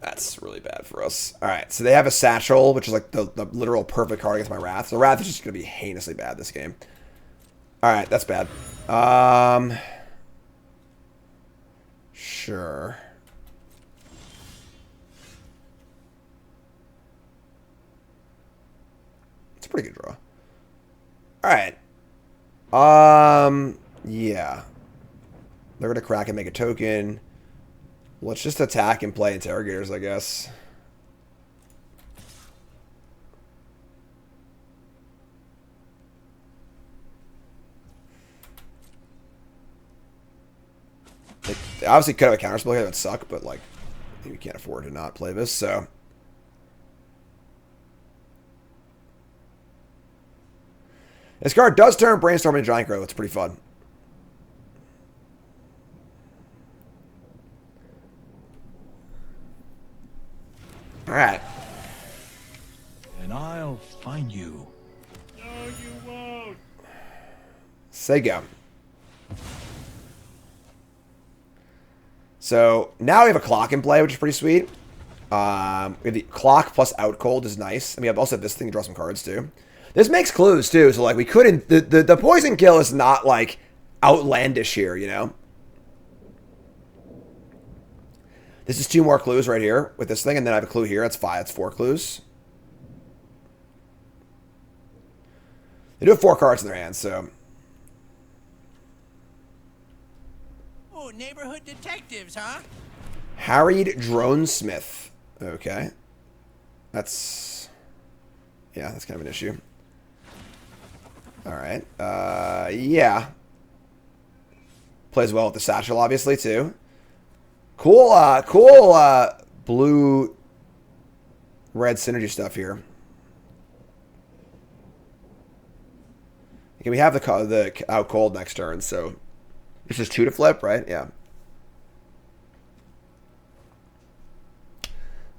S2: That's really bad for us. Alright, so they have a Satchel, which is like the literal perfect card against my Wrath. So Wrath is just going to be heinously bad this game. Alright, that's bad. Sure. It's a pretty good draw. Alright. Yeah. They're gonna crack and make a token. Let's just attack and play Interrogators, I guess. They obviously could have a counterspell here that would suck, but like, we can't afford to not play this, so. This card does turn Brainstorm into Giant Growth. It's pretty fun. Alright.
S17: And I'll find you.
S1: No, you won't.
S2: Say go. So now we have a clock in play, which is pretty sweet. We have the clock plus Out Cold is nice. And we have also this thing to draw some cards too. This makes clues too, so like we couldn't. The poison kill is not like outlandish here, you know. This is 2 more clues right here with this thing, and then I have a clue here. That's 5. That's 4 clues. They do have 4 cards in their hands, so.
S3: Oh, neighborhood detectives, huh?
S2: Harried Dronesmith. Okay. That's... yeah, that's kind of an issue. Alright. Yeah. Plays well with the Satchel, obviously, too. Cool, blue-red synergy stuff here. Okay, we have the Out Cold next turn, so... this is 2 to flip, right? Yeah.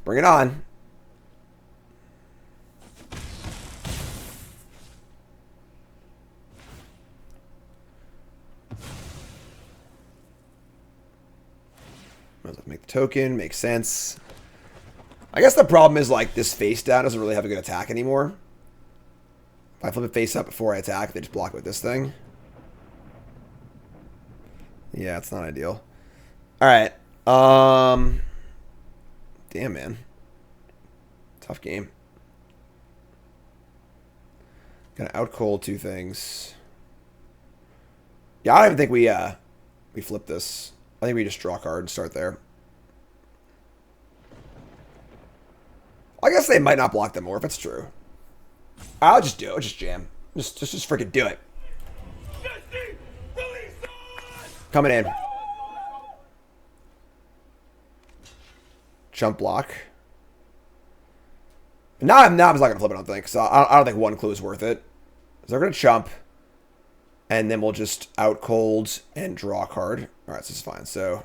S2: Bring it on. Make the token, makes sense. I guess the problem is, like, this face down doesn't really have a good attack anymore. If I flip it face up before I attack, they just block with this thing. Yeah, it's not ideal. Alright. Damn, man. Tough game. Gonna out-cold 2 things. Yeah, I don't even think we flip this. I think we just draw a card and start there. I guess they might not block them more if it's true. I'll just do it. Just jam. Just freaking do it. Coming in. Jump block. Now I'm just not gonna flip it. I don't think. So I don't think 1 clue is worth it. So they're gonna chump, and then we'll just out cold and draw a card. All right, so this is fine. So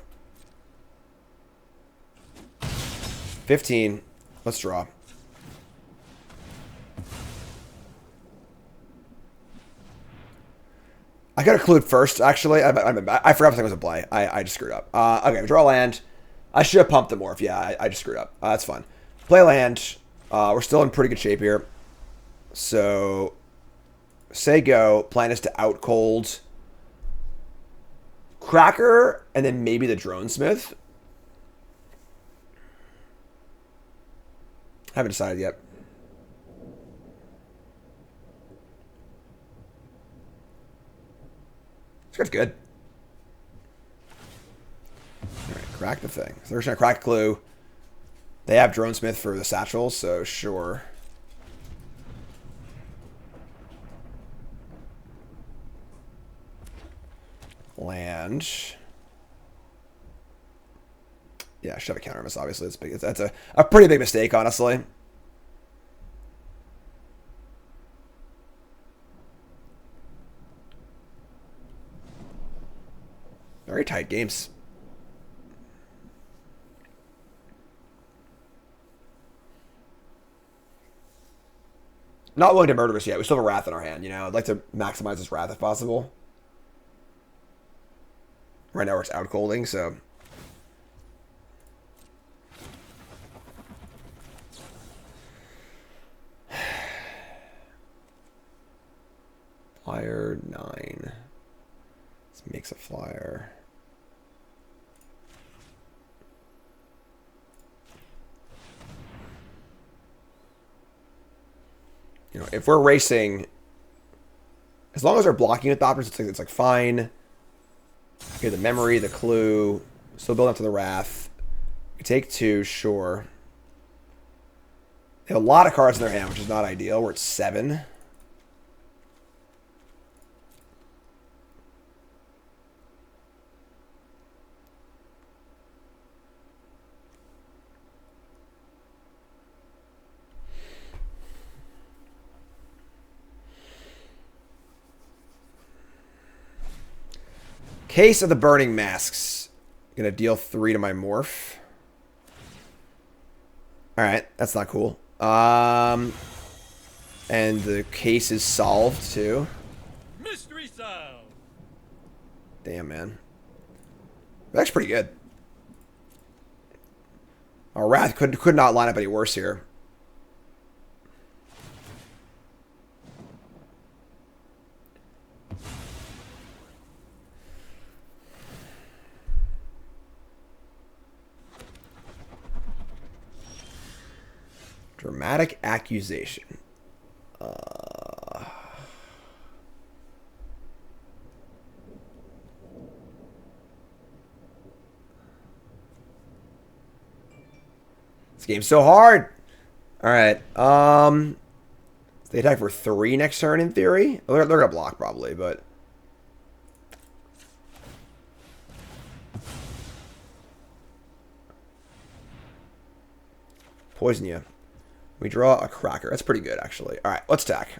S2: 15. Let's draw. I got to clue first, actually. I forgot if it was a play. I just screwed up. Okay, we draw land. I should have pumped the morph. Yeah, I just screwed up. That's fine. Play land. We're still in pretty good shape here. So, say go. Plan is to out cold Cracker, and then maybe the Drone Smith. Haven't decided yet. This guy's good. Alright, crack the thing. So they're just gonna crack clue. They have Drone Smith for the satchel, so sure. Land. Yeah, should have a counter miss, obviously. It's big. That's a pretty big mistake, honestly. Very tight games. Not willing to murder us yet. We still have a Wrath in our hand, you know. I'd like to maximize this Wrath if possible. Right now it's out colding, so. Flyer 9. Let's mix a flyer. You know, if we're racing, as long as they're blocking with the options, it's like fine. Okay, the memory, the clue, still building up to the Wrath. We take 2, sure. They have a lot of cards in their hand, which is not ideal. We're at 7. Case of the Burning Masks. Gonna deal 3 to my morph. Alright, that's not cool. And the case is solved too.
S8: Mystery sound.
S2: Damn, man. That's pretty good. Our Wrath could not line up any worse here. Dramatic accusation. This game's so hard. All right. They attack for 3 next turn in theory. They're gonna block probably, but. Poison you. We draw a Cracker. That's pretty good, actually. All right, let's attack.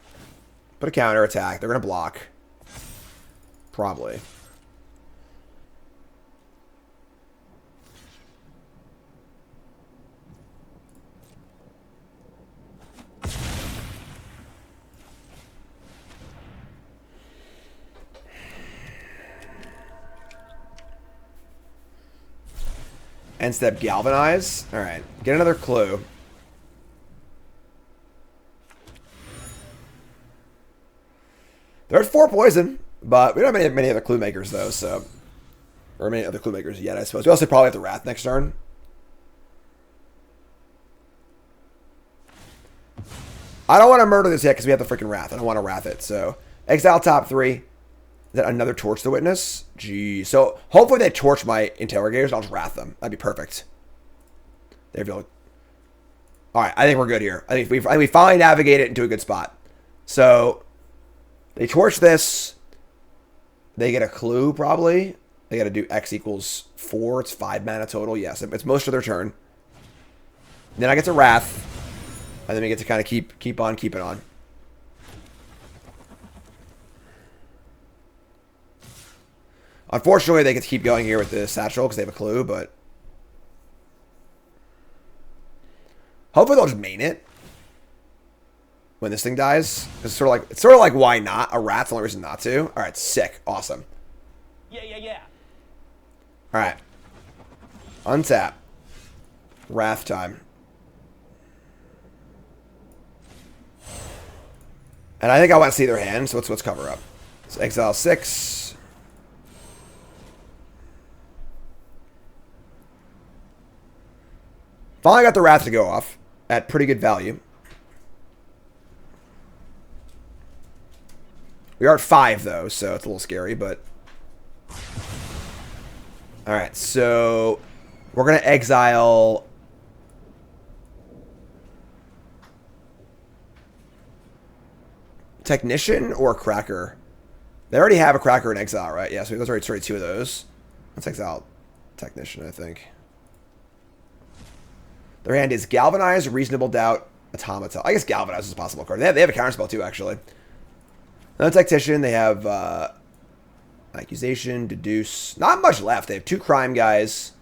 S2: Put a counter attack. They're going to block. Probably. End step Galvanize. All right, get another clue. They're at 4 poison, but we don't have many other clue makers though, so or many other clue makers yet, I suppose. We also probably have the Wrath next turn. I don't want to murder this yet because we have the freaking Wrath. I don't want to Wrath it. So exile top 3. Is that another Torch the Witness? Gee. So hopefully they torch my interrogators. I'll just Wrath them. That'd be perfect. There we go. All right, I think we're good here. I think we finally navigate it into a good spot. So they torch this. They get a clue probably. They got to do X equals 4. It's 5 mana total. Yes, it's most of their turn. Then I get to Wrath. And then we get to kind of keep on keeping on. Unfortunately, they get to keep going here with the Satchel because they have a clue, but hopefully they'll just main it when this thing dies. It's sort of like why not? A Rat's the only reason not to. All right, sick, awesome.
S6: Yeah.
S2: All right, untap. Wrath time. And I think I want to see their hand, so let's cover up. So exile 6. Finally got the Wrath to go off at pretty good value. We are at 5 though, so it's a little scary, but alright, so we're gonna exile Technician or Cracker? They already have a Cracker in exile, right? Yeah, so those are already 2 of those. Let's exile Technician, I think. Their hand is Galvanize, Reasonable Doubt, Automata. I guess Galvanize is a possible card. They have a counterspell too, actually. Another Tactician, they have Accusation, Deduce. Not much left. They have 2 crime guys,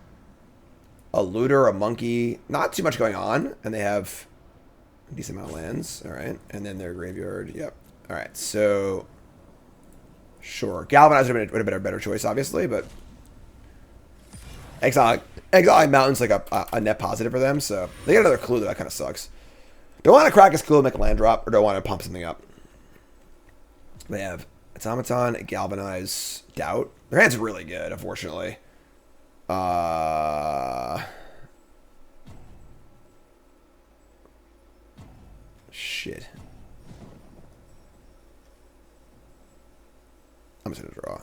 S2: a looter, a monkey. Not too much going on. And they have a decent amount of lands. All right. And then their graveyard. Yep. All right. So, sure. Galvanize would have been a better choice, obviously, but Exile Mountain's like a net positive for them, so they get another clue that kind of sucks. Do I want to crack this clue and make a land drop, or do I want to pump something up? They have Automaton, Galvanize, Doubt. Their hand's really good, unfortunately. Shit. I'm just gonna draw.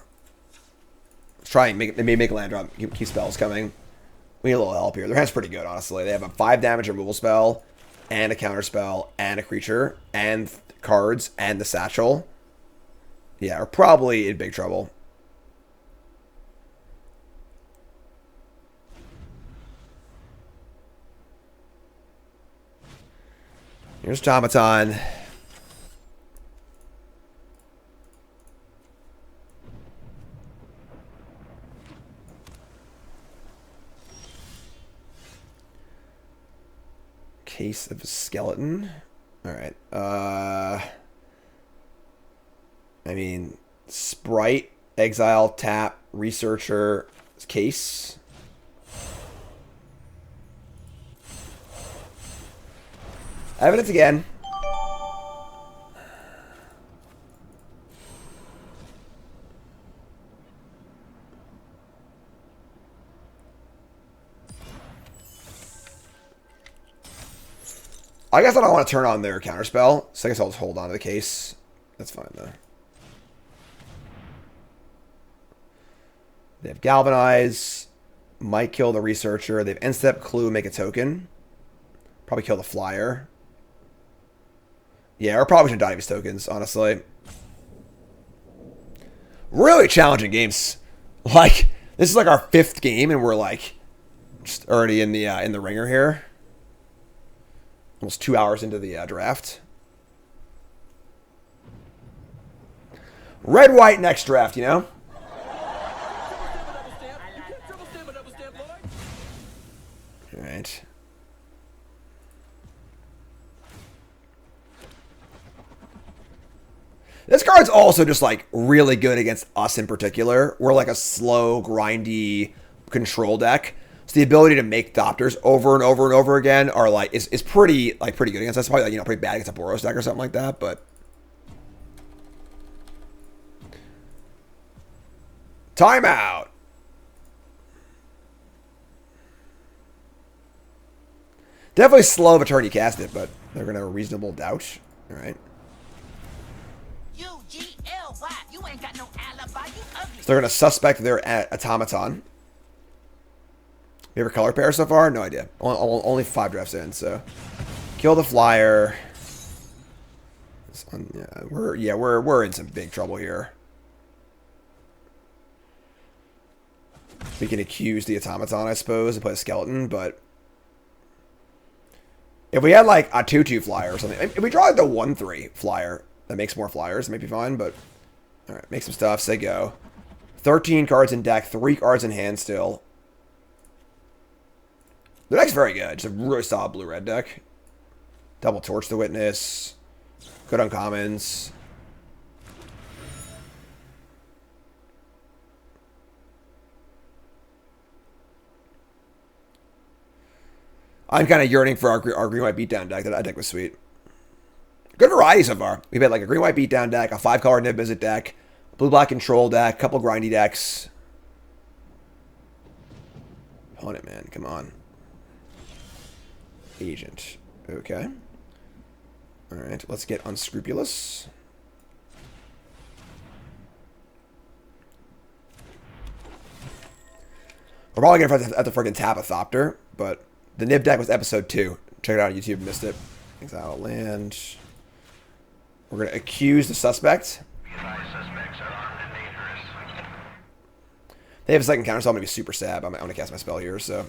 S2: Let's try and make a land drop. Keep spells coming. We need a little help here. Their hand's pretty good, honestly. They have a 5 damage removal spell, and a counter spell, and a creature, and cards, and the satchel. Yeah, we're probably in big trouble. Here's Automaton. Case of a Skeleton. Alright. I mean, Sprite, Exile, Tap, Researcher, Case. Evidence again. I guess I don't want to turn on their counterspell, so I guess I'll just hold on to the case. That's fine, though. They have Galvanize. Might kill the Researcher. They have End Step, Clue, make a token. Probably kill the Flyer. Yeah, or probably should die of these tokens, honestly. Really challenging games. Like, this is like our 5th game, and we're like just already in the ringer here. Almost 2 hours into the draft. Red, white, next draft, you know? Alright. This card's also just like really good against us in particular. We're like a slow, grindy control deck. So the ability to make Thopters over and over and over again are like is pretty good against us. Probably like, pretty bad against a Boros deck or something like that, but Timeout. Definitely slow of a turn you cast it, but they're going to have a reasonable doubt. All right.
S3: U-G-L-Y. You ain't got no alibi. You ugly.
S2: So they're going to suspect their automaton. Favorite color pair so far? No idea. Only 5 drafts in, so kill the flyer. We're in some big trouble here. We can accuse the automaton, I suppose, and play a skeleton, but if we had like a 2/2 flyer or something, if we draw like the 1/3 flyer that makes more flyers, it might be fine. But all right, make some stuff. Say go. 13 cards in deck, 3 cards in hand still. The deck's very good. Just a really solid blue-red deck. Double Torch the Witness. Good uncommons. I'm kind of yearning for our green-white beatdown deck. That deck was sweet. Good variety so far. We've had like a green-white beatdown deck, a 5-color Nib Mizzet deck, blue-black control deck, a couple grindy decks. Opponent, man. Come on. Agent. Okay. Alright, let's get unscrupulous. We're probably going to have to freaking tap a Thopter, but the Nib deck was episode 2. Check it out on YouTube, missed it. Exile land. We're going to accuse the suspect. They have a second counter, so I'm going to be super sad. I'm going to cast my spell here, so.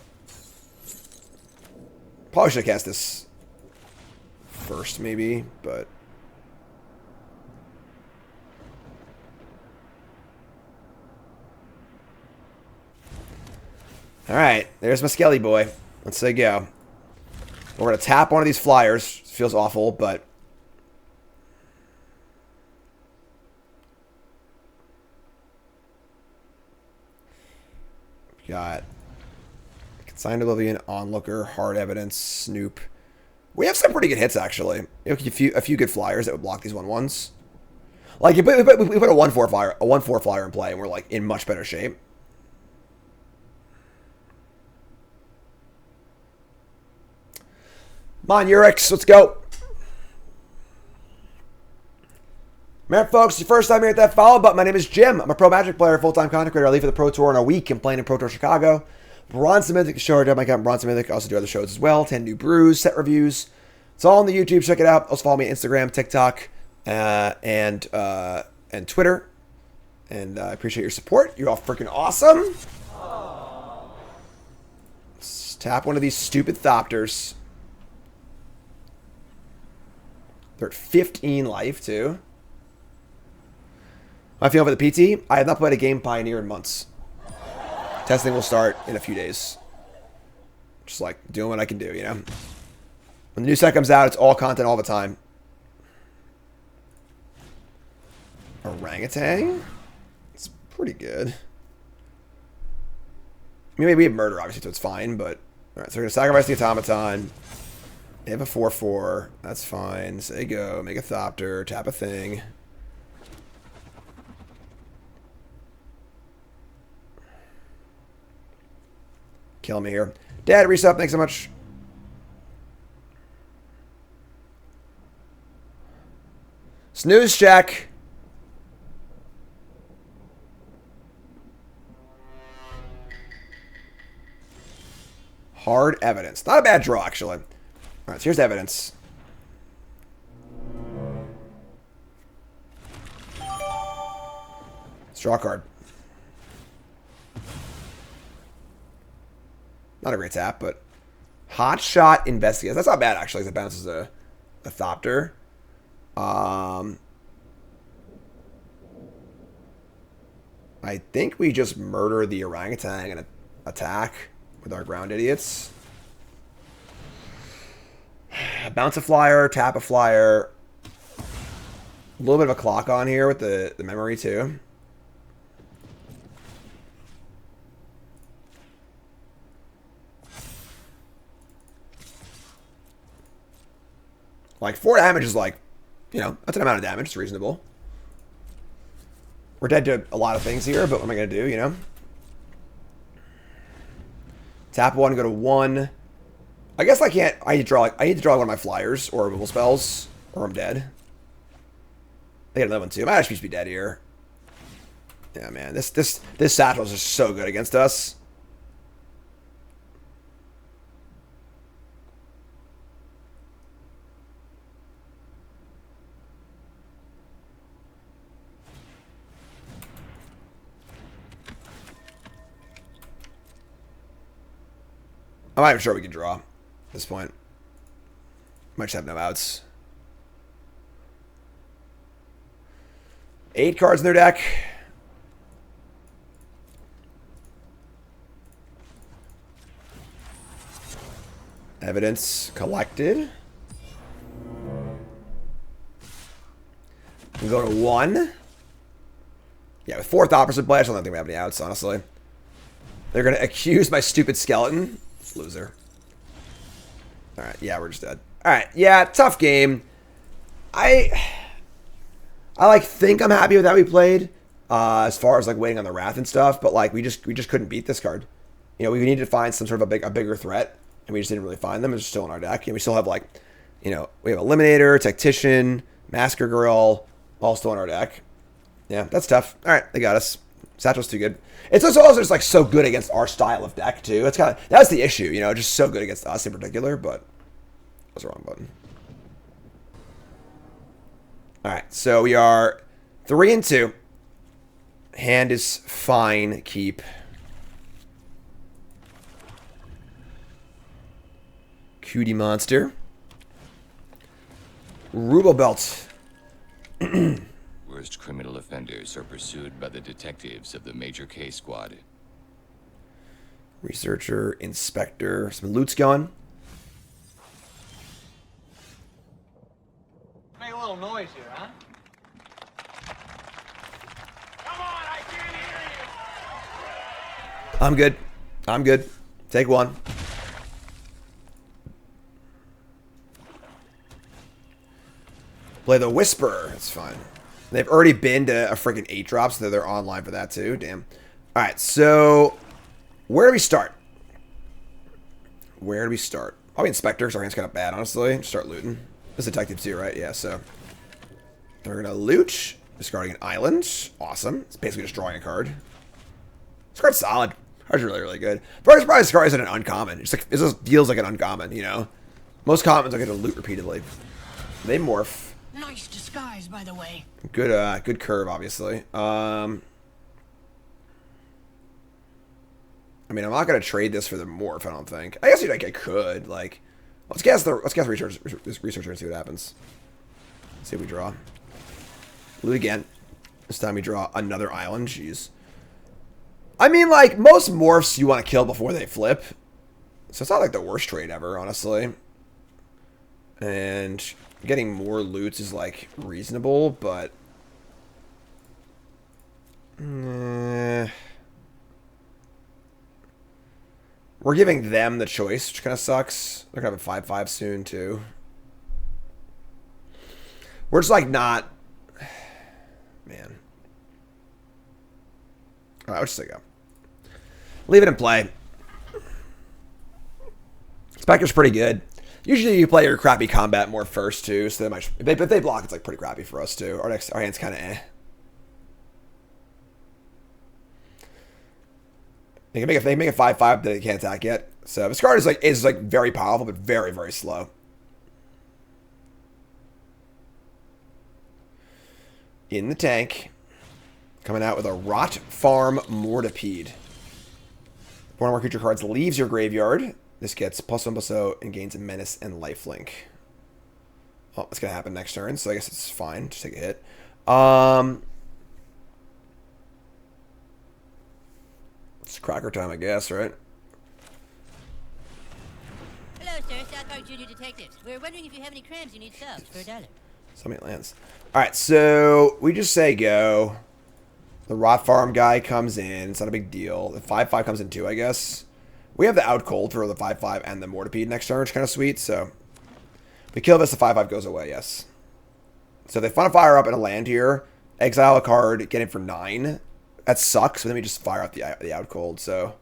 S2: Probably should have cast this first, maybe, but. Alright, there's my Skelly boy. Let's say go. We're going to tap one of these flyers. Feels awful, but. We got Consigned Oblivion, Onlooker, Hard Evidence, Snoop. We have some pretty good hits, actually. A few good flyers that would block these 1/1s. Like, we put a 1/4 flyer in play, and we're, like, in much better shape. Come on, Urix, let's go. Man, folks, your first time here at that follow button. My name is Jim. I'm a pro Magic player, full-time content creator. I leave for the Pro Tour in a week and playing in Pro Tour Chicago. Bronze Mythic show. I do my account Bronze Mythic. I also do other shows as well. 10 new brews, set reviews. It's all on the YouTube. Check it out. Also follow me on Instagram, TikTok, and Twitter. And I appreciate your support. You're all freaking awesome. Let's tap one of these stupid Thopters. They're at 15 life, too. I feel for the PT. I have not played a game Pioneer in months. Testing will start in a few days. Just like doing what I can do, you know? When the new set comes out, it's all content all the time. Orangutan? It's pretty good. I mean, we have murder, obviously, so it's fine, but... Alright, so we're going to sacrifice the automaton. They have a 4/4. That's fine. Say go. Make a Thopter. Tap a thing. Kill me here. Dad, resub. Thanks so much. Snooze check. Hard evidence. Not a bad draw, actually. All right, so here's evidence. Let's draw a card. Not a great tap, but Hot Shot Investigates. That's not bad, actually, because it bounces a Thopter. I think we just murder the orangutan and attack with our ground idiots. Bounce a flyer, tap a flyer. A little bit of a clock on here with the memory, too. Like, 4 damage is like, you know, that's an amount of damage. It's reasonable. We're dead to a lot of things here, but what am I going to do, you know? Tap 1, go to 1. I guess I can't. I need to draw one of my flyers or removal spells, or I'm dead. I get another one too. I might actually be dead here. Yeah, man. This Satchel is just so good against us. I'm not even sure we can draw at this point. Might just have no outs. 8 cards in their deck. Evidence collected. We go to 1. Yeah, with 4th opposite play, I don't think we have any outs, honestly. They're going to accuse my stupid skeleton. Loser. Alright, yeah, we're just dead. Alright, yeah, tough game. I like think I'm happy with how we played. As far as like waiting on the Wrath and stuff, but like we just couldn't beat this card. You know, we needed to find some sort of a bigger threat, and we just didn't really find them. It's still in our deck. And we still have like, you know, we have Eliminator, Tactician, Masker Girl, all still in our deck. Yeah, that's tough. Alright, they got us. Satchel's too good. It's also just like so good against our style of deck too. It's kind of that's the issue, you know, just so good against us in particular. But that was the wrong button. All right, so we are 3-2. Hand is fine. Keep. Cutie monster. Ruble belt.
S5: Worst criminal offenders are pursued by the detectives of the Major K Squad.
S2: Researcher, inspector, some loot's going.
S10: Make a little noise here, huh? Come on, I can't hear you.
S2: I'm good. I'm good. Take 1. Play the Whisperer. That's fine. They've already been to a freaking 8-drop, so they're online for that too. Damn. All right, so where do we start? Where do we start? Probably Inspector, because our hand's kind of bad, honestly. Just start looting. This is Detective too, right? Yeah, so we're going to loot. Discarding an island. Awesome. It's basically just drawing a card. This card's solid. Card's really, really good. Very surprised this card isn't an uncommon. It's like, it just feels like an uncommon, you know? Most commons are going to loot repeatedly. They morph.
S18: Nice disguise, by the way.
S2: Good, good curve, obviously. I mean, I'm not gonna trade this for the morph. I don't think. I guess I could. Like, let's guess researcher and see what happens. Let's see if we draw. Loot again. This time we draw another island. Jeez. I mean, like most morphs, you want to kill before they flip. So it's not like the worst trade ever, honestly. And getting more loots is like reasonable, but we're giving them the choice, which kind of sucks. They're gonna have a 5/5 soon too. We're just like not, man. All right, let's just go. Leave it in play. Spectre's pretty good. Usually you play your crappy combat more first too, so they might. If they block, it's like pretty crappy for us too. Our hand's kind of eh. They can make a 5/5 that they can't attack yet. So this card is like very powerful, but very, very slow. In the tank, coming out with a Rot Farm Mortipede. One of our creature cards leaves your graveyard. This gets +1/+0 and gains a menace and lifelink. Oh, it's gonna happen next turn, so I guess it's fine. Just take a hit. It's cracker time, I guess, right?
S12: Hello, sir. South Park Junior Detectives. We're wondering if you have any crams you need subs for $1.
S2: So many lands. All right, so we just say go. The Rot Farm guy comes in. It's not a big deal. The 5/5 comes in too, I guess. We have the Out Cold for the 5/5 and the Mortipede next turn, which is kind of sweet. So we kill this, the 5/5 goes away, yes. So they want to fire up in a land here, exile a card, get it for 9. That sucks, but then we just fire out the out cold, so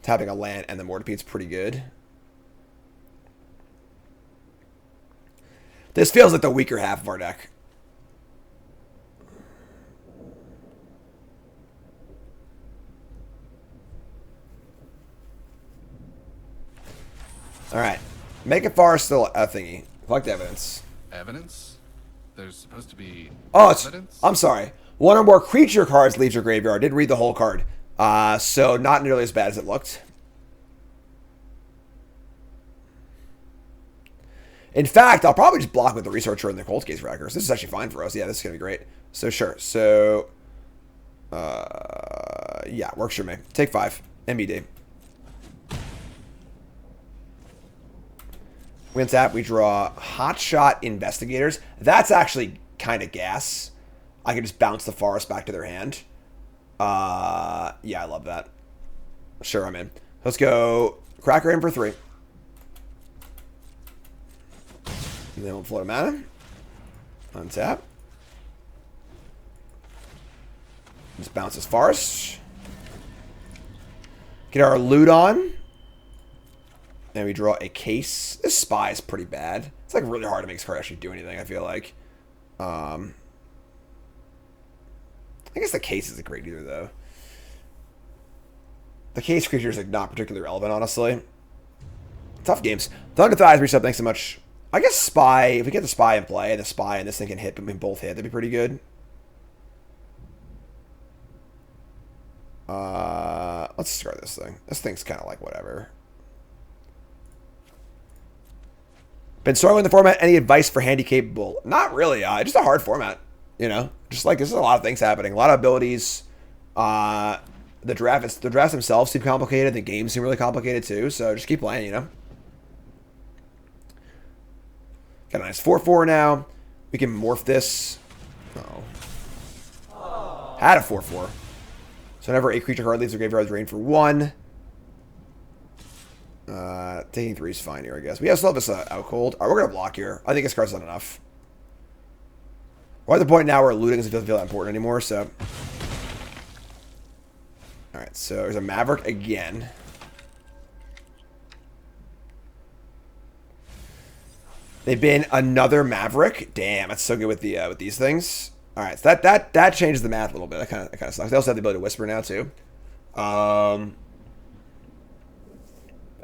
S2: tapping a land and the Mortipede's pretty good. This feels like the weaker half of our deck. Alright. Make it far still a thingy. Collect evidence.
S19: Evidence? There's supposed to be
S2: evidence? I'm sorry. One or more creature cards leaves your graveyard. Didn't read the whole card. So not nearly as bad as it looked. In fact, I'll probably just block with the Researcher and the Cold Case Wreckers. This is actually fine for us. Yeah, this is going to be great. So sure. So, yeah, works for me. Take 5. MBD. We untap, we draw Hotshot Investigators. That's actually kind of gas. I can just bounce the forest back to their hand. Yeah, I love that. Sure, I'm in. Let's go Cracker in for 3. And then we'll float a mana. Untap. Just bounce this forest. Get our loot on. And we draw a case. This spy is pretty bad. It's like really hard to make this card actually do anything, I feel like. I guess the case isn't great either, though. The case creature is like not particularly relevant, honestly. Tough games. Thunder Thighs reset, thanks so much. I guess Spy, if we get the Spy in play, and the Spy and this thing can hit, but we both hit, that'd be pretty good. Let's discard this thing. This thing's kind of like whatever. Been struggling with the format. Any advice for handy capable? Not really. Just a hard format. You know, just like there's a lot of things happening, a lot of abilities. The drafts themselves seem complicated. The games seem really complicated too. So just keep playing. You know. Got a nice 4/4 now. We can morph this. Oh. Had a 4/4. So whenever a creature card leaves the graveyard, drain for 1. Taking 3 is fine here, I guess. We still have this out cold. Alright, we're gonna block here. I think this card's not enough. We're at the point now where looting doesn't feel that important anymore, so. Alright, so there's a Maverick again. They've been another Maverick. Damn, that's so good with the with these things. Alright, so that changes the math a little bit. That kind of sucks. They also have the ability to whisper now too. That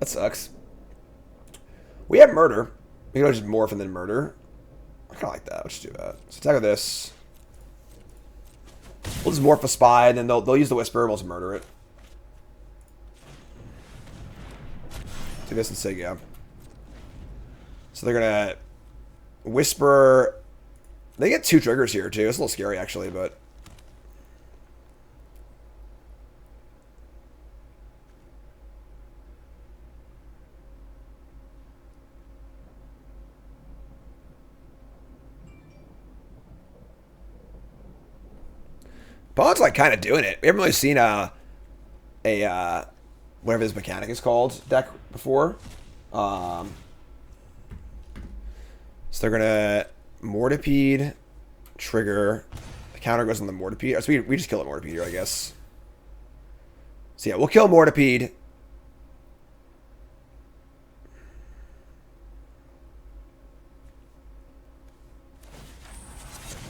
S2: sucks. We have murder. We can just morph and then murder. I kind of like that. Let's do that. So attack with this. We'll just morph a spy, and then they'll use the whisper, and we'll just murder it. Do this and say yeah. So they're gonna whisper. They get 2 triggers here too. It's a little scary actually, but. Bond's like kind of doing it. We haven't really seen a whatever this mechanic is called deck before. So they're gonna Mortipede, trigger. The counter goes on the Mortipede. So we just kill a Mortipede here, I guess. So yeah, we'll kill Mortipede.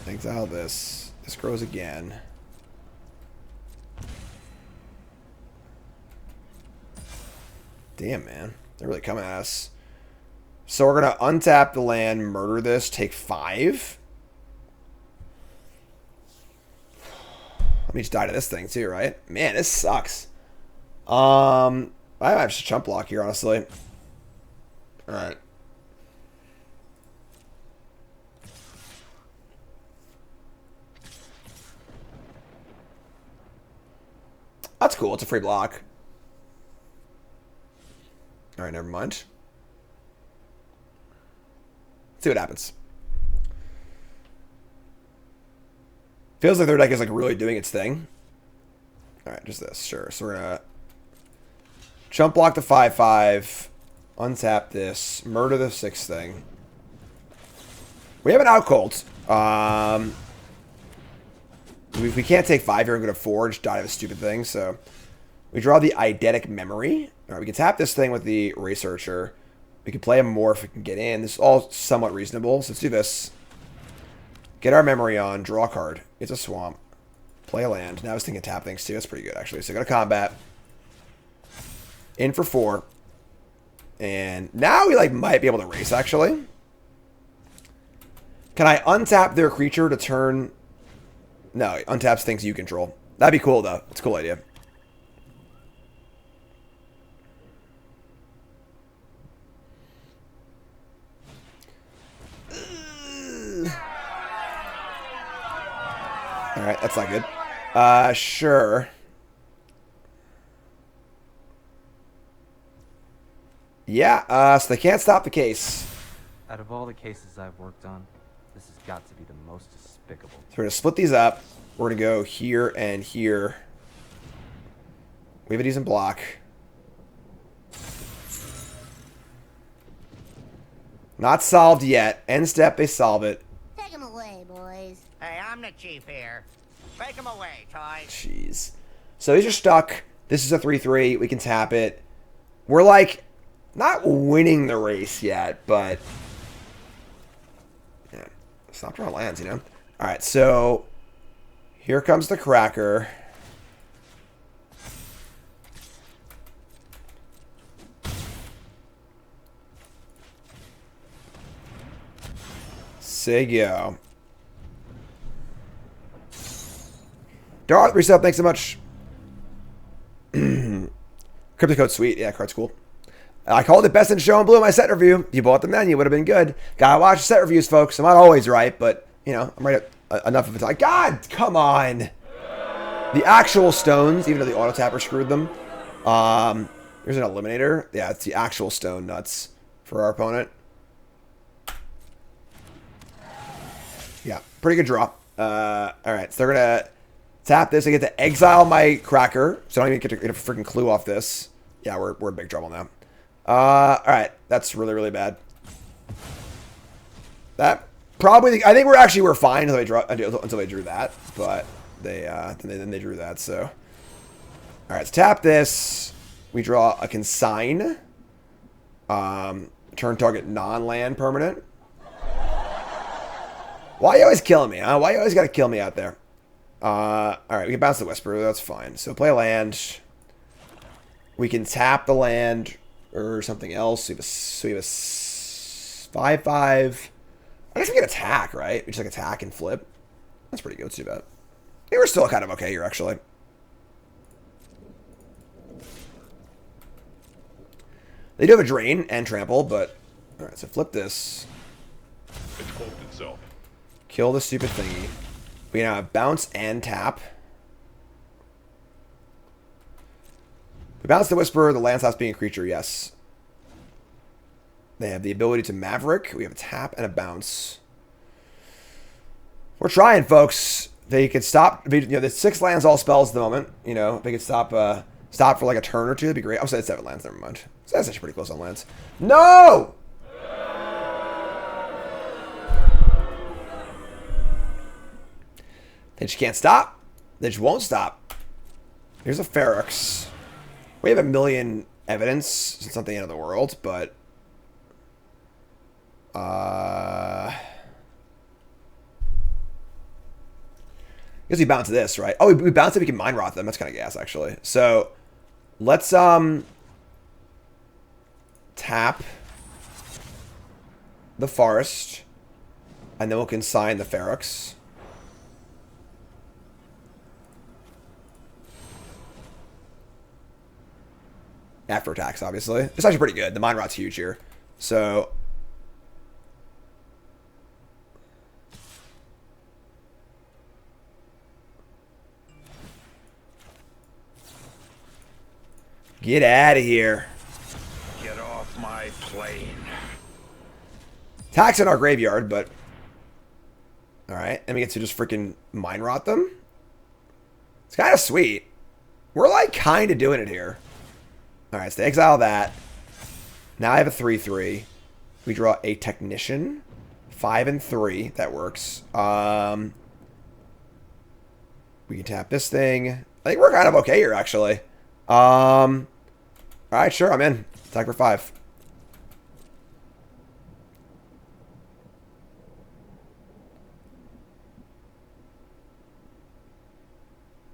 S2: Exile this. This grows again. Damn, man. They're really coming at us. So we're going to untap the land, murder this, take 5. Let me just die to this thing too, right? Man, this sucks. I might just chump block here, honestly. Alright. That's cool. It's a free block. Alright, never mind. Let's see what happens. Feels like their deck is like really doing its thing. Alright, just this. Sure. So we're gonna chump block the 5/5. Untap this. Murder the 6 thing. We have an out cold. We can't take 5 here and go to 4. Just died of a stupid thing. So we draw the eidetic memory. All right, we can tap this thing with the researcher. We can play a morph if we can get in. This is all somewhat reasonable. So let's do this. Get our memory on. Draw a card. It's a swamp. Play a land. Now I was thinking tap things too. That's pretty good actually. So go to combat. In for 4. And now we like might be able to race actually. Can I untap their creature to turn... No, it untaps things you control. That'd be cool though. It's a cool idea. Alright, that's not good. Sure. Yeah, so they can't stop the case.
S20: Out of all the cases I've worked on, this has got to be the most despicable.
S2: So we're going to split these up. We're going to go here and here. We have a decent block. Not solved yet. End step, they solve it.
S12: Take him away, boys.
S3: Hey, I'm the chief here. Take him away, Ty.
S2: Jeez. So these are stuck. This is a 3-3. We can tap it. We're like not winning the race yet, but yeah, stop drawing lands, you know. All right, so here comes the cracker. Say go. Darth, resub, thanks so much. Crypto code sweet. Yeah, card's cool. I called it best in show and blue in my set review. If you bought the menu, would have been good. Gotta watch the set reviews, folks. I'm not always right, but, you know, I'm right at enough of the time. God, come on. The actual stones, even though the auto tapper screwed them. There's an eliminator. Yeah, it's the actual stone nuts for our opponent. Yeah, pretty good draw. All right, so they're going to tap this. I get to exile my cracker, so I don't even get a freaking clue off this. Yeah, we're in big trouble now. All right, that's really, really bad. That probably, I think we're fine until they drew that, but then they drew that. So, all right, let's tap this. We draw a consign. Turn target non-land permanent. Why are you always killing me, huh? Why you always got to kill me out there? All right, we can bounce the Whisperer. That's fine. So play a land. We can tap the land or something else. We have a 5/5. I guess we can attack, right? We just like attack and flip. That's pretty good. Let's do that. I think we're still kind of okay here, actually. They do have a drain and trample, but all right. So flip this.
S15: It's cloaked itself.
S2: Kill the stupid thingy. We now have bounce and tap. We bounce the Whisperer, the land stops being a creature, yes. They have the ability to Maverick. We have a tap and a bounce. We're trying, folks. They could stop, you know, the 6 lands all spells at the moment. You know, they could stop for like a turn or two. That'd be great. I'm saying 7 lands, never mind. So that's actually pretty close on lands. No! They just can't stop. They just won't stop. Here's a Ferox. We have a million evidence. It's not the end of the world, but... I guess we bounce this, right? Oh, we bounce it, we can mind rot them. That's kind of gas, actually. So, let's tap the forest, and then we'll consign the Ferox. After attacks, obviously. It's actually pretty good. The mind rot's huge here. So... get out of here.
S17: Get off my plane.
S2: Attacks in our graveyard, but... Alright, and we get to just freaking mind rot them. It's kind of sweet. We're like kind of doing it here. Alright, so they exile that. Now I have a 3/3. We draw a Technician. 5 and 3. That works. We can tap this thing. I think we're kind of okay here, actually. All right, sure, I'm in. Attack for 5.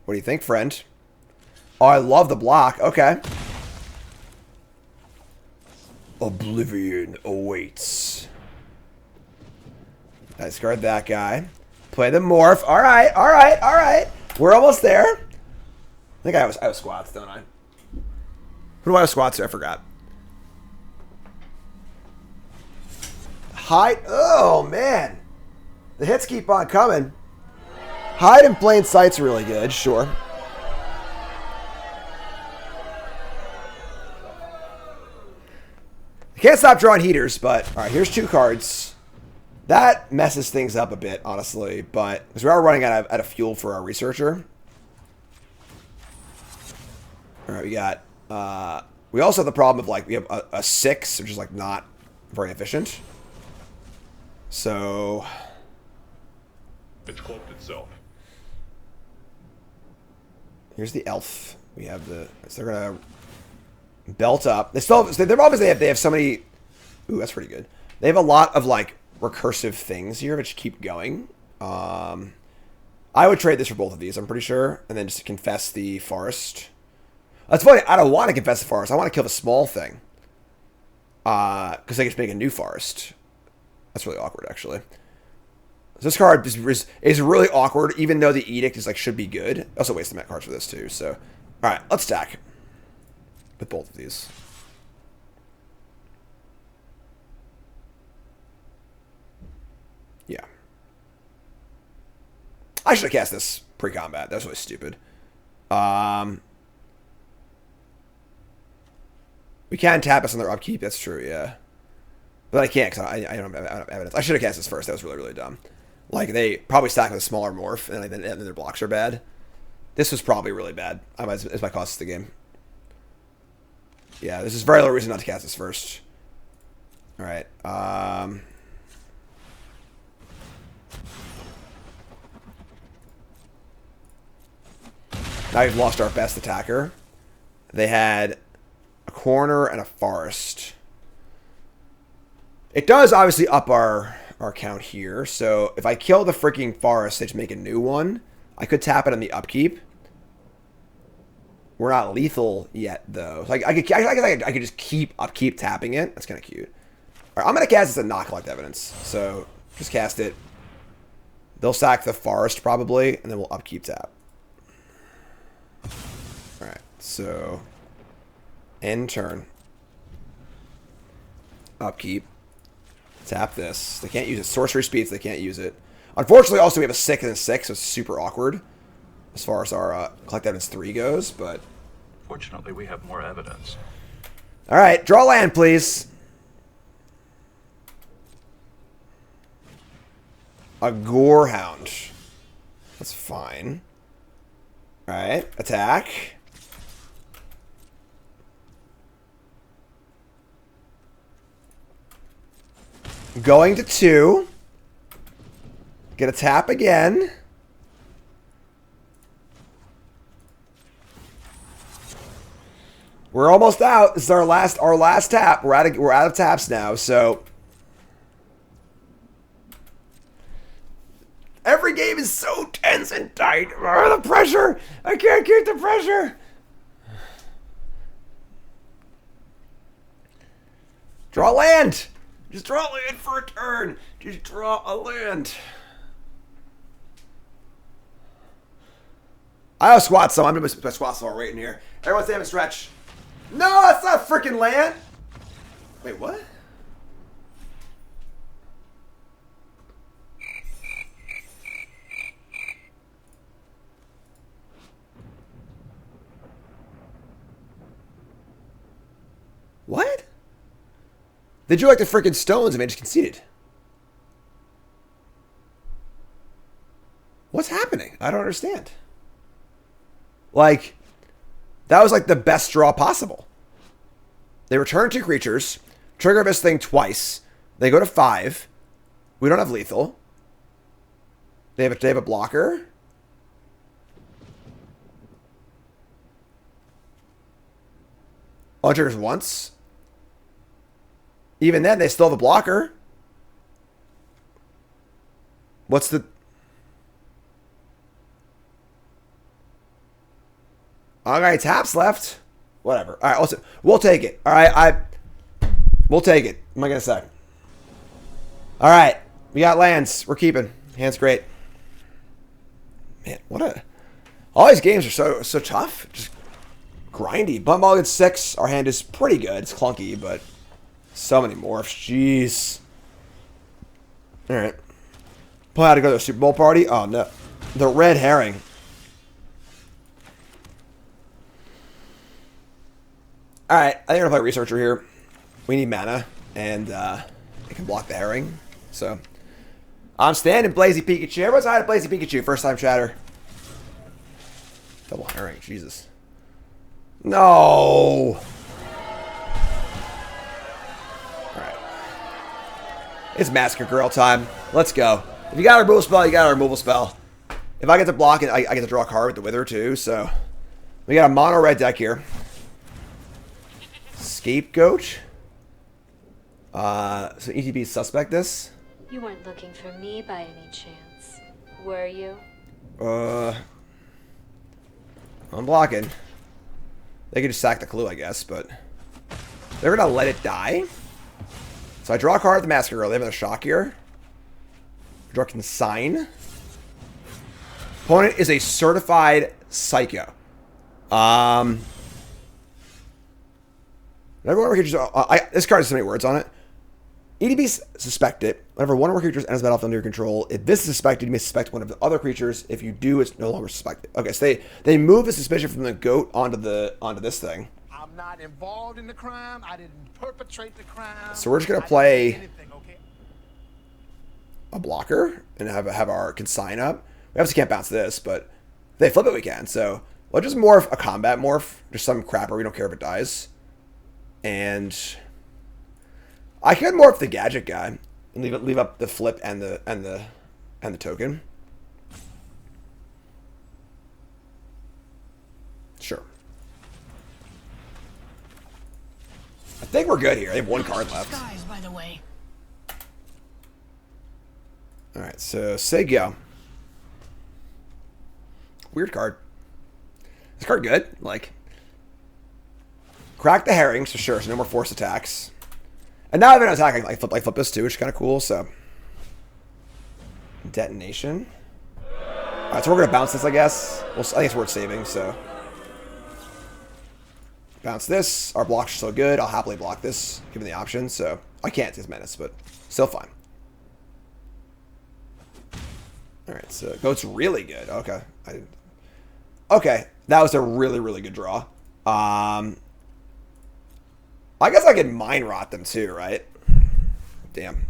S2: What do you think, friend? Oh, I love the block. Okay. Oblivion awaits. Discard that guy. Play the morph. All right, all right, all right. We're almost there. I think I have squats, don't I? Who do I have squats to? I forgot. Hide. Oh, man. The hits keep on coming. Hide in plain sight's really good, sure. I can't stop drawing heaters, but... Alright, here's 2 cards. That messes things up a bit, honestly, but... Because we are running out of fuel for our researcher. Alright, we got... we also have the problem of, like, we have a 6, which is, like, not very efficient. So...
S15: It's cloaked itself.
S2: Here's the elf. We have the... So they're gonna... Belt up. They still have, they're obviously they have so many. Ooh, that's pretty good. They have a lot of like recursive things here which keep going. I would trade this for both of these, I'm pretty sure, and then just confess the forest. That's funny. I don't want to confess the forest. I want to kill the small thing. Because I can just make a new forest. That's really awkward, actually. So this card is really awkward, even though the edict is like should be good. I also waste the mat cards for this too. So, all right, let's stack. With both of these. Yeah. I should have cast this pre-combat. That's really stupid. We can tap us on their upkeep. That's true, yeah. But I can't because I don't have evidence. I should have cast this first. That was really, really dumb. Like, they probably stack with a smaller morph, and then their blocks are bad. This was probably really bad. It might cost us the game. Yeah, this is very little reason not to cast this first. Alright, now we've lost our best attacker. They had a corner and a forest. It does obviously up our count here, so if I kill the freaking forest, they just make a new one. I could tap it on the upkeep. We're not lethal yet, though. Like I could just keep tapping it. That's kind of cute. All right, I'm gonna cast this and not collect evidence. So just cast it. They'll sack the forest probably, and then we'll upkeep tap. All right, so end turn. Upkeep. Tap this. They can't use it. Sorcery speeds. They can't use it. Unfortunately, also we have a 6 and a 6, so it's super awkward as far as our collect evidence 3 goes, but...
S9: Fortunately, we have more evidence.
S2: Alright, draw land, please. A Gorehound. That's fine. Alright, attack. Going to 2. Get a tap again. We're almost out. This is our last tap. We're out of taps now, so every game is so tense and tight. Oh, the pressure! I can't keep the pressure. Draw land. Just draw land for a turn. Just draw a land. I have squats, so I'm gonna put squats all right in here. Everyone stay up and stretch. No, that's not freaking land. Wait, what? What? They drew like the freaking stones and they just conceded. What's happening? I don't understand. Like, that was like the best draw possible. They return 2 creatures, trigger this thing twice. They go to 5. We don't have lethal. They have a blocker. All triggers once. Even then, they still have a blocker. What's the... Alright, taps left. Whatever. Alright, we'll take it. Alright, we'll take it. What am I going to say? Alright, we got lands. We're keeping. Hand's great. Man, what a... All these games are so tough. Just grindy. Bump ball gets 6. Our hand is pretty good. It's clunky, but so many morphs. Jeez. Alright. Plan to go to the Super Bowl party? Oh, no. The red herring. Alright, I think we're going to play Researcher here. We need mana, and it can block the herring. So, I'm standing Blazy Pikachu. Everyone's high to Blazy Pikachu. First time chatter. Double herring, Jesus. No! Alright. It's Massacre Girl time. Let's go. If you got a removal spell, you got a removal spell. If I get to block it, I get to draw a card with the Wither too, so. We got a mono red deck here. Scapegoat. So ETB suspect this.
S7: You weren't looking for me by any chance, were you?
S2: I'm blocking. They could just sack the clue, I guess, but they're gonna let it die. So I draw a card at the Massacre Girl. They have another shock here. Draw Consign. Opponent is a certified psycho. Whenever one of our creatures, this card has so many words on it. EDB suspected. Whenever one of our creatures enters the battlefield under your control, if this is suspected, you may suspect one of the other creatures. If you do, it's no longer suspected. Okay, so they move the suspicion from the goat onto this thing.
S10: I'm not involved in the crime. I didn't perpetrate the crime.
S2: So we're just gonna play a blocker and have our consign up. We obviously can't bounce this, but if they flip it, we can. So we'll just morph a combat morph, just some crapper. We don't care if it dies. And I could morph the gadget guy and leave up the flip and the token. Sure. I think we're good here. They have one card left.
S18: Skies, by the way.
S2: All right, so say go. Weird card. This card good? Like, crack the herrings for sure. So no more force attacks. And now I've been attacking like flip this too, which is kind of cool. So detonation. All right, so we're gonna bounce this, I guess. Well, I think it's worth saving. So bounce this. Our blocks are so good. I'll happily block this, given the option. So I can't take menace, but still fine. All right, so goat's really good. Okay, okay, that was a really good draw. I guess I could mind rot them too, right? Damn.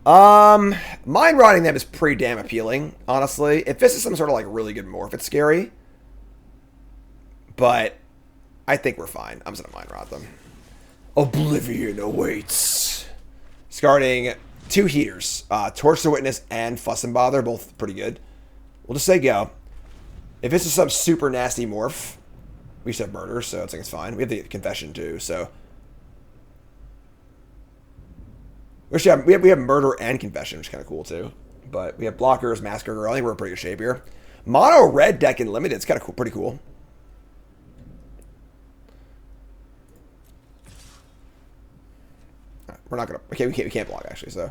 S2: Mind rotting them is pretty damn appealing, honestly. If this is some sort of like really good morph, it's scary. But I think we're fine. I'm just gonna mind rot them. Oblivion awaits. Discarding 2 heaters. Torch the Witness and Fuss and Bother, both pretty good. We'll just say go. If this is some super nasty morph, we just have murder, so it's like it's fine. We have the confession too, so we have murder and confession, which is kind of cool too. But we have blockers, Massacre Girl. I think we're in pretty good shape here. Mono red deck in limited. It's kind of cool, pretty cool. Right, we're not gonna. Okay, we can't block actually. So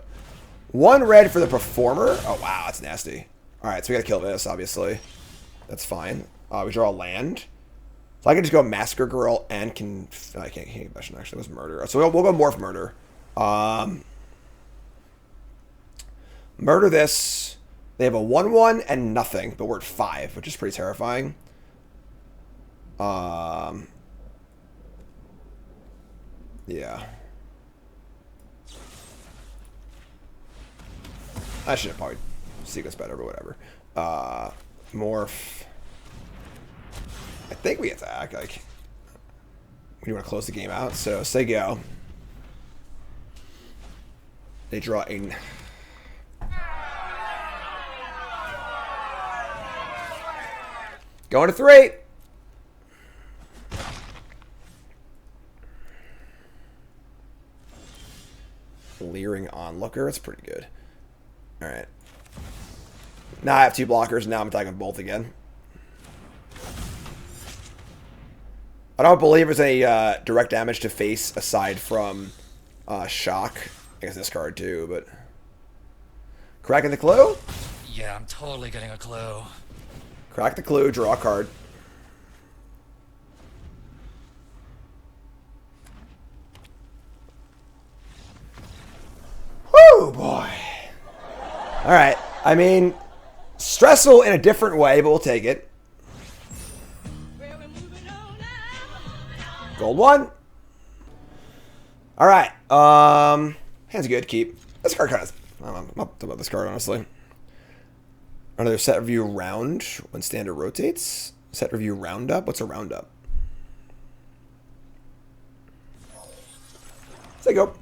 S2: 1 red for the Performer. Oh wow, that's nasty. All right, so we gotta kill this. Obviously, that's fine. We draw a land. So I can just go Massacre Girl and I can't confession actually. It was murder. So we'll go morph murder. Murder this. They have a 1/1 and nothing, but we're at 5, which is pretty terrifying. Yeah. I should have probably sequence better, but whatever. Morph. I think we attack. Like, we want to close the game out, so say go. They draw a... Going to 3. Leering Onlooker. That's pretty good. All right. Now I have 2 blockers. Now I'm attacking both again. I don't believe there's any direct damage to face aside from shock. I guess this card too, but... Cracking the clue?
S21: Yeah, I'm totally getting a clue.
S2: Crack the clue, draw a card. Whoo, boy. Alright, I mean, stressful in a different way, but we'll take it. Gold 1. Alright, hand's good, keep. This card kind of... I'm not about this card, honestly. Another set review round when standard rotates. Set review roundup. What's a roundup? Say go.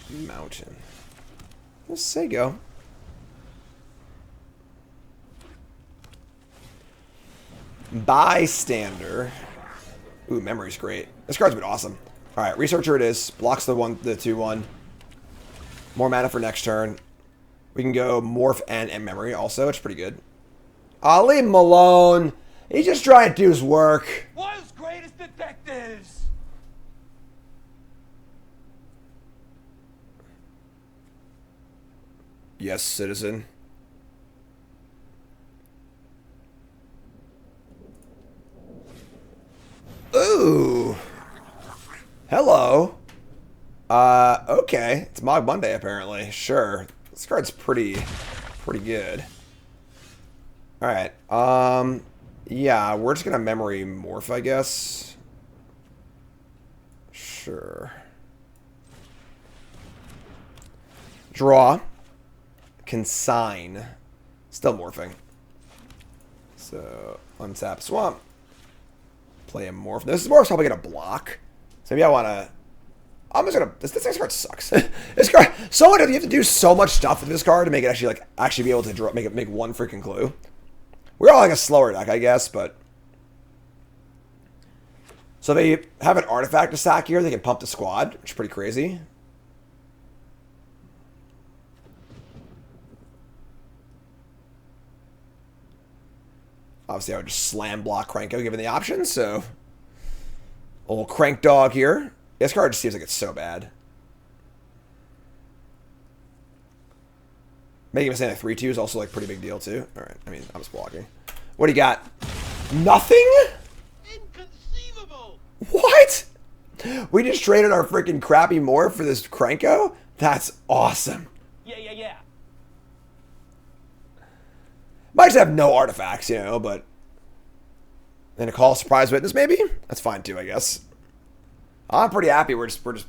S2: Mountain. Let's say go. Bystander. Ooh, memory's great. This card's been awesome. All right, Researcher it is. Blocks the 2/1. More mana for next turn. We can go Morph and Memory also. It's pretty good. I'll leave him alone. He's just trying to do his work.
S16: World's greatest detectives!
S2: Yes, citizen. Ooh. Hello. Okay. It's Mog Monday, apparently. Sure. This card's pretty good. Alright. Yeah, we're just gonna memory morph, I guess. Sure. Draw. Consign. Still morphing. So, untap swamp. Play a morph. This morph's probably gonna block. So maybe I wanna... I'm just gonna... This next card sucks. This card... You have to do so much stuff with this card to make it actually be able to draw, make one freaking clue. We're all like a slower deck, I guess, but... So they have an artifact to sack here. They can pump the squad, which is pretty crazy. Obviously, I would just slam block Cranko given the option, so... Old Crank Dog here. This card just seems like it's so bad. Making him say like 3/2 is also like pretty big deal too. Alright, I mean, I'm just blocking. What do you got? Nothing? Inconceivable! What? We just traded our freaking crappy morph for this Cranko? That's awesome.
S16: Yeah.
S2: Might just have no artifacts, you know, but... Then a call surprise witness, maybe? That's fine too, I guess. I'm pretty happy. We're just...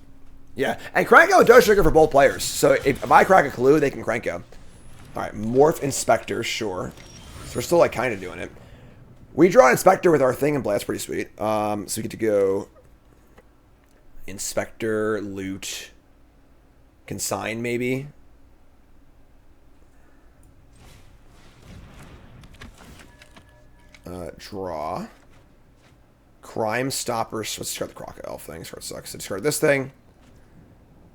S2: Yeah. And Cranko does trigger for both players. So if I crack a clue, they can Cranko. Alright, Morph Inspector, sure. So we're still like kind of doing it. We draw an Inspector with our thing and play. That's pretty sweet. So we get to go... Inspector, Loot... Consign, maybe? Draw. Crime Stoppers. Let's discard the Crocodile thing. This card sucks. So discard this thing.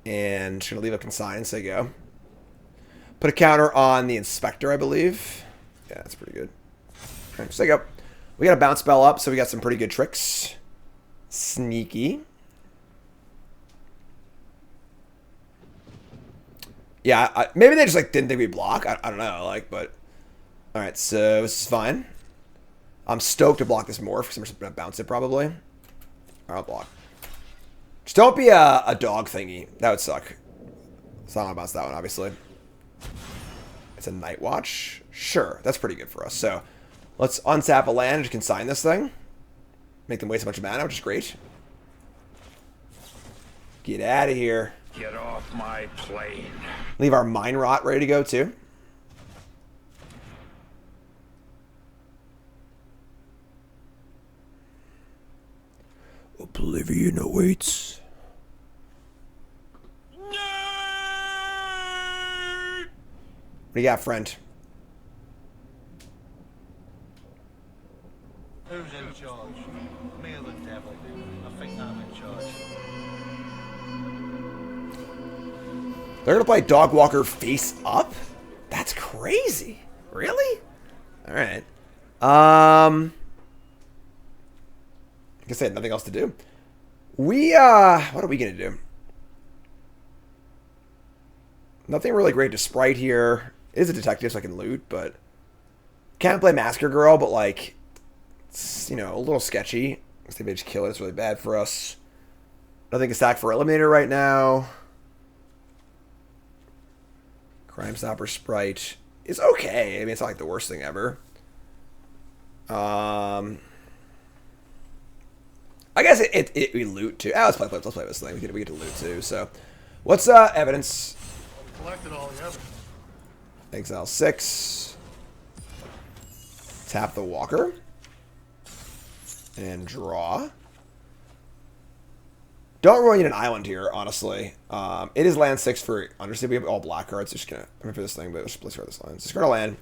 S2: And just going to leave a consign and say go. Put a counter on the Inspector, I believe. Yeah, that's pretty good. Alright, say go. We got a bounce spell up, so we got some pretty good tricks. Sneaky. Yeah, maybe they just like didn't think we block. I don't know, like, but... Alright, so this is fine. I'm stoked to block this morph because I'm just going to bounce it probably. Alright, I'll block. Just don't be a dog thingy. That would suck. So I'm going to bounce that one, obviously. It's a Night Watch. Sure, that's pretty good for us. So let's untap a land and consign this thing. Make them waste a bunch of mana, which is great. Get out of here.
S17: Get off my plane.
S2: Leave our Mine Rot ready to go too. Oblivion awaits. What do you got, friend?
S10: Who's in charge? Me or the devil? I think I'm in charge.
S2: They're going to play Dog Walker face up? That's crazy. Really? All right. I guess I had nothing else to do. What are we going to do? Nothing really great to sprite here. It is a detective, so I can loot, but can't play Masker Girl, but like, it's, you know, a little sketchy. I think they just kill it. It's really bad for us. Nothing to stack for Eliminator right now. Crime Stopper Sprite is okay. I mean, it's not like the worst thing ever. I guess we loot too. Let's play this thing. We get to loot too. So, what's evidence?
S10: Collected all the evidence.
S2: Exile 6. Tap the Walker. And draw. Don't really need an island here, honestly. It is land 6 for Undersea. We have all black cards. Just gonna I'm for this thing, but let's discard this land. Discard a land.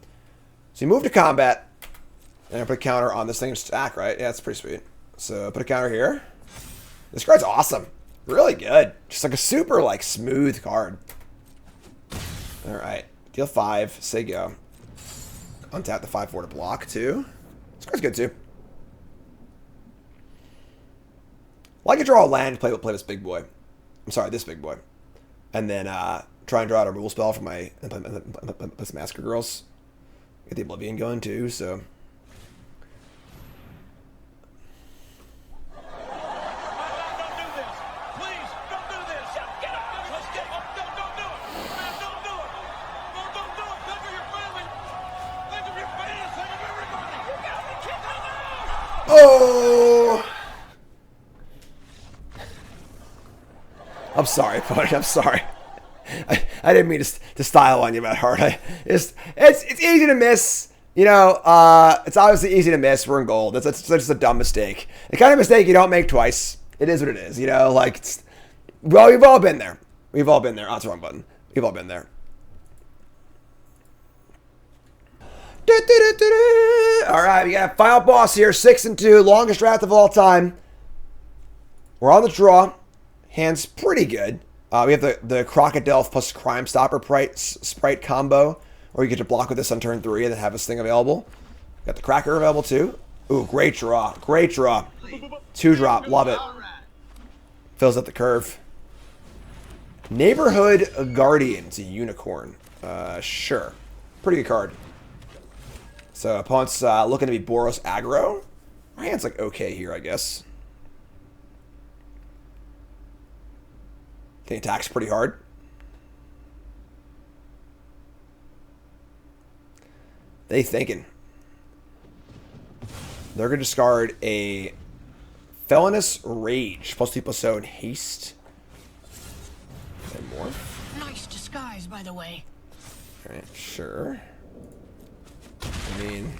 S2: So you move to combat. And I put a counter on this thing and stack, right? Yeah, that's pretty sweet. So put a counter here. This card's awesome. Really good. Just like a super like smooth card. Alright. Deal 5. Say go. Untap the 5/4 to block too. This card's good too. Well, I could draw a land to play this big boy. I'm sorry, this big boy. And then try and draw out a removal spell for my plus Masker Girls. Get the Oblivion going too, so. Oh! I'm sorry, buddy. I'm sorry. I didn't mean to style on you that hard. It's easy to miss. You know, it's obviously easy to miss. We're in gold. That's just a dumb mistake. The kind of mistake you don't make twice. It is what it is. You know, like, well, we've all been there. We've all been there. Oh, that's the wrong button. We've all been there. All right, we got a final boss here. 6-2, longest draft of all time. We're on the draw. Hand's pretty good. We have the Crocodile plus Crime Stopper sprite combo, or you get to block with this on turn 3 and then have this thing available. Got the Cracker available too. Ooh, great draw. Great draw. 2-drop. Love it. Fills up the curve. Neighborhood Guardian. It's a unicorn. Sure. Pretty good card. So opponent's looking to be Boros aggro. My hand's like okay here, I guess. He attacks pretty hard. They thinking. They're going to discard a Felonious Rage. +2 +0 and haste. And more.
S18: Nice disguise, by the way.
S2: Alright, sure. I mean,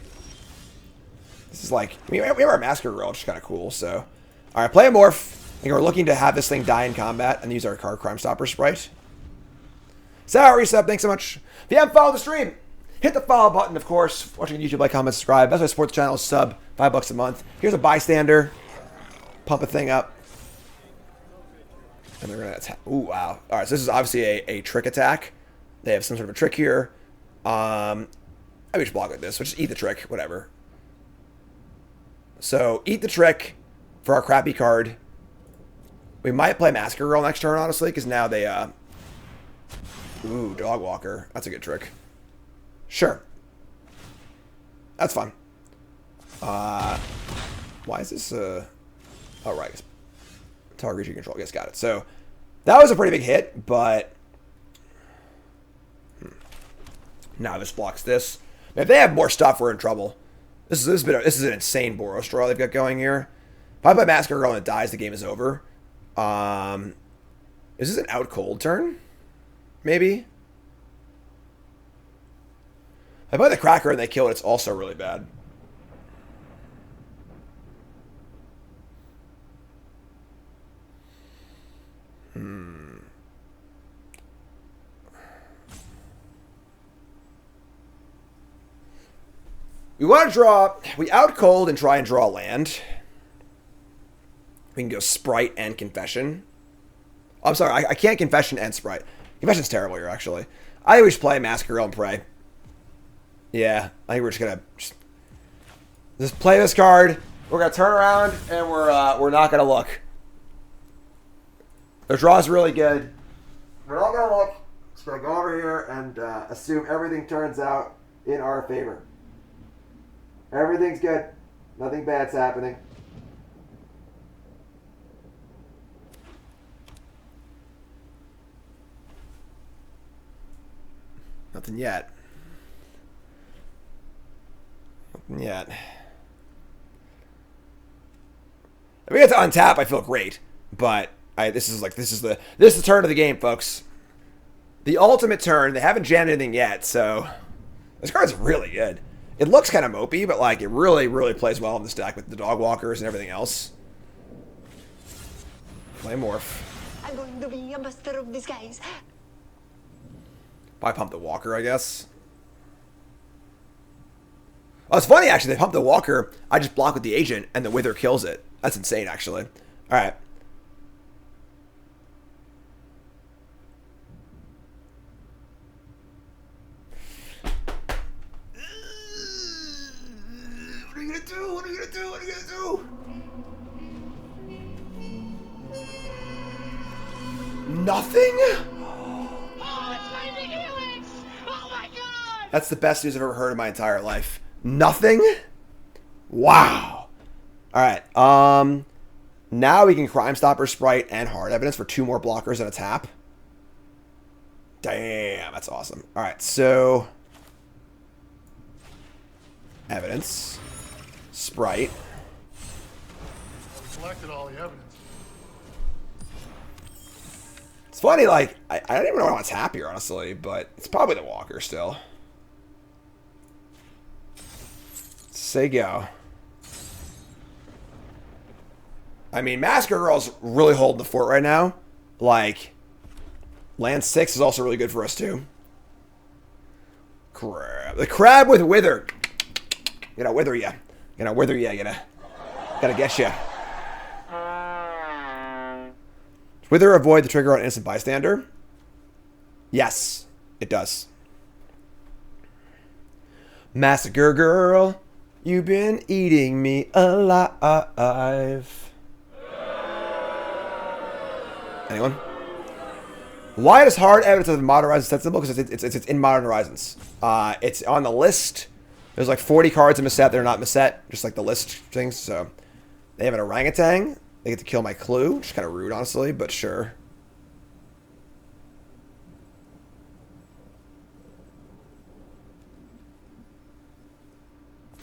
S2: this is like, we have our Masker Girl, which is kind of cool, so. Alright, play a Morph. I think we're looking to have this thing die in combat and use our card Crime Stopper sprite. Sour resub, thanks so much. If you haven't followed the stream, hit the follow button, of course. Watching YouTube, like, comment, subscribe. Best way to support the channel is sub, $5 a month. Here's a bystander. Pump a thing up. And they're going to attack. Ooh, wow. Alright, so this is obviously a trick attack. They have some sort of a trick here. I would just block like this, so just eat the trick, whatever. So, eat the trick for our crappy card. We might play Masker Girl next turn, honestly, because now they, ooh, Dog Walker. That's a good trick. Sure. That's fine. Why is this, oh, right. Target region control. Yes, got it. So, that was a pretty big hit, but now this blocks this. If they have more stuff, we're in trouble. This is an insane Boros draw they've got going here. If I play Masker Girl and it dies, the game is over. Is this an out cold turn? Maybe? If I play the Cracker and they kill it, it's also really bad. We want to draw... We out cold and try and draw land. We can go Sprite and Confession. Oh, I'm sorry, I can't Confession and Sprite. Confession's terrible here, actually. I think we should play Massacre and Pray. Yeah, I think we're just gonna just play this card. We're gonna turn around and we're not gonna look. The draw's really good. We're not gonna look. Just gonna go over here and assume everything turns out in our favor. Everything's good. Nothing bad's happening. Nothing yet. Nothing yet. If we get to untap, I feel great. But this is the turn of the game, folks. The ultimate turn. They haven't jammed anything yet, so this card's really good. It looks kind of mopey, but like it really, really plays well in this deck with the dog walkers and everything else. Play Morph.
S4: I'm going to be a master of disguise.
S2: Probably pump the walker, I guess. Oh, it's funny, actually. They pump the walker. I just block with the agent, and the Wither kills it. That's insane, actually. All right. What are you going to do? What are you going to do? What are you going to do? Nothing? That's the best news I've ever heard in my entire life. Nothing? Wow. Alright, now we can Crime Stopper, Sprite, and Hard Evidence for 2 more blockers and a tap. Damn, that's awesome. Alright, so... Evidence. Sprite.
S22: Collected all the evidence.
S2: It's funny, like, I don't even know what I want to tap here, honestly, but it's probably the walker still. Say go. I mean, Massacre Girl's really holding the fort right now. Like, land 6 is also really good for us, too. Crab. The crab with Wither. Gonna wither ya. Gonna wither ya. Gotta get ya. Does Wither avoid the trigger on Innocent Bystander? Yes, it does. Massacre Girl. You've been eating me alive. Anyone? Why does Hard Evidence of the Modern Horizons set symbol? Because it's in Modern Horizons. It's on the list. There's like 40 cards in Misset that are not Misset, just like the list things. So they have an orangutan. They get to kill my clue, which is kind of rude, honestly, but sure.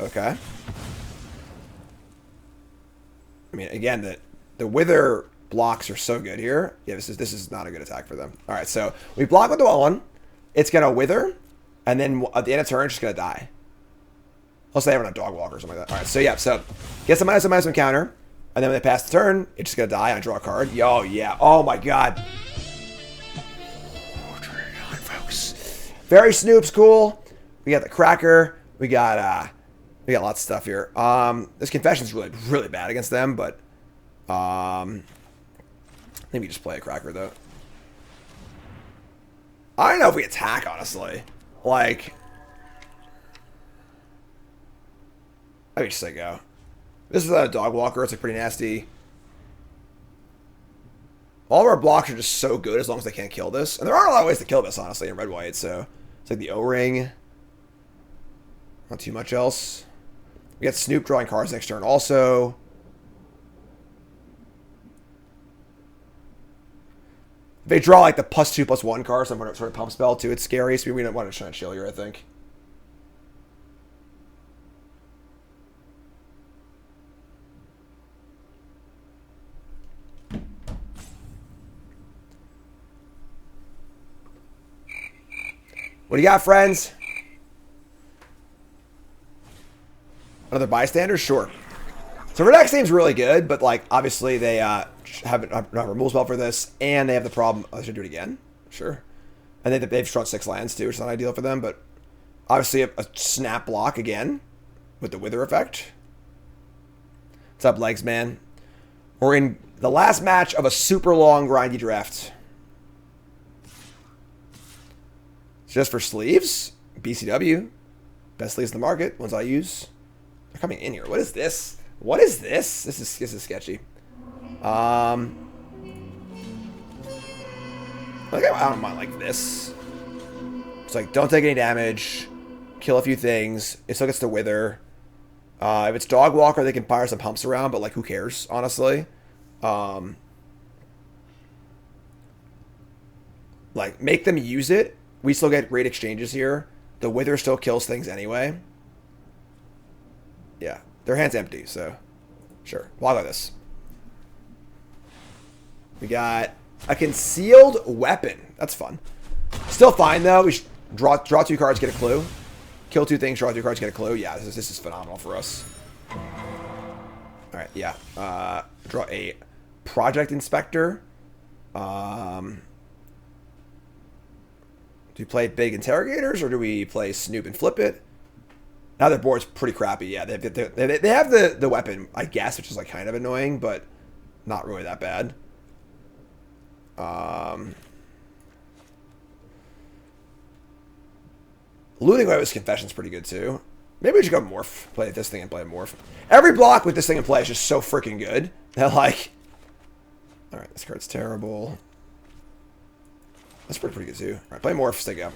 S2: Okay. I mean, again, the Wither blocks are so good here. Yeah, this is not a good attack for them. All right, so we block with the one. It's gonna Wither, and then at the end of turn, it's just gonna die. Unless they have a dog walker or something like that. All right, so yeah, so gets a -1/-1 counter, and then when they pass the turn, it's just gonna die. And I draw a card. Yo, yeah. Oh my god. Oh, folks. Very Snoop's cool. We got the Cracker. We got lots of stuff here. This Confession's really, really bad against them, but maybe just play a Cracker though. I don't know if we attack, honestly. Like, I would just say go. This is a dog walker. It's like pretty nasty. All of our blocks are just so good as long as they can't kill this. And there aren't a lot of ways to kill this, honestly, in red-white. So it's like the O-ring. Not too much else. We got Snoop drawing cards next turn also. If they draw like the +2/+1 card, some sort of pump spell too, it's scary. So we don't want to try and chill here, I think. What do you got, friends? Another bystander? Sure. So our deck seems really good, but like obviously they haven't removal spell for this, and they have the problem. Oh, I should do it again. Sure. And they've drawn 6 lands too, which is not ideal for them. But obviously a snap block again. with the Wither effect. What's up, Legs Man? We're in the last match of a super long grindy draft. It's just for sleeves. BCW. Best sleeves in the market. Ones I use. They're coming in here. What is this? What is this? This is sketchy. I don't mind like this. It's like, don't take any damage. Kill a few things. It still gets to Wither. If it's Dog Walker, they can fire some pumps around, but like, who cares, honestly? Like, make them use it. We still get great exchanges here. The Wither still kills things anyway. Yeah, their hand's empty, so sure. Log on this. We got a concealed weapon. That's fun. Still fine though. We should draw 2 cards, get a clue. Kill 2 things, draw 2 cards, get a clue. Yeah, this is phenomenal for us. All right, yeah. Draw a project inspector. Do we play big interrogators or do we play Snoop and flip it? Now their board's pretty crappy. Yeah, they have the weapon, I guess, which is like kind of annoying, but not really that bad. Looting Weapons Confession's pretty good too. Maybe we should go Morph. Play this thing and play Morph. Every block with this thing in play is just so freaking good. That like... Alright, this card's terrible. That's pretty good too. Alright, play Morph, stay go.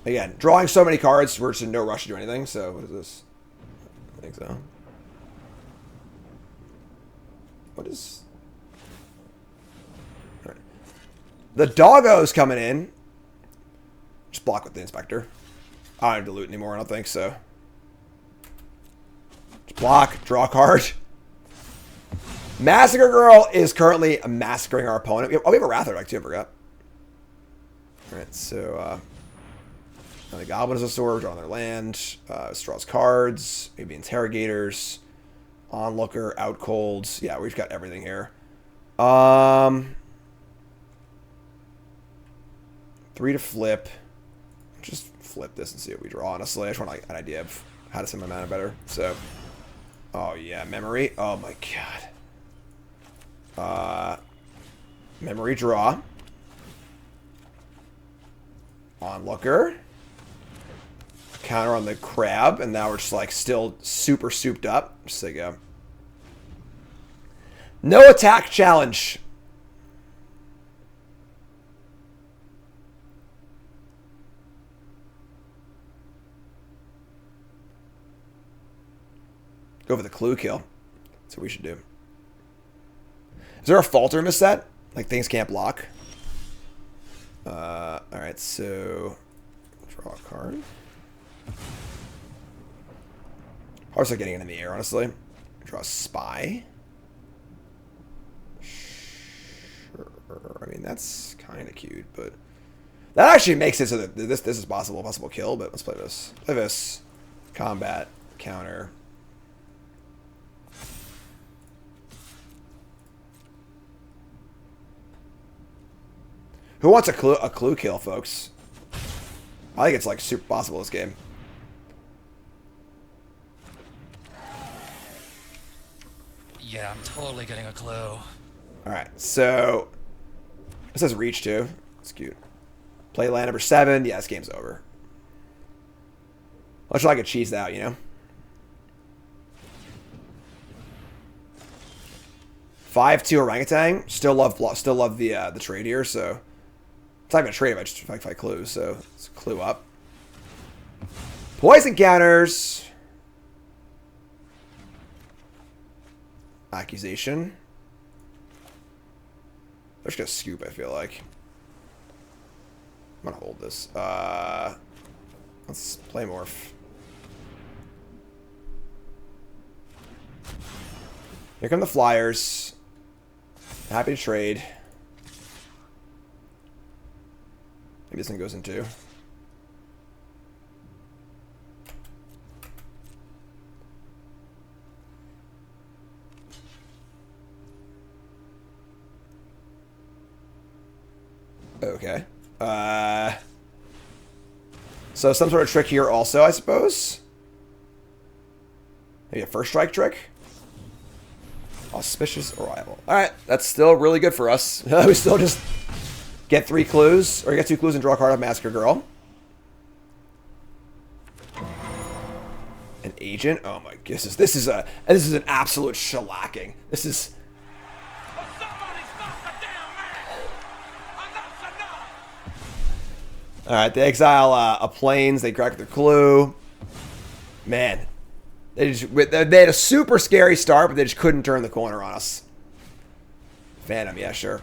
S2: Again, drawing so many cards, we're just in no rush to do anything, so what is this? I think so. What is... All right. The doggo's coming in. Just block with the inspector. I don't have to loot anymore, I don't think so. Just block, draw a card. Massacre Girl is currently massacring our opponent. We have a Wrath Artifact too, I forgot. Alright, so the Goblin is a sword, draw on their land, draws cards, maybe interrogators, onlooker, out colds. Yeah, we've got everything here. 3 to flip. Just flip this and see what we draw, honestly. I just want like an idea of how to send my mana better. So, oh yeah, memory. Oh my god. Memory draw. Onlooker. Counter on the crab, and now we're just like still super souped up. Just there you go. No attack challenge. Go for the clue kill. That's what we should do. Is there a falter in this set? Like things can't block? Alright, so draw a card. Hard start getting it in the air, honestly. Draw a spy. Sure. I mean, that's kind of cute, but that actually makes it so that this is possible kill. But let's play this. Play this. Combat. Counter. Who wants a clue kill, folks? I think it's like super possible this game.
S21: Yeah, I'm totally getting a clue.
S2: Alright, so this says reach too. It's cute. Play land number 7. Yeah, this game's over. Let's try to cheese out, you know? 5-2 orangutan. Still love the trade here, so it's not even a trade if I clue, so let's clue up. Poison counters. Accusation. They're just gonna scoop, I feel like. I'm gonna hold this. Let's play Morph. Here come the Flyers. Happy to trade. Maybe this one goes in 2. Okay. So some sort of trick here also, I suppose. Maybe a first strike trick. Auspicious arrival. All right, that's still really good for us. We still just get 3 clues, or get 2 clues and draw a card of Massacre Girl. An agent. Oh my goodness, this is an absolute shellacking. This is. All right, they exile a planes. They crack their clue. Man, they had a super scary start, but they just couldn't turn the corner on us. Phantom, yeah, sure.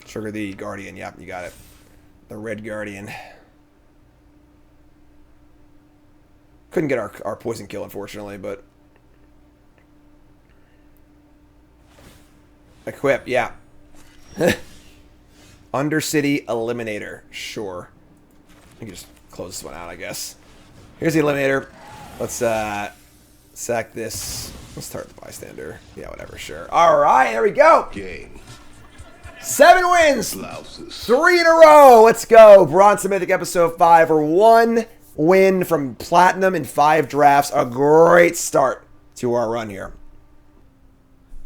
S2: Trigger the Guardian. Yep, you got it. The Red Guardian. Couldn't get our poison kill, unfortunately, but... Equip, yeah. Undercity Eliminator. Sure. I can just close this one out, I guess. Here's the Eliminator. Let's sack this. Let's start the Bystander. Yeah, whatever, sure. Alright, there we go.
S13: Game.
S2: 7 wins.
S13: Blouses.
S2: 3 in a row. Let's go. Bronze Mythic episode 5. We're 1 win from Platinum in 5 drafts. A great start to our run here.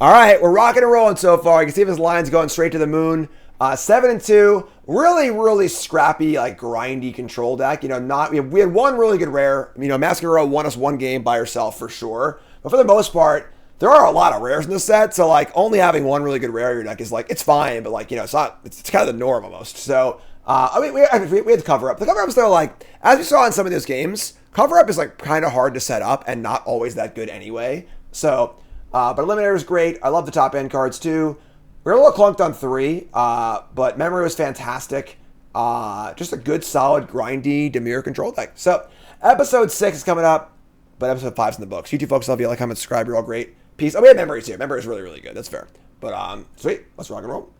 S2: Alright, we're rocking and rolling so far. You can see his line's going straight to the moon. 7-2, really scrappy, like grindy control deck. You know, we had 1 really good rare. You know, Masquerade won us 1 game by herself for sure. But for the most part, there are a lot of rares in this set. So like only having 1 really good rare in your deck is like, it's fine, but like, you know, it's kind of the norm almost. So I mean, we had the cover up. The cover ups though, like as we saw in some of those games, cover up is like kind of hard to set up and not always that good anyway. So, but Eliminator is great. I love the top end cards too. We were a little clunked on 3, but Memory was fantastic. Just a good, solid, grindy Dimir control deck. So, episode 6 is coming up, but episode 5's in the books. You two folks, love you. Like, comment, subscribe. You're all great. Peace. Oh, we had Memory too. Memory is really good. That's fair. But, sweet. Let's rock and roll.